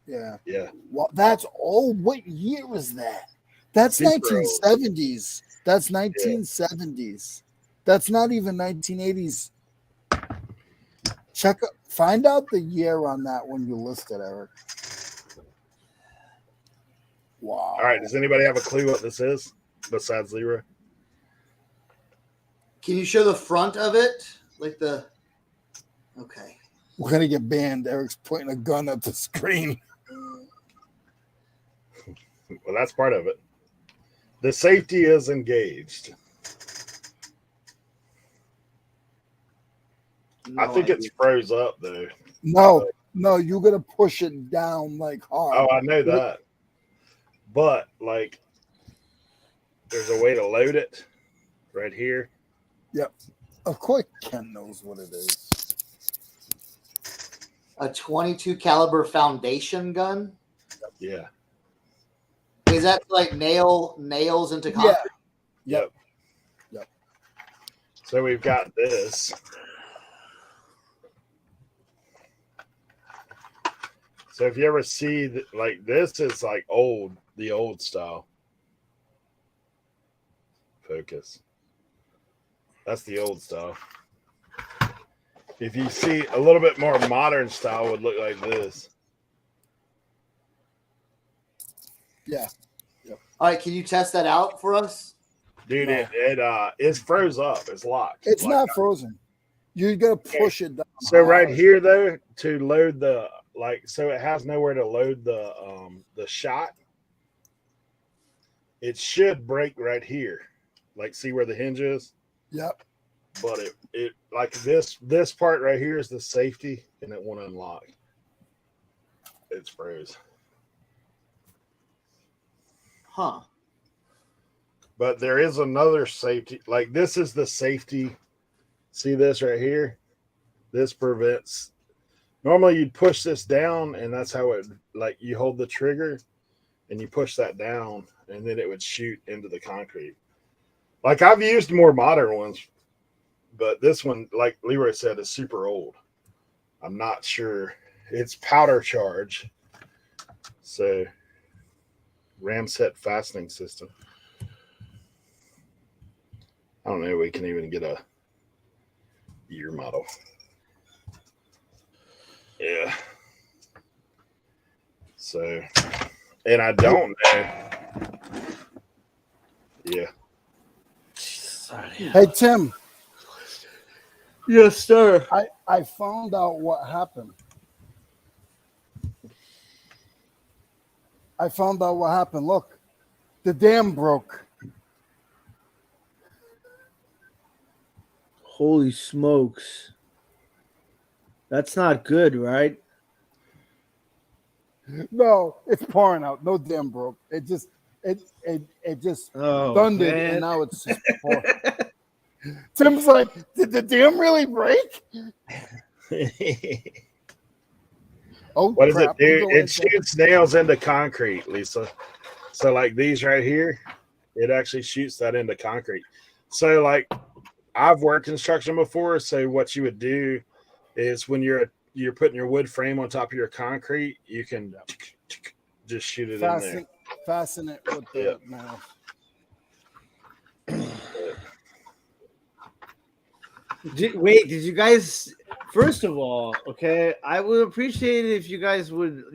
Yeah. Yeah. Well, that's old. What year was that? That's Super 1970s. That's 1970s. That's not even 1980s. Find out the year on that when you list it, Eric. Wow. All right. Does anybody have a clue what this is besides Leroy? Can you show the front of it? Like the. Okay. We're going to get banned. Eric's pointing a gun at the screen. Well, that's part of it. The safety is engaged. I think it's froze up, though. No, you're going to push it down like hard. Oh, I know that. But, like, there's a way to load it right here. Yep. Of course, Ken knows what it is. A 22 caliber foundation gun? Yeah. Is that like nails into concrete? Yep. So we've got this. So if you ever see like this is like the old style. Focus. That's the old style. If you see a little bit more modern style would look like this. Yeah. All right, can you test that out for us? Dude, it's froze up. It's locked. It's not frozen. You got to push it down. So right here though, to load the so it has nowhere to load the shot. It should break right here. Like see where the hinge is? Yep. But it like this part right here is the safety and it won't unlock. It's froze. Huh. But there is another safety. Like this is the safety. See this right here? This prevents. Normally you'd push this down and that's how it, like you hold the trigger and you push that down and then it would shoot into the concrete. Like I've used more modern ones, but this one, like Leroy said, is super old. I'm not sure. It's powder charge. So Ramset fastening system. I don't know. We can even get a year model. Yeah. So, and I don't know. Yeah. Hey Tim. Yes, sir. I found out what happened. Look, the dam broke. Holy smokes. That's not good, right? No, it's pouring out. No dam broke. It just thundered and now it's just pouring. Tim's like, did the dam really break? Oh, what does crap. it do? It shoots nails into concrete, Lisa. So like these right here, it actually shoots that into concrete. So like I've worked construction before. So what you would do is when you're putting your wood frame on top of your concrete, you can just shoot it in there. Fasten it with the nail. Wait, did you guys? First of all, okay, I would appreciate it if you guys would,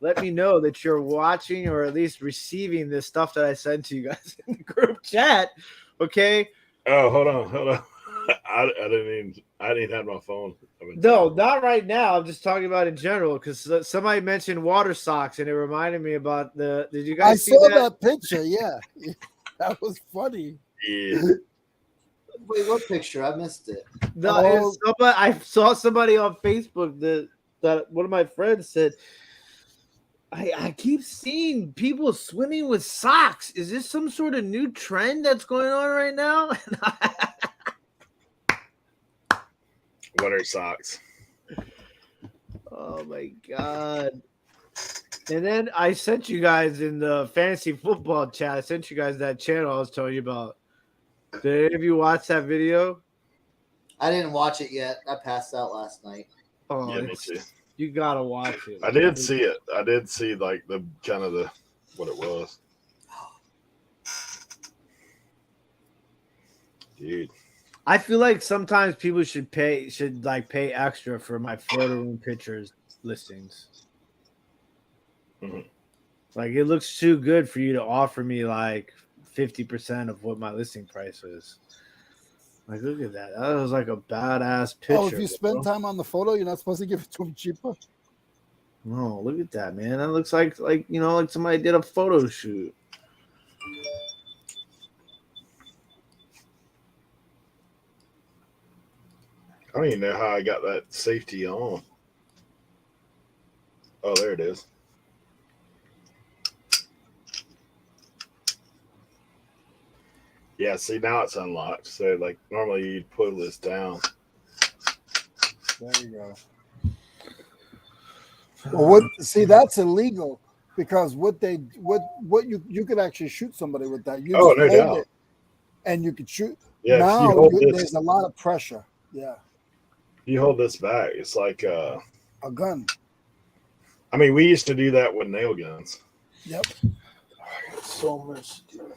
let me know that you're watching or at least receiving this stuff that I sent to you guys in the group chat. Okay. Oh, hold on. I didn't even have my phone. No, not right now. I'm just talking about in general because somebody mentioned water socks and it reminded me about the. Did you guys see that? I saw that picture. Yeah, that was funny. Yeah. Wait, what picture? I missed it. I saw somebody on Facebook that one of my friends said, I keep seeing people swimming with socks. Is this some sort of new trend that's going on right now? What are socks? Oh my God. And then I sent you guys in the fantasy football chat, I sent you guys that channel I was telling you about. Did any of you watch that video? I didn't watch it yet. I passed out last night. Oh, yeah, me too. You gotta watch it. I did see it. I did see like the kind of the what it was. Dude. I feel like sometimes people should pay extra for my photo room pictures listings. Mm-hmm. Like it looks too good for you to offer me like 50% of what my listing price is. Like, look at that. That was like a badass picture. Oh, if you spend time on the photo, you're not supposed to give it to him cheaper? No, look at that, man. That looks like somebody did a photo shoot. I don't even know how I got that safety on. Oh, there it is. Yeah, see, now it's unlocked. So, like, normally you'd pull this down. There you go. Well, that's illegal because what you could actually shoot somebody with that. You no hold doubt. it and you could shoot. Yeah, now there's a lot of pressure. Yeah. You hold this back. It's like a gun. I mean, we used to do that with nail guns. Yep. I got so much to do tomorrow.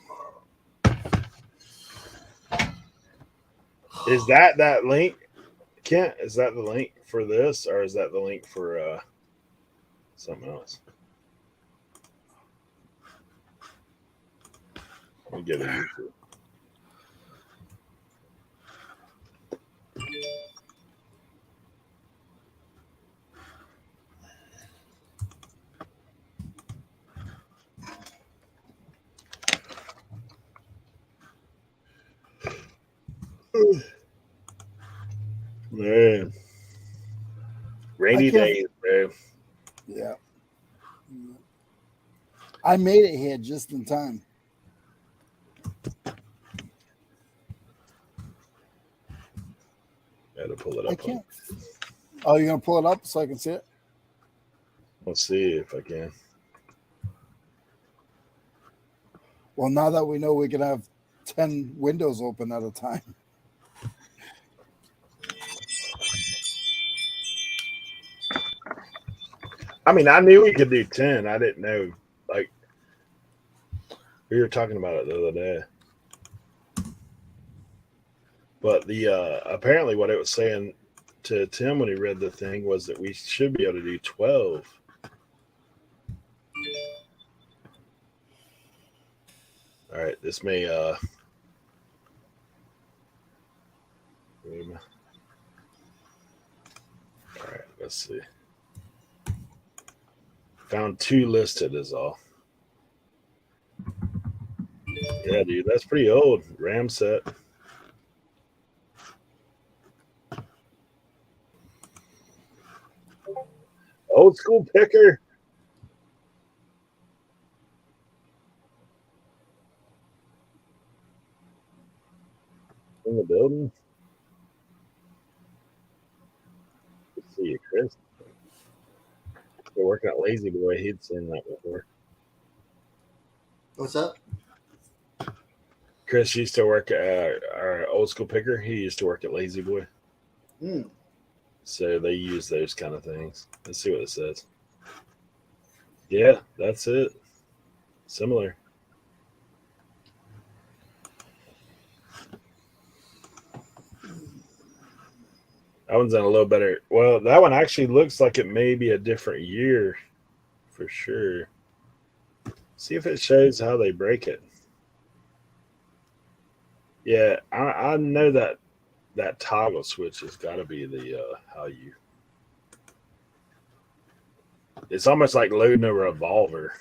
Is that link, Kent? Is that the link for this, or is that the link for something else? Let me get it. Man, rainy days, bro. Yeah. I made it here just in time. Gotta pull it up. I can't. Oh, you're gonna pull it up so I can see it? Let's see if I can. Well, now that we know we can have 10 windows open at a time. I mean, I knew we could do 10. I didn't know. Like, we were talking about it the other day. But the apparently what it was saying to Tim when he read the thing was that we should be able to do 12. All right, this may all right, let's see. Found 2 listed is all. Yeah, dude, that's pretty old. RAM set. Old school picker. In the building. Good to see you, Chris. You're working at Lazy Boy. He'd seen that before. What's up? Chris used to work at our old school picker. He used to work at Lazy Boy. So they use those kind of things. Let's see what it says. Yeah, that's it. Similar. That one's in a little better. Well, that one actually looks like it may be a different year for sure. See if it shows how they break it. Yeah, I know that toggle switch has got to be the how you. It's almost like loading a revolver.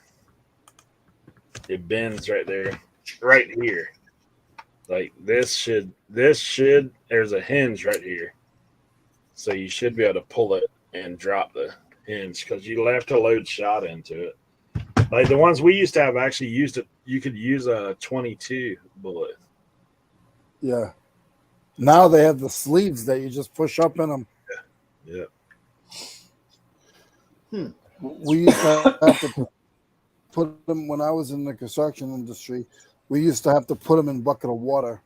It bends right there, right here. Like this should. There's a hinge right here, so you should be able to pull it and drop the hinge because you have to load shot into it. Like the ones we used to have actually used it. You could use a 22 bullet. Yeah. Now they have the sleeves that you just push up in them. Yeah. We used to have to put them when I was in the construction industry. We used to have to put them in a bucket of water,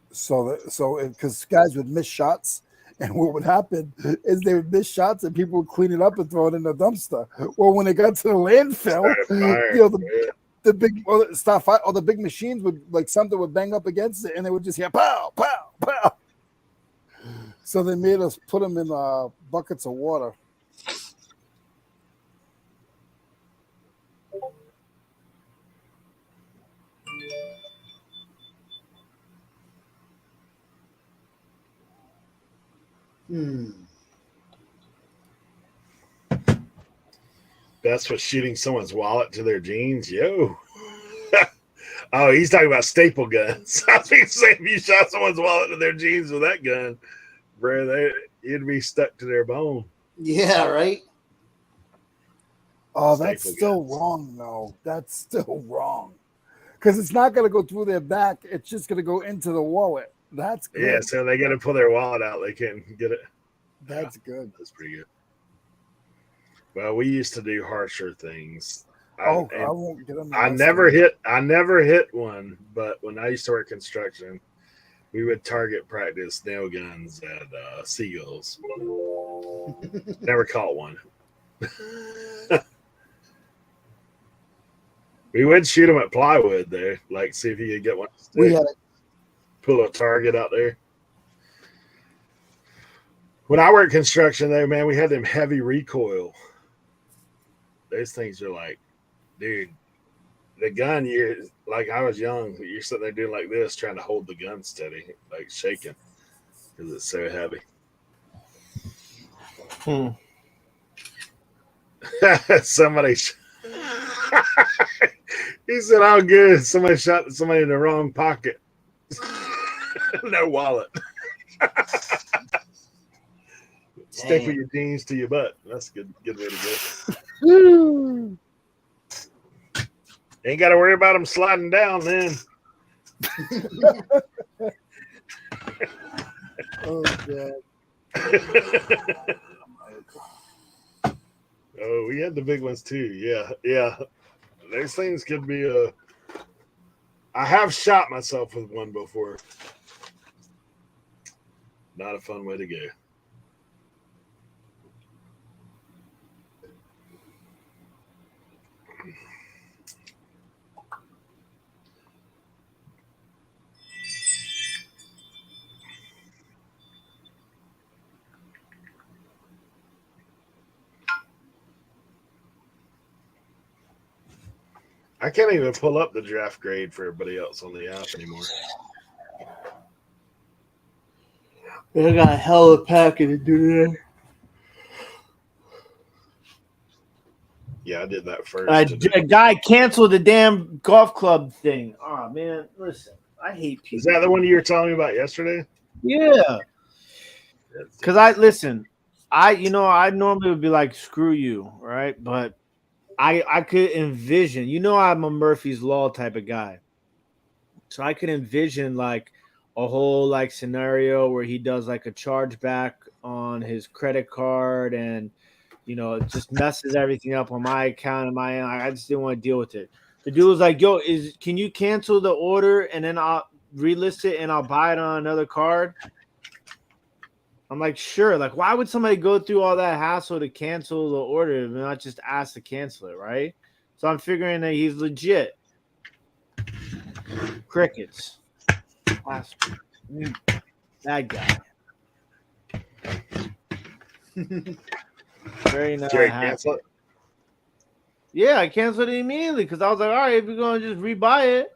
because guys would miss shots, and what would happen is they would miss shots, and people would clean it up and throw it in the dumpster. Well, when they got to the landfill, the big stuff, or the big machines would something would bang up against it, and they would just hear pow, pow, pow. So they made us put them in buckets of water. That's what shooting someone's wallet to their jeans. Yo. Oh, he's talking about staple guns. I was going to say, if you shot someone's wallet to their jeans with that gun, bro, you'd be stuck to their bone. Yeah, right. Oh, that's still wrong, though. That's still wrong. Because it's not going to go through their back. It's just going to go into the wallet. That's good. Yeah, so they got to pull their wallet out. They can't get it. That's good. That's pretty good. Well, we used to do harsher things. I won't get them. I never hit one, but when I used to work construction, we would target practice nail guns at seagulls. Never caught one. We would shoot them at plywood there, like see if you could get one. We had it. Pull a target out there. When I worked construction, though, man, we had them heavy recoil. Those things are like, dude, the gun, you're like, I was young, you're sitting there doing like this, trying to hold the gun steady, like shaking because it's so heavy. Somebody, he said, "Oh, good. Somebody shot somebody in the wrong pocket. No wallet." Staple your jeans to your butt. That's a good way to go. Ain't got to worry about them sliding down then. Oh, God. Oh, we had the big ones too. Yeah. Those things could be I have shot myself with one before. Not a fun way to go. I can't even pull up the draft grade for everybody else on the app anymore. I got a hell of a packet to do that. Yeah, I did that first. A guy canceled the damn golf club thing. Oh man, listen, I hate people. Is that the one you were telling me about yesterday? Yeah. Because I normally would be like, screw you, right? But I could envision, I'm a Murphy's Law type of guy. So I could envision like a whole like scenario where he does like a chargeback on his credit card and it just messes everything up on my account and my end. I just didn't want to deal with it. The dude was like, yo, can you cancel the order and then I'll relist it and I'll buy it on another card? I'm like, sure. Like, why would somebody go through all that hassle to cancel the order and not just ask to cancel it, right? So I'm figuring that he's legit. Crickets. That guy. Very not happy. Yeah, I canceled it immediately because I was like, all right, if you're going to just rebuy it.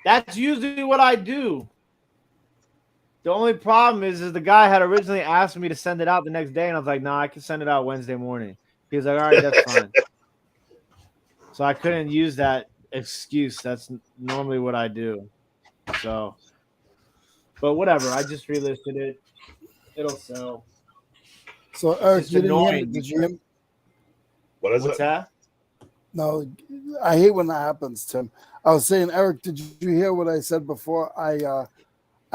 That's usually what I do. The only problem is the guy had originally asked me to send it out the next day, and I was like, no, I can send it out Wednesday morning. He was like, all right, that's fine. So I couldn't use that excuse. That's normally what I do. So, but whatever. I just relisted it. It'll sell. So Eric, you didn't hear me. Did you hear me? What's that? No, I hate when that happens, Tim. I was saying, Eric, did you hear what I said before? I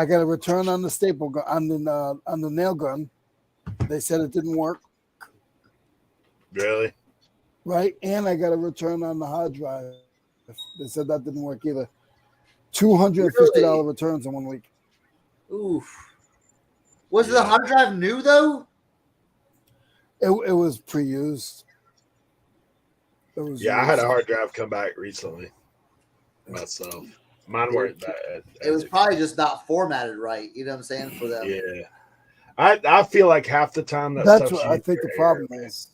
got a return on the staple gun on the nail gun. They said it didn't work. Really? Right, and I got a return on the hard drive. They said that didn't work either. $250 returns in 1 week. Oof. Was the hard drive new though? It was pre-used. I had a hard drive come back recently myself. Mine weren't that. It was probably just not formatted right. You know what I'm saying? For them. Yeah. I feel like half the time that's what I think the problem is.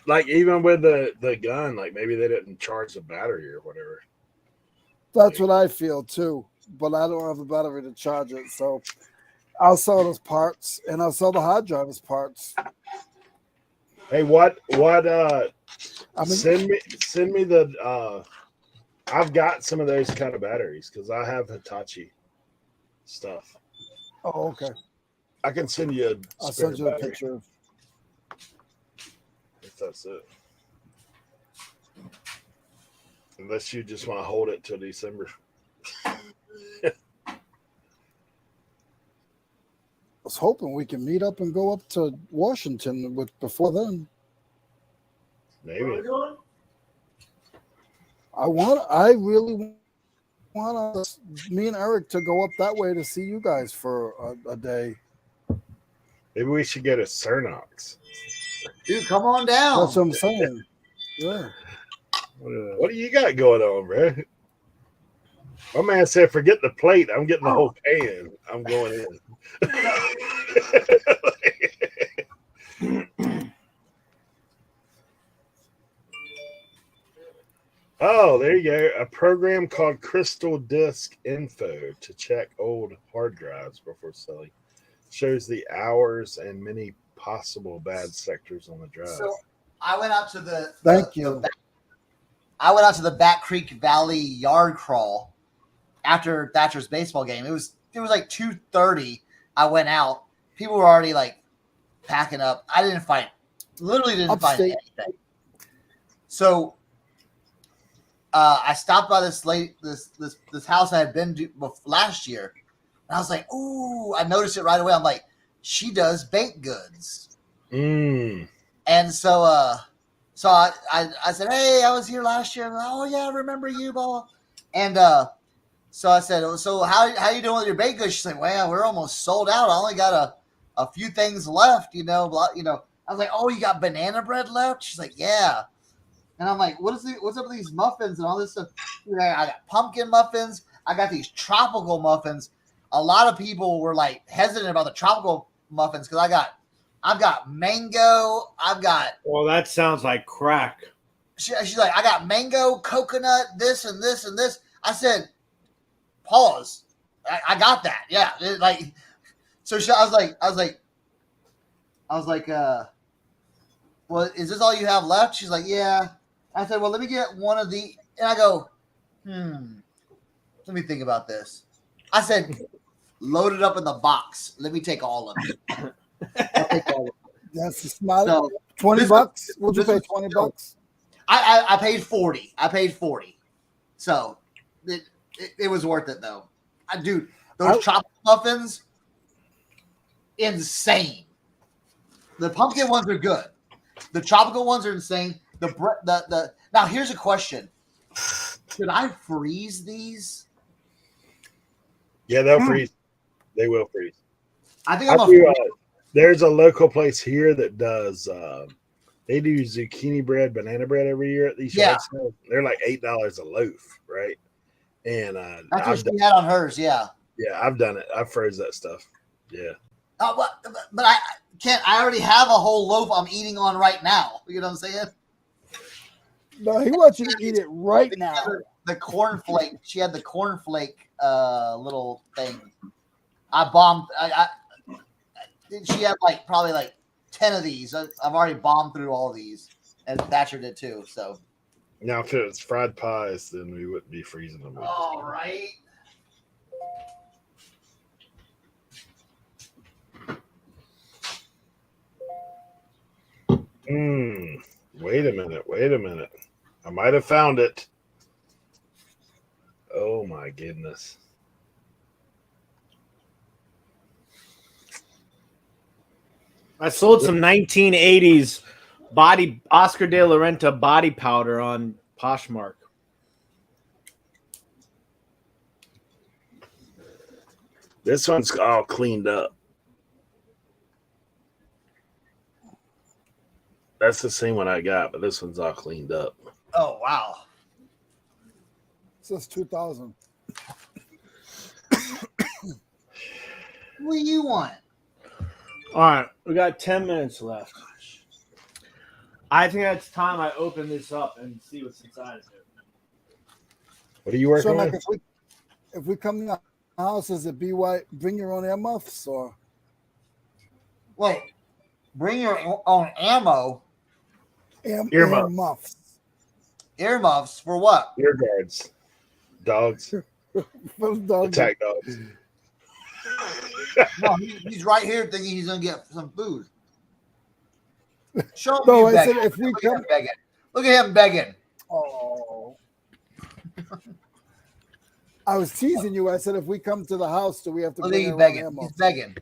Like even with the gun, like maybe they didn't charge the battery or whatever. That's what I feel too. But I don't have a battery to charge it, so I'll sell those parts and I'll sell the hard drive as parts. Hey, send me the I've got some of those kind of batteries because I have Hitachi stuff. Oh, okay. I can send you I'll send you a picture. If that's it. Unless you just want to hold it till December. I was hoping we can meet up and go up to Washington before then. Maybe. I really want me and Eric to go up that way to see you guys for a day. Maybe we should get a Cernochs. Dude, come on down. That's what I'm saying. Yeah. What do you got going on, bro? My man said, forget the plate. I'm getting the whole pan. I'm going in. Oh, there you go. A program called Crystal Disk Info to check old hard drives before selling. Shows the hours and many possible bad sectors on the drive. So I went out to the I went out to the Back Creek Valley yard crawl after Thatcher's baseball game. It was like 2:30. I went out. People were already like packing up. I didn't find anything. So I stopped by this house I had been to last year, and I was like, "Ooh!" I noticed it right away. I'm like, "She does baked goods." Mm. And so I said, "Hey, I was here last year." Like, "Oh yeah, I remember you, blah." And so I said, "So how you doing with your baked goods?" She's like, "Well, we're almost sold out. I only got a few things left, you know." Blah, you know. I was like, "Oh, you got banana bread left?" She's like, "Yeah." And I'm like, what's up with these muffins and all this stuff? I got pumpkin muffins. I got these tropical muffins. A lot of people were like hesitant about the tropical muffins because I've got mango. I've got. Well, that sounds like crack. she's like, I got mango, coconut, this and this and this. I said, pause. I got that. Yeah. Like, so I was like, well, is this all you have left? She's like, yeah. I said, well, let me get one of the, and I go, let me think about this. I said, load it up in the box. Let me take all of it. I'll take all of it. That's a smart. So, $20? Would you pay $20? I paid 40. I paid 40. So it was worth it though. Dude, those chocolate muffins, insane. The pumpkin ones are good. The tropical ones are insane. Now here's a question. Should I freeze these? Yeah, they'll freeze. They will freeze. I think I'm gonna there's a local place here that does they do zucchini bread, banana bread every year at these yard sales. They're like $8 a loaf, right? And that's what she had on hers, yeah. Yeah, I've done it. I've froze that stuff. Yeah. But I can't. I already have a whole loaf I'm eating on right now. You know what I'm saying? No, he wants you to eat it right now. The cornflake. She had the cornflake little thing. I bombed. She had probably 10 of these. I've already bombed through all of these, and Thatcher did too. So now, if it was fried pies, then we wouldn't be freezing them. All right. Wait a minute. I might have found it. Oh my goodness. I sold some 1980s Oscar de la Renta body powder on Poshmark. This one's all cleaned up. That's the same one I got, but this one's all cleaned up. Oh wow. This is 2000. What do you want? All right, we got 10 minutes left. I think it's time I open this up and see what's inside of it. What are you working on? If we come to the house, is it bring your own earmuffs or? Wait, bring your own ammo. Earmuffs. Earmuffs for what? Ear guards. Dogs. Attack dogs. No, he's right here thinking he's gonna get some food. Show him. No, I said if we come. Look at him begging. Oh. I was teasing you. I said if we come to the house, do we have to bring our own begging? ammo? He's begging.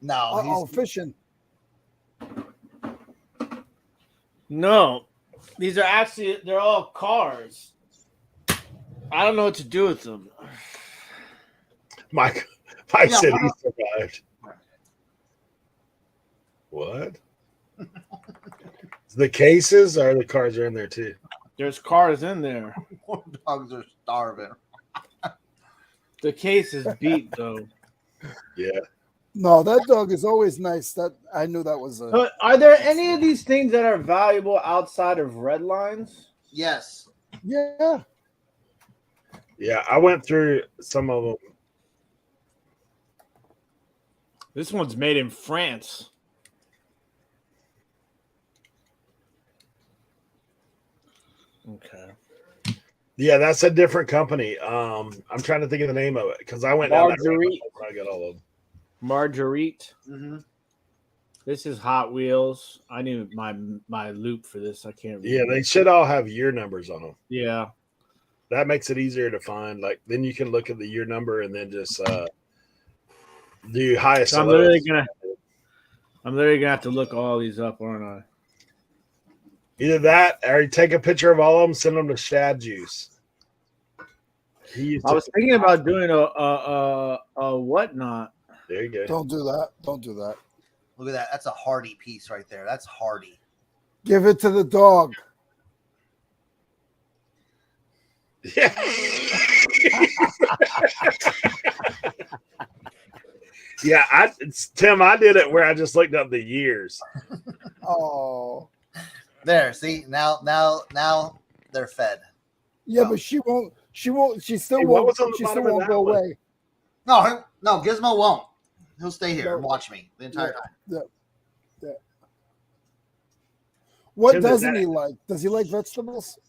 No. Oh, fishing. No, these are they're all cars. I don't know what to do with them. Mike said he survived. What? The cases or the cars are in there too? There's cars in there. Poor dogs are starving. The case is beat though. Yeah. No, that dog is always nice. That I knew that was a. But are there any of these things that are valuable outside of red lines? Yes. Yeah. Yeah, I went through some of them. This one's made in France. Okay. Yeah, that's a different company. I'm trying to think of the name of it because I went down that road. I got all of them. Marguerite. Mm-hmm. This is Hot Wheels. I need my loop for this. I can't read. Yeah, they should all have year numbers on them. Yeah. That makes it easier to find. Like then you can look at the year number and then just do highest. So I'm literally gonna have to look all these up, aren't I? Either that or take a picture of all of them, send them to Shad Juice. I was thinking about doing a whatnot. There you go. Don't do that. Don't do that. Look at that. That's a hardy piece right there. That's hardy. Give it to the dog. Yeah. Yeah, Tim, I did it where I just looked up the years. Oh. There, see now they're fed. Yeah, Oh. but she won't. She won't. She still Hey, what won't. was on the She still bottom of won't that go one? away. No, Gizmo won't. He'll stay here No. and watch me the entire time. Yeah. What Tim, doesn't he like? Does he like vegetables?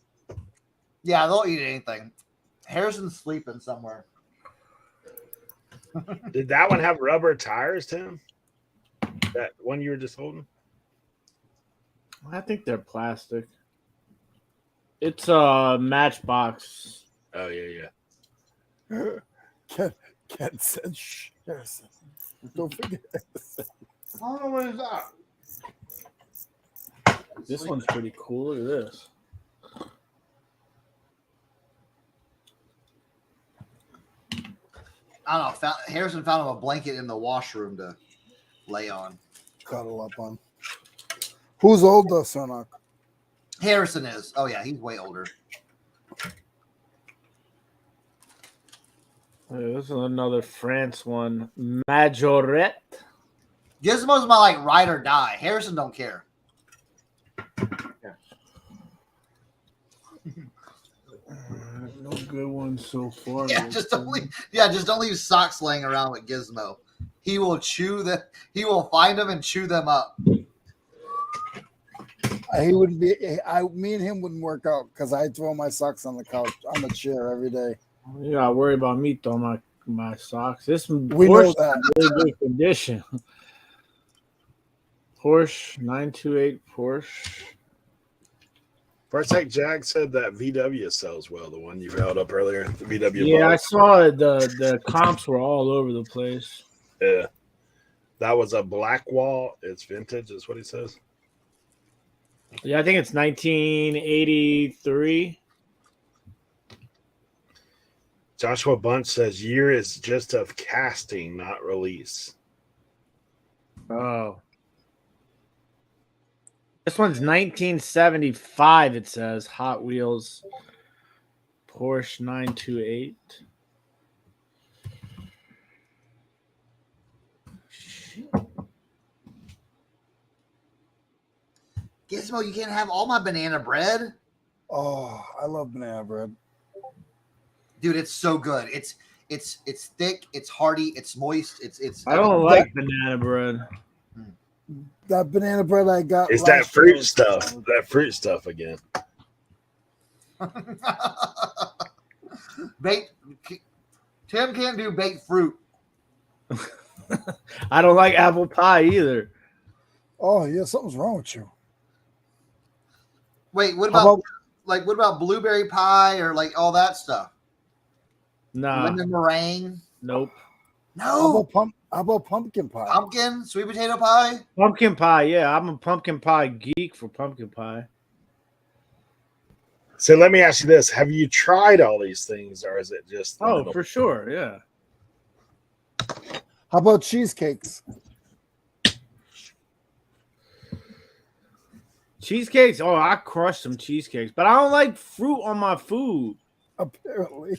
Yeah, they'll eat anything. Harrison's sleeping somewhere. Did that one have rubber tires, Tim? That one you were just holding? I think they're plastic. It's a Matchbox. Oh yeah. Ken said, "Shh, Harrison, don't forget." Oh, what is that? This one's pretty cool. Look at this. I don't know. Harrison found him a blanket in the washroom to lay on. Cuddle up on. Who's older, Cernoch? Harrison is. Oh yeah, he's way older. This is another France one. Majorette. Gizmo's my like ride or die. Harrison don't care. No good ones so far. Yeah, just don't leave socks laying around with Gizmo. He will he will find them and chew them up. He wouldn't be. Me and him wouldn't work out because I throw my socks on the couch on the chair every day. You gotta worry about me throwing my socks. This We Porsche know that. is in really good condition. Porsche 928 Porsche. First Tech Jack said that VW sells well. The one you held up earlier, the VW. Yeah, I box. saw it. The comps were all over the place. Yeah, that was a black wall. It's vintage, is what he says. Yeah, I think it's 1983. Joshua Bunch says year is just of casting, not release. Oh. This one's 1975, it says. Hot Wheels Porsche 928. Gizmo, you can't have all my banana bread. Oh, I love banana bread. Dude, it's so good. It's thick, it's hearty, it's moist, it's I don't like banana bread. That banana bread I got. It's that last fruit year. stuff. That fruit stuff again. baked. Tim can't do baked fruit. I don't like apple pie either. Oh yeah, something's wrong with you. Wait, what How about blueberry pie or like all that stuff? Nah. Lemon meringue? Nope. No. How about pumpkin pie? Pumpkin, sweet potato pie? Pumpkin pie, yeah. I'm a pumpkin pie geek for pumpkin pie. So let me ask you this: have you tried all these things, or is it just? Oh, for sure, yeah. How about cheesecakes? Cheesecakes? Oh, I crush some cheesecakes, but I don't like fruit on my food. Apparently.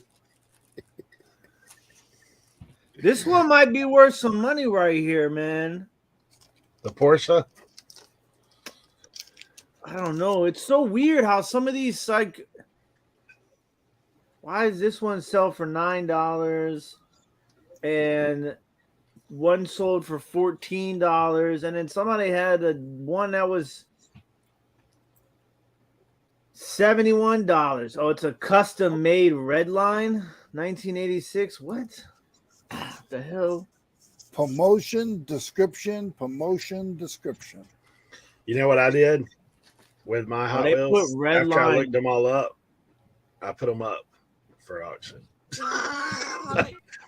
This one might be worth some money right here, man. the Porsche? I don't know. It's so weird how some of these like. Why does this one sell for $9 and one sold for $14, and then somebody had one that was $71. Oh, it's a custom made red line, 1986. What the hell? Promotion description. You know what I did with my Hot they Wheels? put red After I line- looked them all up, I put them up for auction.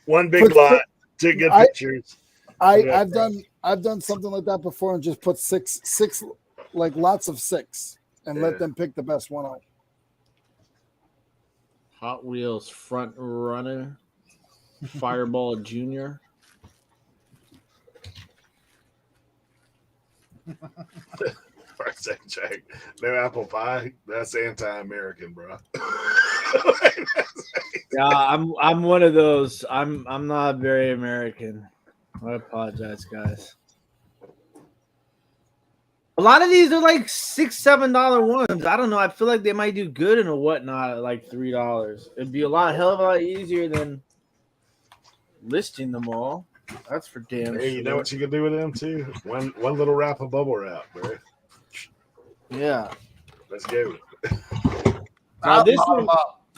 One big lot, took good pictures. I've done something like that before and just put six like lots of six and let them pick the best one out. Hot Wheels front runner, Fireball Junior. Check. No apple pie. That's anti-American, bro. Yeah, I'm one of those. I'm not very American. I apologize, guys. A lot of these are like $6-7 ones. I don't know. I feel like they might do good in a whatnot at like $3. It'd be hell of a lot easier than listing them all. That's for damn Hey, sure. you know what you can do with them too? One little wrap of bubble wrap, bro. Yeah. Let's go. Now this one,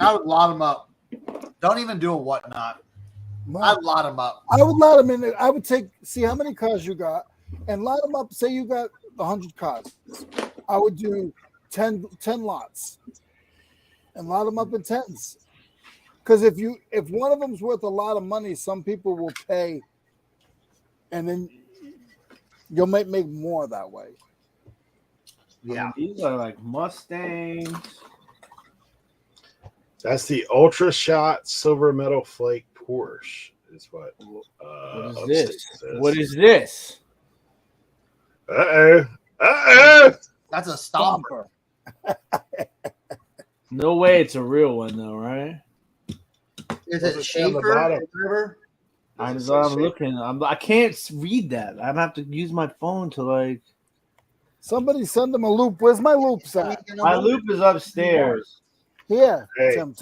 I would lot them up. Don't even do a whatnot. I'd lot them up. I would lot them in there. I would see how many cars you got and lot them up. Say you got 100 cars. I would do 10 lots and lot them up in tens. Because if one of them's worth a lot of money, some people will pay, and then you'll make more that way. yeah, these are like Mustangs. That's the Ultra Shot Silver Metal Flake Porsche. Is what? What is Upstate this? says. What is this? That's a stomper. No way, it's a real one though, right? Is What's it it say on the Schaefer? bottom? River? I'm Does it say shape? looking. I can't read that. I'm gonna have to use my phone to like. Somebody send them a loop. Where's my loops at? My loop is upstairs. Here, Hey. Tim,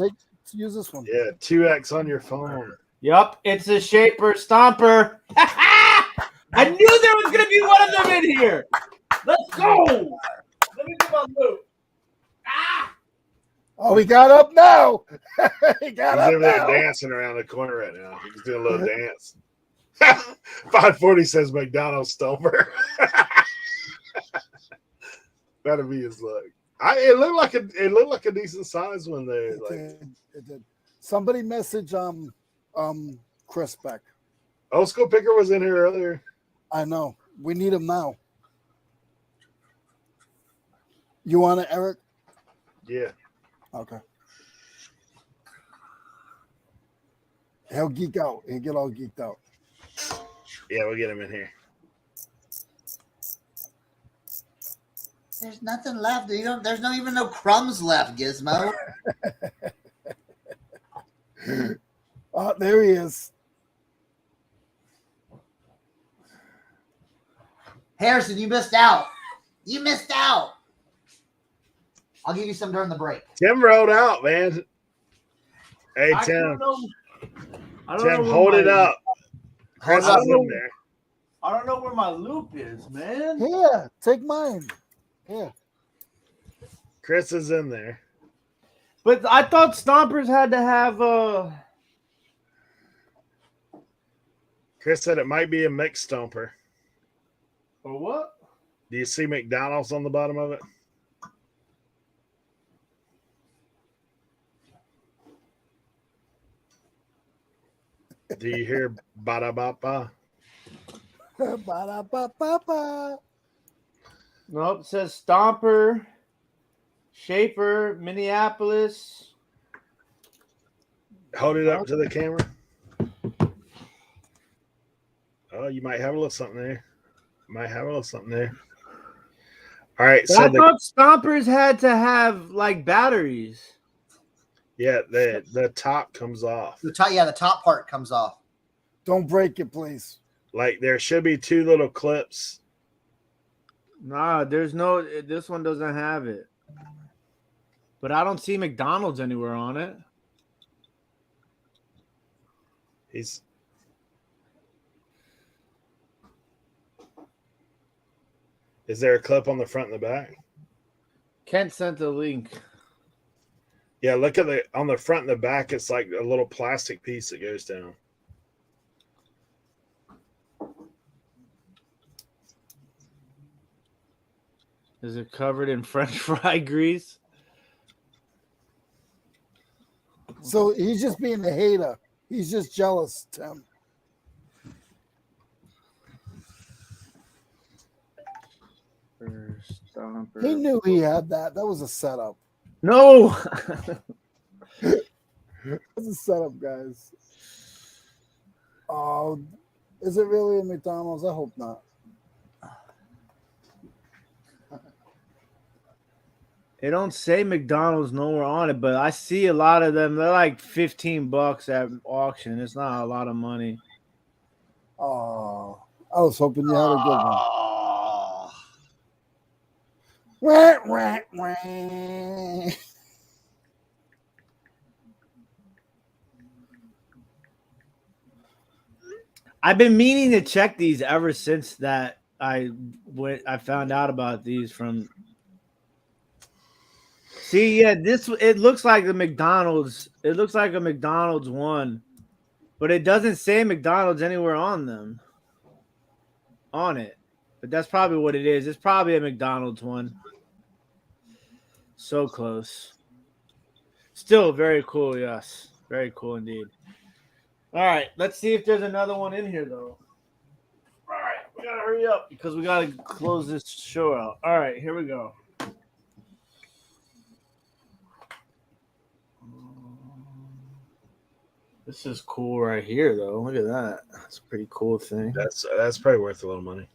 use this one. Yeah, 2x on your phone. Yup, it's a Shaper Stomper. I knew there was gonna be one of them in here. Let's go. Let me get my loop. Oh, he got up now. He got He's up over there now. dancing around the corner right now. He's doing a little dance. 540 says McDonald's Stomper. That'll be his look. It looked like a decent size one there. It did. Somebody message Chris Beck. Old School Picker was in here earlier. I know. We need him now. You want it, Eric? Yeah. Okay. He'll geek out. He'll get all geeked out. Yeah, we'll get him in here. There's nothing left. There's not even no crumbs left, Gizmo. Oh, there he is. Harrison, you missed out. You missed out. I'll give you some during the break. Tim rolled out, man. Hey, Tim. Tim, hold it up. Chris is in there. I don't know where my loop is, man. Here, take mine. Here. Chris is in there. But I thought Stompers had to have Chris said it might be a mixed Stomper. or what? Do you see McDonald's on the bottom of it? Do you hear ba-da-ba-ba? Ba-da-ba-ba-ba. Nope, it says Stomper, Shaper, Minneapolis. Hold it up to the camera. Oh, you might have a little something there. All right, But I thought Stompers had to have like batteries. Yeah, the top comes off. The top part comes off. Don't break it, please. Like there should be two little clips. Nah, there's no. This one doesn't have it. But I don't see McDonald's anywhere on it. Is there a clip on the front and the back? Kent sent the link. Yeah, look at on the front and the back. It's like a little plastic piece that goes down. Is it covered in French fry grease? So he's just being a hater. He's just jealous, Tim. Stomper. He knew he had that. That was a setup. No. That's a setup, guys. Oh, is it really a McDonald's? I hope not. They don't say McDonald's nowhere on it, but I see a lot of them. They're like $15 at auction. It's not a lot of money. Oh, I was hoping you had a good one. Wah, wah, wah. I've been meaning to check these ever since that I found out about these from. See, yeah, it looks like the McDonald's. It looks like a McDonald's one, but it doesn't say McDonald's anywhere on them. On it, but that's probably what it is. It's probably a McDonald's one. So close. Still very cool. Yes, very cool indeed. All right, let's see if there's another one in here though. All right, we gotta hurry up because we gotta close this show out. All right, here we go. This is cool right here, though. Look at that. That's a pretty cool thing. That's probably worth a little money.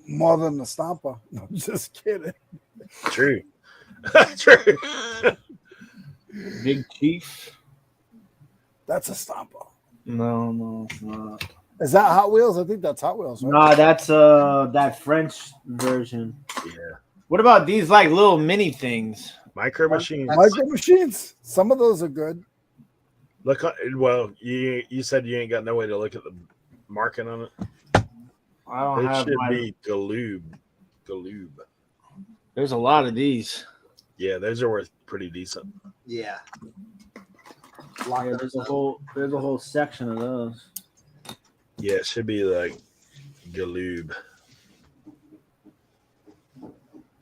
More than the Stomper. No, I'm just kidding. True. True. Big Chief. That's a Stomper. No, it's not. Is that Hot Wheels? I think that's Hot Wheels, right? Nah, that's that French version. Yeah. What about these like little mini things? Micro machines. Micro machines. Some of those are good. Look, well, you said you ain't got no way to look at the marking on it. I don't It have. should be Galoob. There's a lot of these. Yeah, those are worth pretty decent. Yeah. Yeah, there's a whole section of those. Yeah, it should be like Galoob.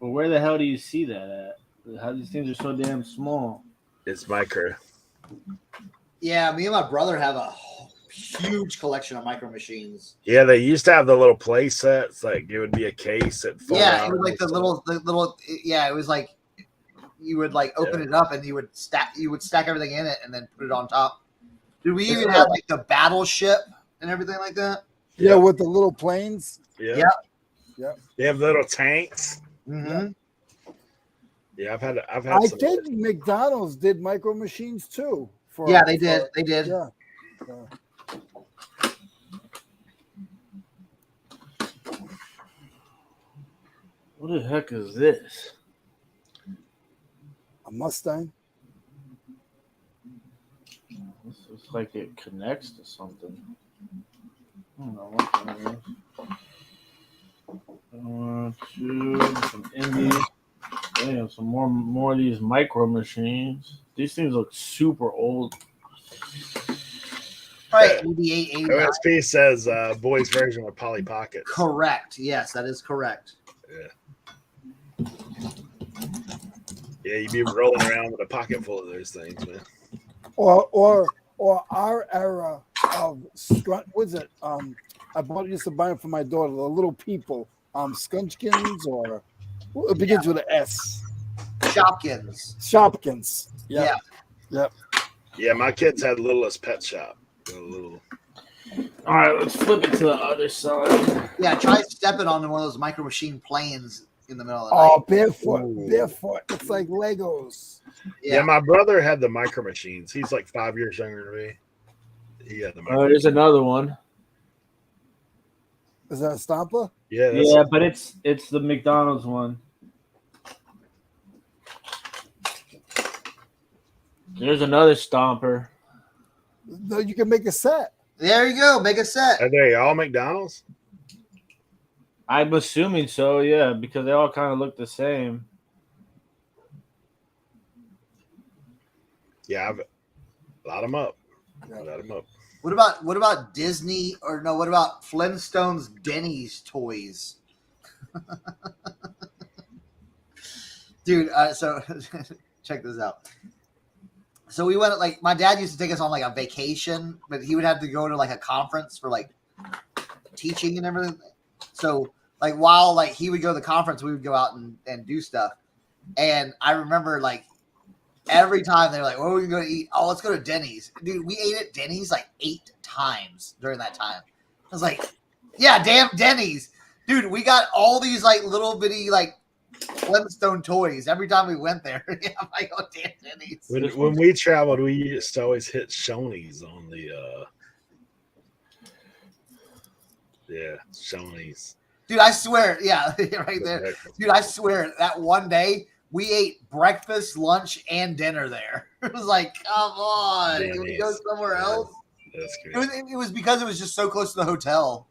Well, where the hell do you see that at? How these things are so damn small? It's micro. Yeah, me and my brother have a huge collection of micro machines. Yeah, they used to have the little play sets. Like it would be a case that Yeah, it was like the little. Yeah, it was like you would like open it up and you would stack everything in it and then put it on top. Did we even have like the battleship and everything like that? Yeah, with the little planes. Yeah. They have little tanks. Mm-hmm. Yeah, I've had. I think McDonald's did micro machines too. Yeah, they did. They did. Yeah. What the heck is this? A Mustang. This looks like it connects to something. I don't know what that is. Some indies. Damn, some more of these micro machines. These things look super old. Right, 88, 89. OSP says boys version of Polly Pockets. Correct. Yes, that is correct. Yeah, you'd be rolling around with a pocket full of those things, man. Or our era of what's it? I used to buy them for my daughter, the little people. Scunchkins or it begins with an S. Shopkins. Yeah. Yep. Yeah, my kids had Littlest Pet Shop. All right, let's flip it to the other side. Yeah, try stepping on one of those micro machine planes in the middle of the night. Oh, barefoot. It's like Legos. Yeah, my brother had the micro machines. He's like 5 years younger than me. He had the micro There's another one. Is that a Stomper? Yeah, but it's the McDonald's one. There's another Stomper. No, you can make a set. There you go. Make a set. Are they all McDonald's? I'm assuming so, yeah, because they all kind of look the same. Yeah, I've lot them up. What about Disney or no? What about Flintstones Denny's toys? Dude, so check this out. So we went like my dad used to take us on like a vacation, but he would have to go to like a conference for like teaching and everything. So like while like he would go to the conference, we would go out and do stuff. And I remember like every time they were like, "What are we going to eat?" "Oh, let's go to Denny's." Dude, we ate at Denny's like 8 times during that time. I was like, "Yeah, damn Denny's, dude." We got all these like little bitty like Flintstone toys every time we went there. Yeah, I'm like, "Oh, damn Denny's." When we traveled, we used to always hit Shoney's on the Shoney's. Dude, I swear, yeah, right there. Dude, I swear that one day we ate breakfast, lunch, and dinner there. It was like, come on, can we go somewhere else? That's good. It was because it was just so close to the hotel.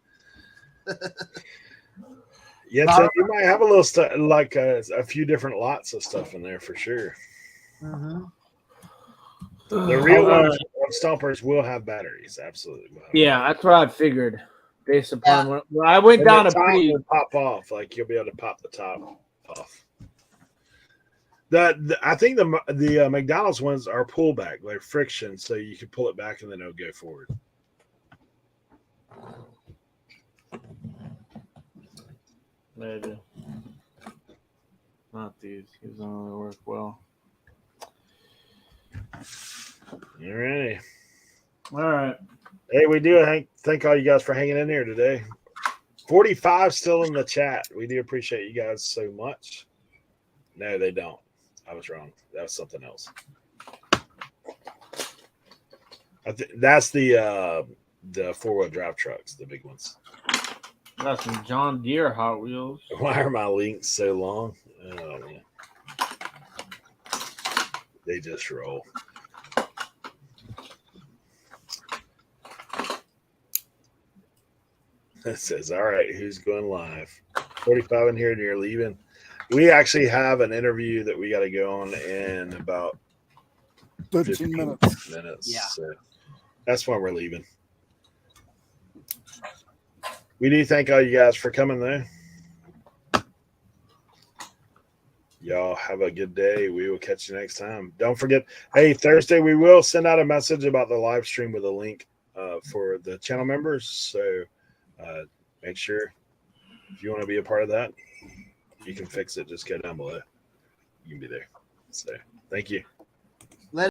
Yeah, Tim, you might have a little stuff, like a few different lots of stuff in there for sure. Mm-hmm. The real ones, Stompers will have batteries, absolutely. Yeah, that's what I figured. Based upon when I went down a pretty pop off, like you'll be able to pop the top off. I think the McDonald's ones are pullback, like friction, so you can pull it back and then it'll go forward. Maybe not these. These don't really work well. Alrighty. All right. Hey, we do thank all you guys for hanging in here today. 45 still in the chat. We do appreciate you guys so much. No, they don't. I was wrong. That was something else. That's the 4-wheel drive trucks, the big ones. Got some John Deere Hot Wheels. Why are my links so long? Oh man, they just roll. It says, all right, who's going live? 45 in here and you're leaving. We actually have an interview that we got to go on in about 13 minutes. Yeah. So that's why we're leaving. We do thank all you guys for coming though. Y'all have a good day. We will catch you next time. Don't forget, hey, Thursday we will send out a message about the live stream with a link for the channel members. So make sure if you want to be a part of that, you can fix it. Just go down below. You can be there. So thank you.